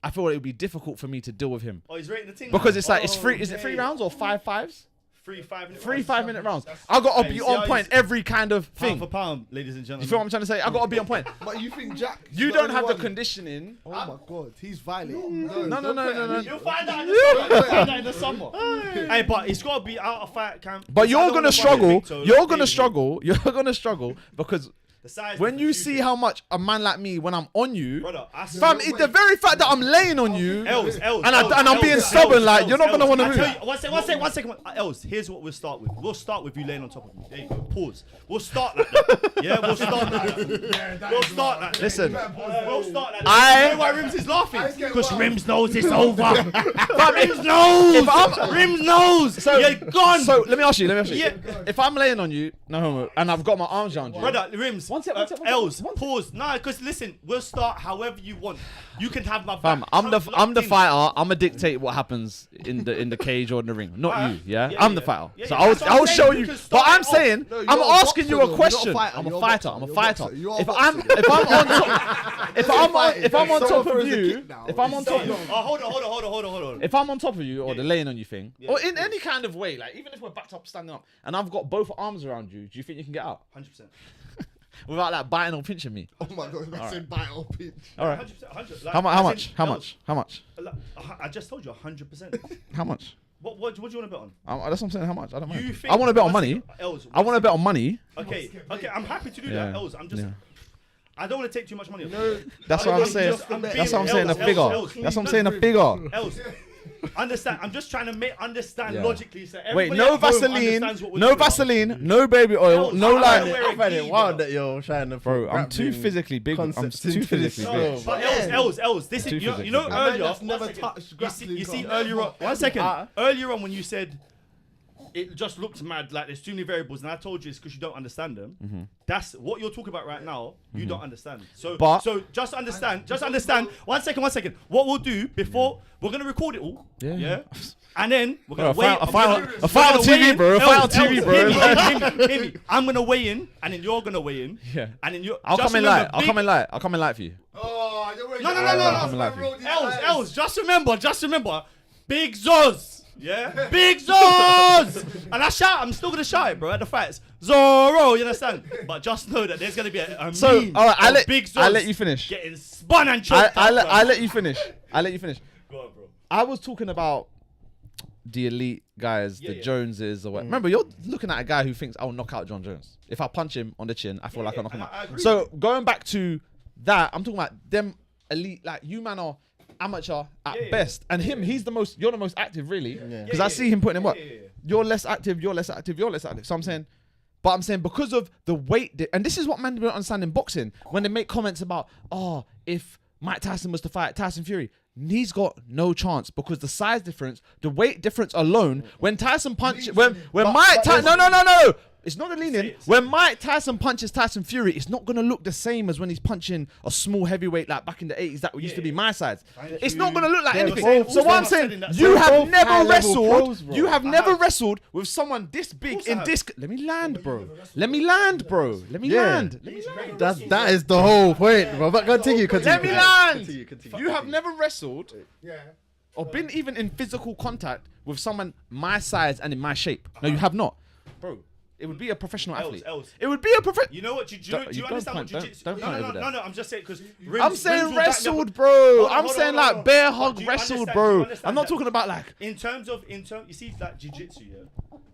I feel it would be difficult for me to deal with him Oh, he's rating the thing. because it's like it's Oh, three. Is it okay. 3 rounds or 5 fives? 3 5-minute 3 rounds. 5 minute rounds. I gotta Hey, be you see on how point he's- every kind of Pound thing. for pound, ladies and gentlemen. You feel what I'm trying to say? I gotta be on point. But you think Jack? You don't have the conditioning. Oh my god, he's violent. No. You'll find out in the summer. You'll find out in the summer. Hey, but it's got to be out of fight camp. But I you're don't gonna wanna struggle. fight Victor, You're like, gonna David. struggle. You're gonna struggle because The size when you difference, see stupid. how much a man like me when I'm on you, Brother, I fam, it's the very fact that I'm laying on you, Els, and I'm being stubborn. Like you're not gonna want to move. One second. Els, here's what we'll start with. We'll start with you laying on top of me. There you go. Pause. We'll start like that. Yeah, we'll start like that. We'll start like that. Listen, We'll start like that. I- You know why Rimz is laughing? Because Rimz knows it's over. Fam, Rimz knows. if I'm- Rimz knows. You're gone. So let me ask you. Yeah. If I'm laying on you, no homo, and I've got my arms around you, Brother, Rimz. One sec. Els, pause. Nah, because listen, we'll start however you want. You can have my back. fam, I'm the Locked in. fighter. I'm gonna dictate what happens in the cage or in the ring, not Alright. you. Yeah, Yeah, I'm the yeah. fighter. Yeah, so yeah, that's what I'll I'm show saying. you. You can But start I'm it saying, No, I'm you're a asking you boxer, a though. question. You're not a fighter. I'm a You're a fighter. boxer. I'm a You're a fighter. boxer. You're a If boxer. I'm on top, if I'm on top of you, if I'm on top. Oh, hold on. If I'm on top of you or the laying on you thing, or in any kind of way, like even if we're backed up, standing up, and I've got both arms around you, do you think you can get out 100%. without like biting or pinching me? Oh my god, I said bite or pinch. All right. 100%. How much? How much? I just told you 100%. How much? What do you want to bet on? That's what I'm saying. How much? I don't mind. You think I want to bet on money. Els, I want to bet on money. Okay, I'm happy to do Yeah. that, Els. I'm just. Yeah. I don't want to take too much money. That's what I'm saying. That's what I'm saying. A figure. That's what I'm saying. A figure. Els, understand. I'm just trying to understand Yeah. logically. So Wait, everybody no at home Vaseline, understands what we're no talking about. Vaseline, no baby oil, Els, no I'm like. aware I find it Gee, wild bro. that you're trying to. Bro, I'm wrap too new physically big. I'm concepts too into physically this. big. But Els, this is Too you physically know big. earlier. that's never one second. touched You grappling see club. earlier on. 1 second. Earlier on when you said it just looks mad, like there's too many variables, and I told you it's because you don't understand them. That's what you're talking about right now. You don't understand. So just understand. 1 second. What we'll do before we're gonna record it all. Yeah. And then we're gonna weigh. A fight on TV, bro. A fight on TV, bro. Hear me. I'm gonna weigh in, and then you're gonna weigh in. Yeah. And then I'll just come in remember, light. I'll come in light. I'll come in light for you. Oh, you're ready. No. Els, just remember. Big Zoz. Yeah? Big Zoz! And I'm still gonna shout it, bro, at the fights. Zorro, you understand? But just know that there's gonna be a meme All right, of Big Zoz I'll let you finish. getting spun and choked I'll out, let you finish. I'll let you finish. Go on, bro. I was talking about the elite guys, the Joneses or what. Remember, you're looking at a guy who thinks I'll knock out John Jones. If I punch him on the chin, I feel like I'll knock him and I out. agree. So going back to that, I'm talking about them elite, like you man are amateur at best. And you're the most active really. Because I see him putting in work. You're less active. So I'm saying, because of the weight, and this is what man don't understand in boxing, when they make comments about, if Mike Tyson was to fight Tyson Fury, he's got no chance because the size difference, the weight difference alone, when Tyson punches, no, it's not the leaning. When Mike Tyson punches Tyson Fury, it's not gonna look the same as when he's punching a small heavyweight like back in the 80s that used to be my size. It's not gonna look like anything. So what I'm saying, you have never wrestled. You have never wrestled with someone this big in this. Let me land, bro. Let me land. That is the whole point, bro. But continue. Let me land. Continue. You have never wrestled or been even in physical contact with someone my size and in my shape. No, you have not, bro. It would be a professional athlete. It would be a professional. You know what? Do you understand what jiu-jitsu? Don't point over there. No. I'm just saying because I'm saying wrestled, bro. I'm saying like bear hug Do you wrestled, understand- bro. do you understand I'm not that? talking about like. in terms you see like jiu-jitsu,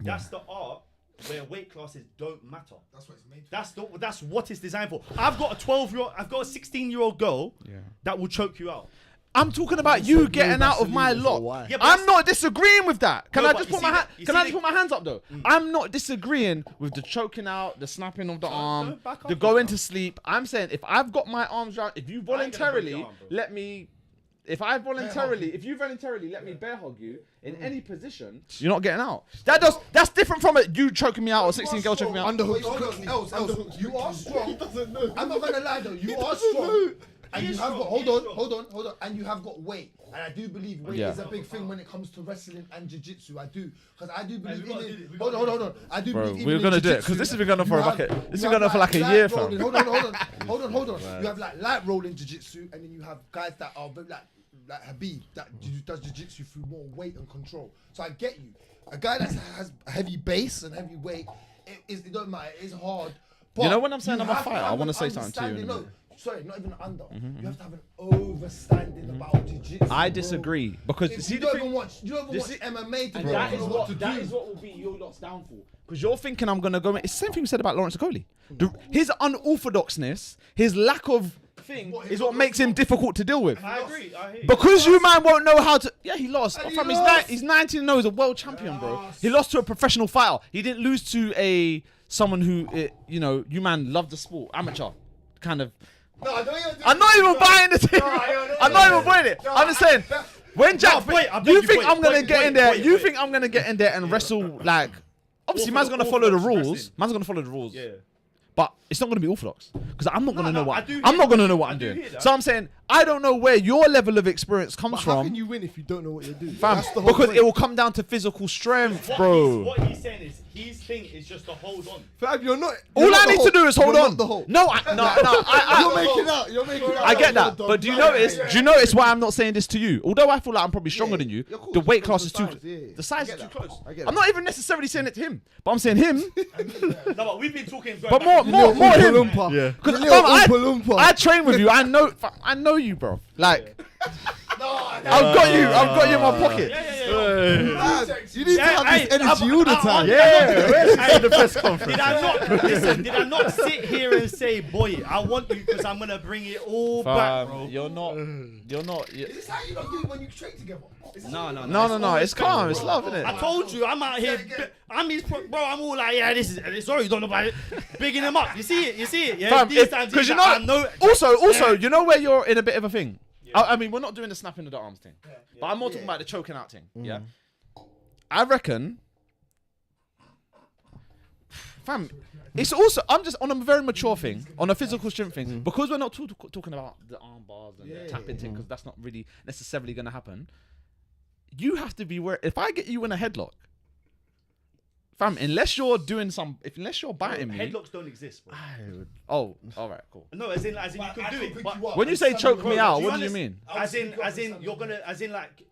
that's the art where weight classes don't matter. That's what it's made for. That's what it's designed for. I've got a 16-year-old girl that will choke you out. I'm talking about you getting out of my lot. Yeah, but I'm not disagreeing with that. Can No, I but just you put see my that- you Can see I just put my hands up though? I'm not disagreeing with the choking out, the snapping of the arm, back the up, going bro. to sleep. I'm saying if I've got my arms around, if you voluntarily arm, bro. let me. If you voluntarily let me bear hug you in any position, you're not getting out. That's different from you choking me out or 16 girls choking me out. Els, you are strong. I'm not gonna lie though, you are strong. And you have got hold on, and you have got weight. And I do believe weight is a big thing when it comes to wrestling and jiu-jitsu. I do, because I do believe in it. Hold on. I do Bro, believe we're in gonna do it jiu-jitsu. because this has been going on for You like have- this has you been going on have for like a light year, rolling. fam. Hold on. You have like light rolling jiu-jitsu, and then you have guys that are like Habib that does jiu-jitsu through more weight and control. So I get you. A guy that has heavy base and heavy weight, it don't matter. It's hard. But You know when I'm saying you I'm a have fighter, I have want to an say something to you in a understanding. minute. Sorry, not even under. You have to have an overstanding about jiu-jitsu. I bro. disagree because If see you the don't thing. even watch MMA to And know that is what to do. what will be your lot's downfall. Because you're thinking I'm gonna go. It's the same thing you said about Lawrence Okolie. His unorthodoxness, his lack of thing, is what makes him difficult to deal with. I agree. I hear you. Because you man won't know how to. Yeah, he lost. And he Fam, lost. he's 19 and 0. He's a world champion, bro. He lost to a professional fighter. He didn't lose to someone who you man loved the sport, amateur, kind of. No, I know you're doing I'm not it, even bro. buying the thing. no, I'm not even buying it. I'm just saying. When Jack, wait, I beg you you, think wait, I'm gonna wait, get wait, in there? wait, You wait. think I'm gonna get in there and wrestle like? Obviously, man's gonna follow the Orthodox rules. wrestling. Man's gonna follow the rules. Yeah. But it's not gonna be orthodox because I'm not gonna know I what do I'm hear not gonna that. know what I I'm do doing. hear that. So I'm saying I don't know where your level of experience comes But how from, can you win if you don't know what you're doing? fam. That's the whole Because point. it will come down to physical strength, bro. What he's saying is his thing is just to hold on. Fam, you're not. All you're not I the need to whole. do is hold You're on. Not the whole. No, You're making out. I get that, but do you notice? Do you notice why I'm not saying this to you? Although I feel like I'm probably stronger than you, yeah, cool. the weight Because class is the too. size, yeah. The size I is get too that. close. I get I'm that. not even necessarily saying it to him, but I'm saying him. No, but we've been talking. But more him. Yeah. Because Little Oompa Loompa. I train with you. I know you, bro. Like, I've got you in my pocket. You need to have this energy all the time. Where's the press conference? Did I not sit here and say, boy, I want you because I'm gonna bring it all back, bro? You're not. Is this how you don't do it when you train together? No. It's calm. It's love, isn't it? I told you, I'm out here. I'm his bro. I'm all like, yeah, this is. Sorry, you don't know about it. Bigging him up. You see it. Yeah. Fam, These times, because also, you know where you're in a bit of a thing. I mean, we're not doing the snapping of the arms thing, but I'm more talking about the choking out thing. Yeah, I reckon, fam. It's also I'm just on a very mature thing, on a physical strength thing, because we're not talking about the arm bars and the tapping thing, because that's not really necessarily going to happen. You have to be aware. If I get you in a headlock, fam, unless you're biting me, headlocks don't exist, bro. Oh, all right, cool. No, as in you can do it. But when you say choke me out, what do you mean? As in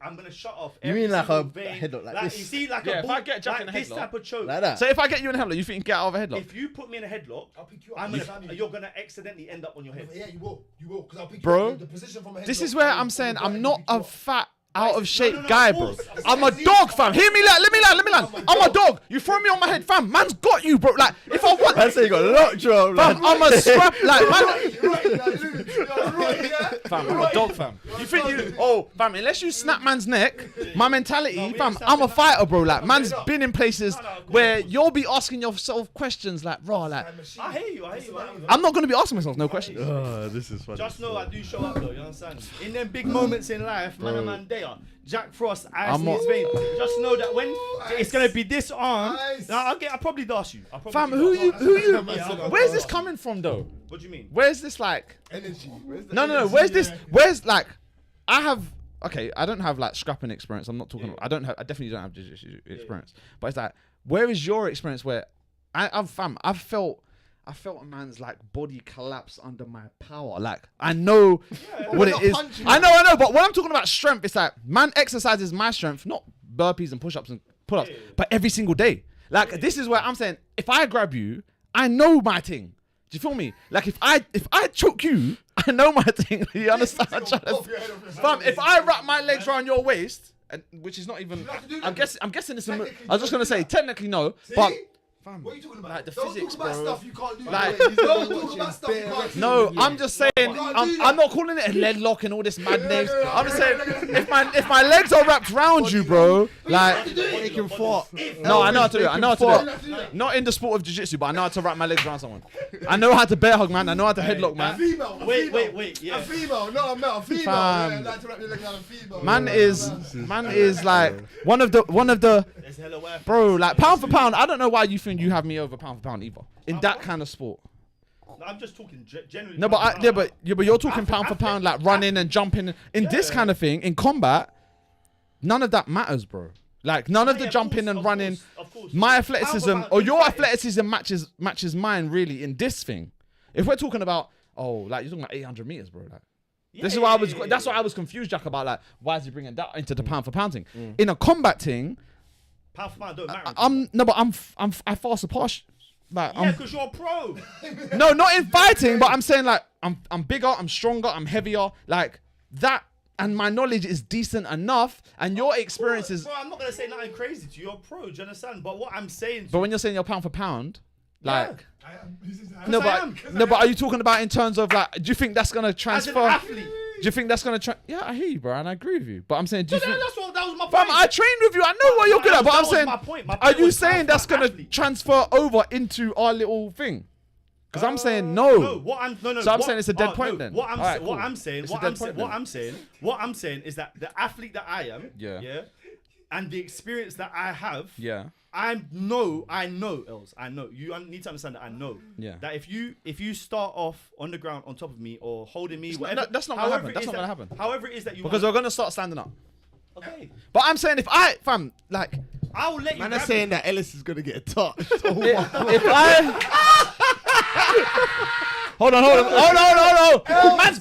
I'm gonna shut off. You mean like a vein. headlock like this? You see, like Yeah, a if ball, I get Jack like in a this headlock, type of choke. Like that. So if I get you in a headlock, you think you get out of a headlock? If you put me in a headlock, I'll pick you up. you're gonna accidentally end up on your head. Yeah, you will. Because I'll pick Bro, you up. The position from a headlock. This is where I'm saying I'm not a fat, out of shape no, guy, of bro. course. I'm a dog, fam. Hear me, let me land. I'm a dog. You throw me on my head, fam. Man's got you, bro. Like, if I want, I say you got lockjaw, fam, I'm a scrap, like, man. Right. Fam, I'm a dog, fam. You think fam, unless you snap man's neck, my mentality, fam, I'm a fighter, bro. Like, man's been in places where you'll be asking yourself questions like, raw, like, I hear you. I'm not gonna be asking myself no questions. Oh, this is funny. Just know I do show up though, you understand? In them big moments in life, man, they are. Jack Frost, ice in his vein. Just know that when it's gonna be this arm, I'll probably dast you. Fam, who you? Where's this coming from, though? What do you mean? Where's this like? Energy. No. Where's this? Where's like? I don't have like scrapping experience. I'm not talking. I definitely don't have jiu-jitsu experience. But it's like, where is your experience where I've felt a man's like body collapse under my power. Like, I know what it is. I know. But when I'm talking about strength, it's like man exercises my strength, not burpees and push-ups and pull-ups, but every single day. Like, this is where I'm saying, if I grab you, I know my thing. Do you feel me? Like, if I choke you, I know my thing. You understand? Fam, if I wrap my legs around your waist, which is not even, I'm guessing it's. I was just gonna say technically no, but. Fam, what are you talking about? Like the Don't physics, talk about bro. stuff you can't do. Like, don't talk about stuff you can't do. No, I'm just saying. I'm not calling it a leg lock and all this mad names. I'm just saying if my legs are wrapped around you, bro, like. Make him fart. No, I know how to do it. I know how to do it. Not in the sport of jiu-jitsu, but I know how to wrap my legs around someone. I know how to bear hug, man. I know how to headlock, man. Wait. Yeah. A female, not a male. A female. Fam. Yeah, like to wrap your leg around a female. Man is like one of the. There's hella work. Bro, like pound for pound. I don't know why you think you have me over pound for pound either. In that kind of sport. No, I'm just talking generally. No, but you're talking pound for pound, like running and jumping. In this kind of thing, in combat, none of that matters, bro. Like none of the jumping and running. Of course. My athleticism or your athleticism matches mine really in this thing. If we're talking about like you're talking about 800 meters, bro. Like this is why that's why I was confused, Jack, about like why is he bringing that into the pound for pound thing? In a combat thing. Pound for pound don't matter. I far surpass. Like, yeah, because you're a pro. No, not in fighting, but I'm saying like I'm bigger, I'm stronger, I'm heavier. Like that, and my knowledge is decent enough, and your experience is. Bro, I'm not gonna say nothing crazy to you. You're a pro. Do you understand? But what I'm saying. But when you're saying you're pound for pound, like. Yeah. No, but are you talking about in terms of like? Do you think that's gonna transfer? As an athlete. Do you think that's gonna? Yeah, I hear you, bro, and I agree with you. But I'm saying, do you think? That was my point. Fam, I trained with you. I know what you're good at. But I'm saying, my point. My are point you was saying that's gonna transfer over into our little thing? Because I'm saying no. No. So I'm saying it's a dead point then. What I'm saying is that the athlete that I am, and the experience that I have, I know, Els. I know. You need to understand that I know. Yeah. That if you start off on the ground on top of me or holding me, whatever. That's not gonna happen. That's not gonna happen. However it is that you. Because we're gonna start standing up. Okay. But I'm saying if I, fam, like. I'll let you. Man, are saying that Ellis is gonna get touched. If I. Hold on. Man's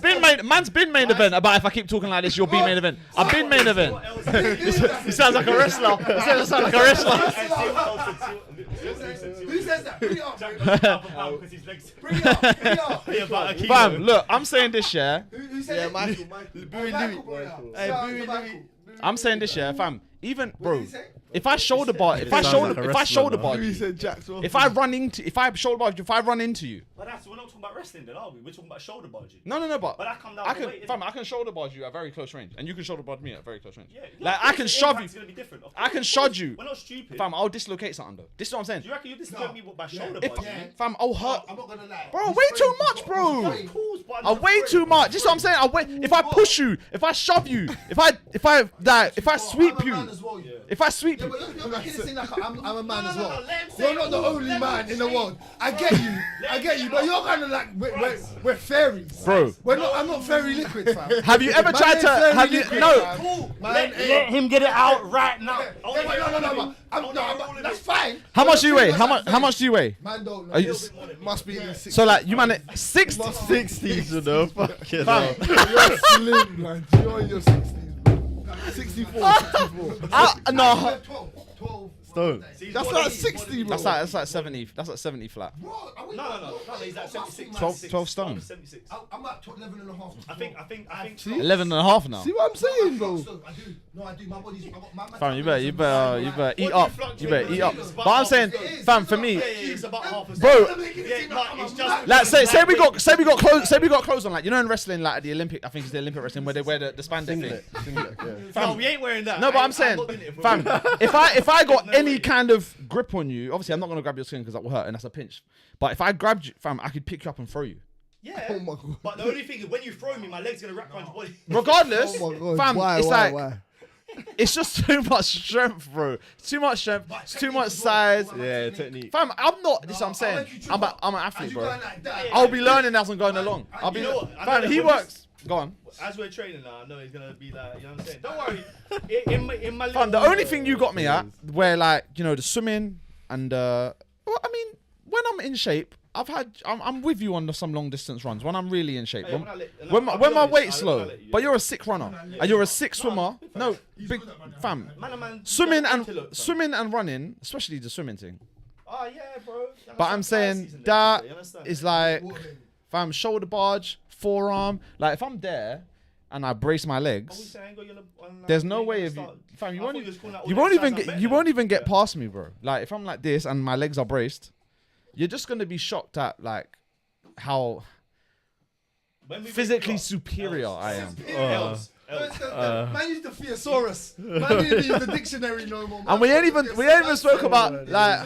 been main event. About if I keep talking like this, you'll be main event. I've been main event. He sounds like a wrestler. He sounds like a wrestler. says that? Bring it up. Jack goes down for pound because his legs. Bring it up. Bring it up. Yeah, about a kilo. Fam, look, I'm saying this, yeah. Who said Yeah, it? Michael. I'm saying this, yeah, fam. Even, What bro, did he say? if I shoulder bar, if I sounds shoulder, like a if I wrestler, shoulder though. bar He you, said Jack's off. if I run into, if I shoulder bar you, if I run into you, But we're not talking about wrestling then, are we? We're talking about shoulder barging. no, but But that come down I to can, weight, fam, isn't it? I can shoulder barge you at very close range, and you can shoulder barge me at very close range. Yeah. Like I can shove you, It's gonna be different. I can shove you, We're not stupid. fam. I'll dislocate something though. This is what I'm saying. Do you reckon you dislocate me by shoulder If, barging? fam, I'll hurt. I'm not gonna lie. Bro, His way too frame much, is bro. not- his frame- But I weigh too much. This is what I'm saying. If I push you, if I shove you, if I sweep I'm a you, man as well, yeah. if I sweep Yeah, you, but you're making it seem like I'm a man as no, well. let him say You're it not the all. only Let man him in the say world. it. I get you, but you're kind of like we're fairies, bro. I'm not fairy liquid, fam. Have you ever Man tried ain't to? fairy Have you? liquid, No. fam. Man, Let him get it out right now. Yeah, but that's fine. How much do you weigh? How much do you weigh? Man don't know. Are you, Must be in the 60s. so like you man at 60. 60s, you know. Fucking Fam. hell. You're slim, man. You're in your 60s, bro. 64, 64. No, 12. Stone. That's like 60, bro. that's like 70. That's like 70 flat. Bro, are we- No, he's at 76. 12 stone. 76. I'm at 11 and a half. I think. 11 and a half now. See what I'm saying, bro? I do. No, I do. My body's. My Fam, you better eat up. You better eat up. It's But I'm saying, fam, for me, Yeah, it's about half a bro. Yeah, no, it's just. Like say we got clothes on, like you know in wrestling, like at the Olympic, I think it's the Olympic wrestling where they wear the spandex thing. Singlet, yeah. No, we ain't wearing that. No, but I'm saying, fam, if I got any kind of grip on you, obviously I'm not gonna grab your skin because that will hurt and that's a pinch. But if I grabbed you, fam, I could pick you up and throw you. Yeah. Oh my God. But the only thing is, when you throw me, my leg's gonna wrap around your body. Regardless, Oh my God. fam, Why, it's why, like why? it's just too much strength, bro. It's too much strength. It's too much size. Yeah, technique. Fam, I'm not. This is what I'm saying. I'm an athlete, You bro. going like that? I'll be learning as I'm going along. I'll be. You know what? I know Fam, that he when works. Go on. As we're training now, I know he's gonna be like, you know what I'm saying? Don't worry. In my Fam, the little- only thing you got me at, where like you know the swimming and well, I mean, when I'm in shape, I'm with you on some long distance runs when I'm really in shape. Hey, When I'll my be honest, weight's I'll low, let you. but you're a sick runner and you're a sick swimmer. No, big fam. Man, Swimming antelope, fam. swimming and running, especially the swimming thing. Oh yeah, bro. But I'm saying that is like, fam, shoulder barge, forearm. Like if I'm there and I brace my legs, there's no way of you, fam. You won't even get past me, bro. Like if I'm like this and my legs are braced, you're just gonna be shocked at like how physically superior I am. Man used the thesaurus. Man didn't use the dictionary no more. And we ain't even spoke about like.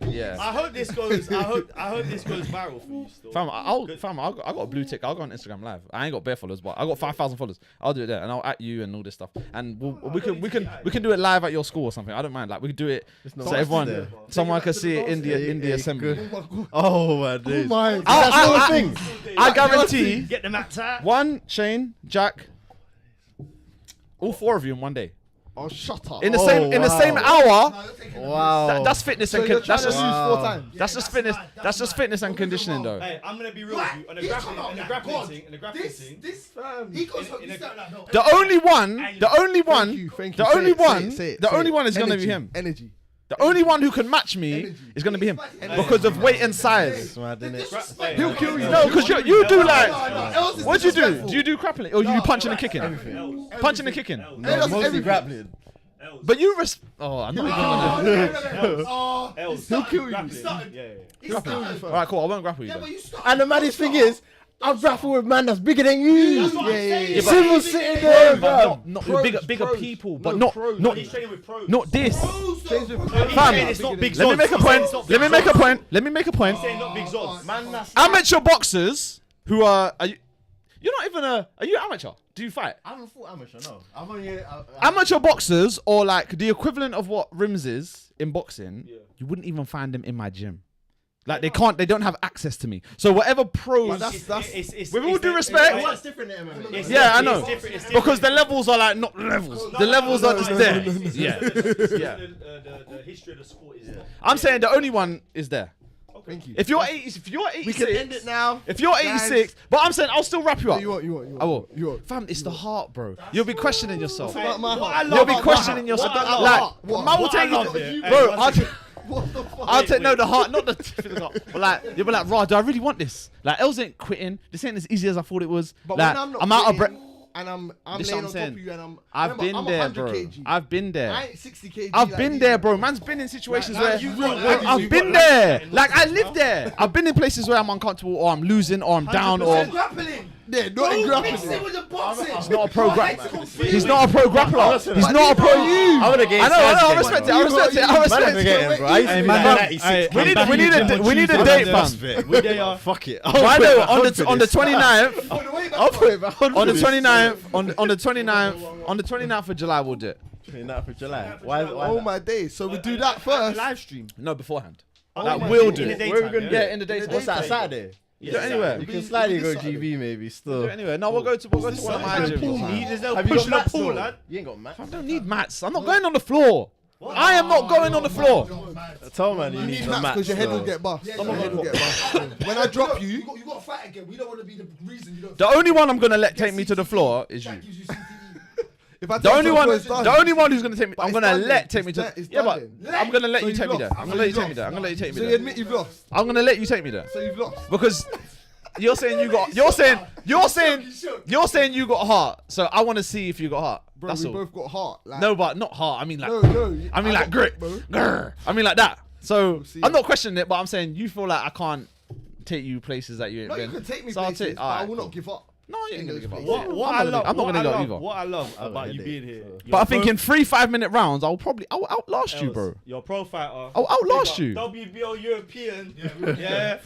Yeah. I hope this goes. I hope this goes viral for you. Still. Fam, I got a blue tick. I'll go on Instagram live. I ain't got bare followers, but I got 5,000 followers. I'll do it there, and I'll at you and all this stuff. And we can do it live at your school or something. I don't mind. Like we can do it so everyone, someone can see it in the assembly. Oh my days. My I guarantee. Get them at that. One, Shane, Jack, all four of you in one day. Oh, shut up. In the same hour. Wow. That's fitness and you're trying to lose Wow. 4 times. that's just fitness. That's just fitness and conditioning, though. Hey, I'm gonna be real with you. On the grappling thing. He goes in a- The only one Thank you. the only one Say it, the say only it. one is gonna be Energy, him. Energy. The only one who can match me is gonna be him because of weight and size. Mad, innit? He'll kill you. No, because you do like. Els is What do you do? disrespectful. Do you do grappling or you punching and kicking? Punching and kicking. No, mostly grappling. But you Oh, I'm not even gonna. Oh, He'll kill you. All right, cool. I won't grapple you. Then. And the maddest thing is, I grapple with man that's bigger than you. That's what I'm saying. Yeah, but- Civil sitting there, bro. Not Pros, bigger pros. people, but No, not pros. not He's training with pros. not this. Fam, it's not big. Let me make a point. Let me make a point. Let me make a point. He's saying not big zods. Amateur boxers who are you? You're not even a. Are you amateur? Do you fight? I haven't fought amateur, no. I'm only. Amateur boxers or like the equivalent of what Rimz is in boxing. You wouldn't even find them in my gym. Like they can't. They don't have access to me. So whatever pros. With all due respect. What's different in MMA? Yeah, I know. Because the levels are like not levels. The levels are just there. Yeah. The history of the sport is there. I'm saying the only one is there. Thank you. If you're 86, We can end it now. If you're 86, but I'm saying I'll still wrap you up. You want. I will. You want. Fam, it's the heart, bro. You'll be questioning yourself. About my heart. You'll be questioning yourself. Like, man will take it, bro. What the fuck? I'll take the heart, not the physical. But like, you'll be like, "Raw, do I really want this? Like, Els ain't quitting. This ain't as easy as I thought it was. But like, when I'm not I'm out of breath. quitting, and I'm This laying what on I'm top of you, and I've remember, been I'm there, 100 bro. kg. I've been there. I ain't 60 kg. I've like been these there, niggas. bro. Man's been in situations Like, where you got- I've been there. Like, I live there. I've been in places where I'm uncomfortable, or I'm losing, or I'm down, or Grappling. Yeah, not in grappling. Mix it with the boxing. he's not a pro grappler. He's not a pro grappler. He's not a pro. I would have gained. I know. I respect it. I respect it. I Man, respect it. forgetting, bro. I used to Hey, be man, like hey, 96. We need back in the gym on a Tuesday. date, That's fam. it. We there, Fuck it. Why though? On the 29th, I'll put it back on the 29th of July, we'll do it. 29th of July. Why? Oh my days. So we do that first. Live stream. No, beforehand. Oh Like, my we'll days. do In it. the Where are we daytime, gonna yeah. Yeah, in the daytime. What's that? Saturday. You do it anywhere. You can slightly go GB maybe Do still. it anywhere. No, we'll go to one of my gyms. or something. There's no Have you got pushing the mats pool, though? lad. You ain't got mats. I don't need mats. I'm not going on the floor. I am not going on the floor. Tell man you You need need the mats mats. because your head will though. get bust. Yeah, Your yeah, head will yeah. get bust. When I drop you, You got to fight again. We don't want to be the reason you don't. The only one I'm gonna let take me to the floor is you. That gives you CTE. if I The take only you one, to the floor, the only one who's gonna take me. But I'm it's gonna done then. let take me to. It's Yeah, done but then. I'm gonna let So you you've take me lost. there. I'm gonna let you take me there. I'm gonna let you take me So you there. admit you've lost. I'm gonna let you take me there So you've lost. because you're saying you got. You're saying you got heart. So I want to see if you got heart. Bro, That's we all. both got heart. Like, No, but not heart. I mean like. no. I mean got like grit. bro. Grr. I mean like that. So see. I'm not questioning it, but I'm saying you feel like I can't take you places that you ain't No, you been. can take me So I'll places, take- but alright, I will cool. not give up. No, you ain't gonna give up. What- I'm not gonna go either. What I love I about got you a being headache, here. so. But I think in 3 5-minute rounds, I'll outlast you, bro. You're a pro fighter. I'll outlast you. WBO European. Yeah.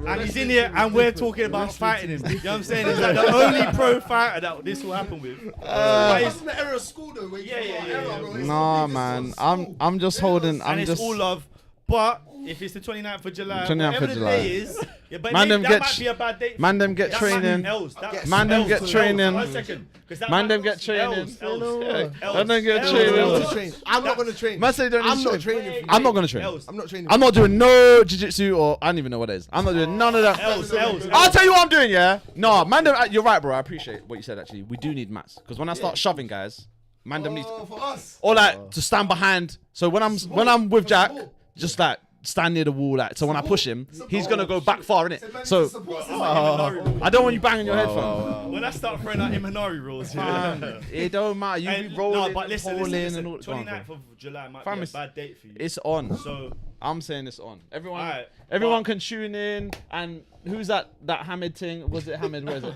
And he's in here and we're talking about fighting him. You know what I'm saying? He's like the only pro fighter that this will happen with. But It's the era of school though. Where you Yeah, come yeah, out yeah, era, yeah. bro. It's Nah, not- man. it's not school. I'm just holding. I'm and it's just. all love. But if it's the 29th of July, 29th whatever of the July. day is, yeah, but Man, maybe them that get might be a bad date. Man, them get That might be training. L's. That- Man, them L's get to training. 1 second. 'Cause that Man, might- them get training. L's, Yeah. L's, Man, them get L's, training. I'm L's. not train. I'm not gonna train. Man, say don't I'm need not to train. training. I'm not gonna train. L's. I'm not training. I'm not doing no jiu-jitsu or I don't even know what it is. I'm not doing none of that. L's. I'll tell you what I'm doing, yeah? No, man, you're right, bro. I appreciate what you said, actually. We do need mats. Because when I start shoving guys, man, them needs... Oh, for us. Or like, to stand behind. So when I'm with Jack, just like, stand near the wall, like, so when I push him, he's gonna go back far, innit? So, I don't want you banging your head, fam. When I start throwing out Imanari rules, Man, it don't matter. You be And- rolling, no, but listen, pulling, listen, and all. listen. Go on, bro. 29th of July might Fam, be a it's- bad date for you. It's on. So I'm saying it's on. Everyone, Alright, everyone but- can tune in. And who's that Hamid thing? Was it Hamid? Where is it?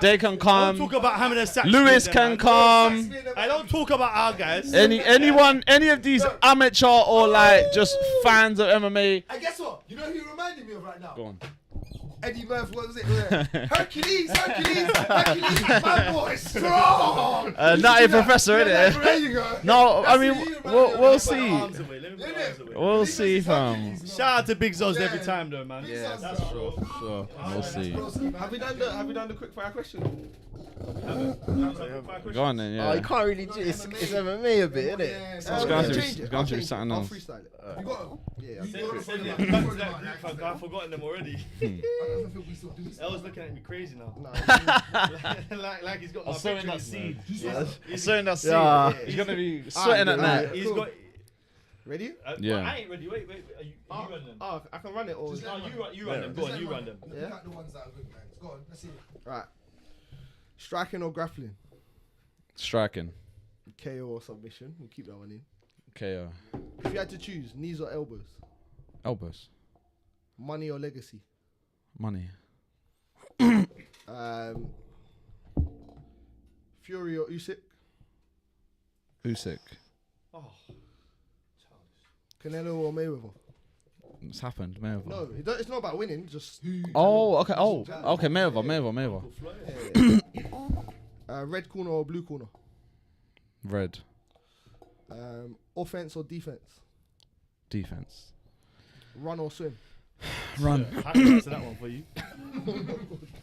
They can don't come. talk about having a sack. Lewis spin can then, come. man. I don't talk about our guys. Anyone, any of these amateur or like just fans of MMA. And guess what? You know who you reminded me of right now? Go on. Eddie Murphy, what was it? Hercules, my boy, strong. Nutty Professor, innit? There you go. No, I mean That's who you we'll reminded me see. Arms away, let me put my arms away. We'll see, fam. Shout out to Big Zoz every time, though, man. Yeah, that's true. Sure, we'll see. Have we done the quick fire question? Go on then, Oh, yeah. you can't really do it's MMA a bit, innit? Yeah, It's so going I'll to be- change it. it's going to be I'll something I'll else. freestyle it. You got Yeah. Send it back to that group, fam, 'cause I've forgotten them already. I El's looking at me crazy now. like he's got my I'm sowing picture in that his seed. seed. He's sowing that seed. Yeah. He's gonna be sweating at night. He's Cool. got. Ready? Yeah. I ain't ready. Wait. Are you run them? Oh, I can run it all. No, you run them. Go on, you run them. Yeah? Look at the ones that are good, man. Go on, let's see it. Right. Striking or grappling? Striking. KO or submission? We'll keep that one in. KO. If you had to choose, knees or elbows? Elbows. Money or legacy? Money. Fury or Usyk? Usyk. Oh, Canelo or Mayweather? It's happened. Mayweather. No, it's not about winning. Just Oh, okay. Oh, okay. Mayweather. red corner or blue corner? Red. Offense or defense? Defense. Run or swim? Run. I can answer that one for you.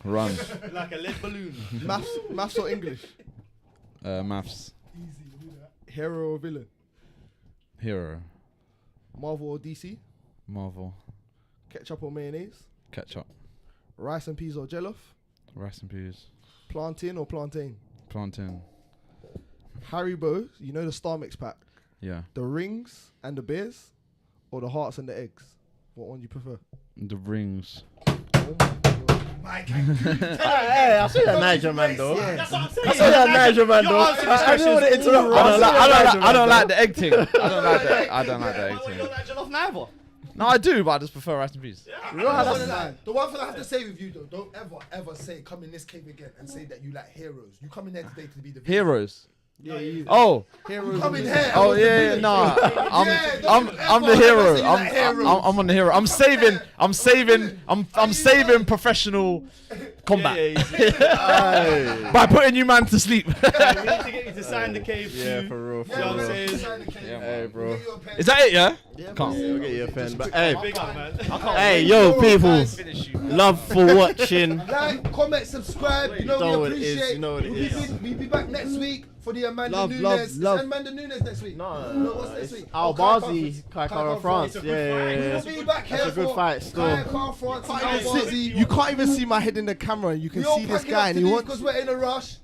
Run. Like a lead balloon. Maths or English? Maths. Hero or villain? Hero. Marvel or DC? Marvel. Ketchup or mayonnaise? Ketchup. Rice and peas or jollof? Rice and peas. Plantain or plantain? Plantain. Haribo, you know the Star Mix pack? Yeah. The rings and the beers? or the hearts and the eggs? What one do you prefer? The rings. Hey, I see that Niger man though. That's what I'm saying. I see that Niger man though. I don't want to interrupt. I don't like the egg thing. I don't like the egg Why you thing. don't like jollof neither? No, I do, but I just prefer rice and peas. The one thing I have to say with you though, don't ever say come in this cave again and say that you like heroes. You come in there today to be the Heroes. Yeah, you. Oh. You come in here. Oh yeah, no. I'm the hero. I'm on the hero. I'm saving professional combat by putting you man to sleep. We need to get you to sign the cave. Yeah, too. for real. You know what I'm saying? Hey, bro. Is that it? Yeah. Can't. We'll get you a pen. But hey, Big up, man. hey, yo, people. Love for watching. Like, comment, subscribe. You know know we what it is, appreciate. you know what it is. We'll be back next week for the Amanda Love, Nunes. love. Is Amanda Nunes next week? No, what's next week? Al Bazi, Kaikara France. It's a Yeah, good fight. yeah, We'll be back here That's a good for fight still. Kaikara France and Al Bazi. You can't even see my head in the camera, and you can see this guy, and he wants. Because we're in a rush.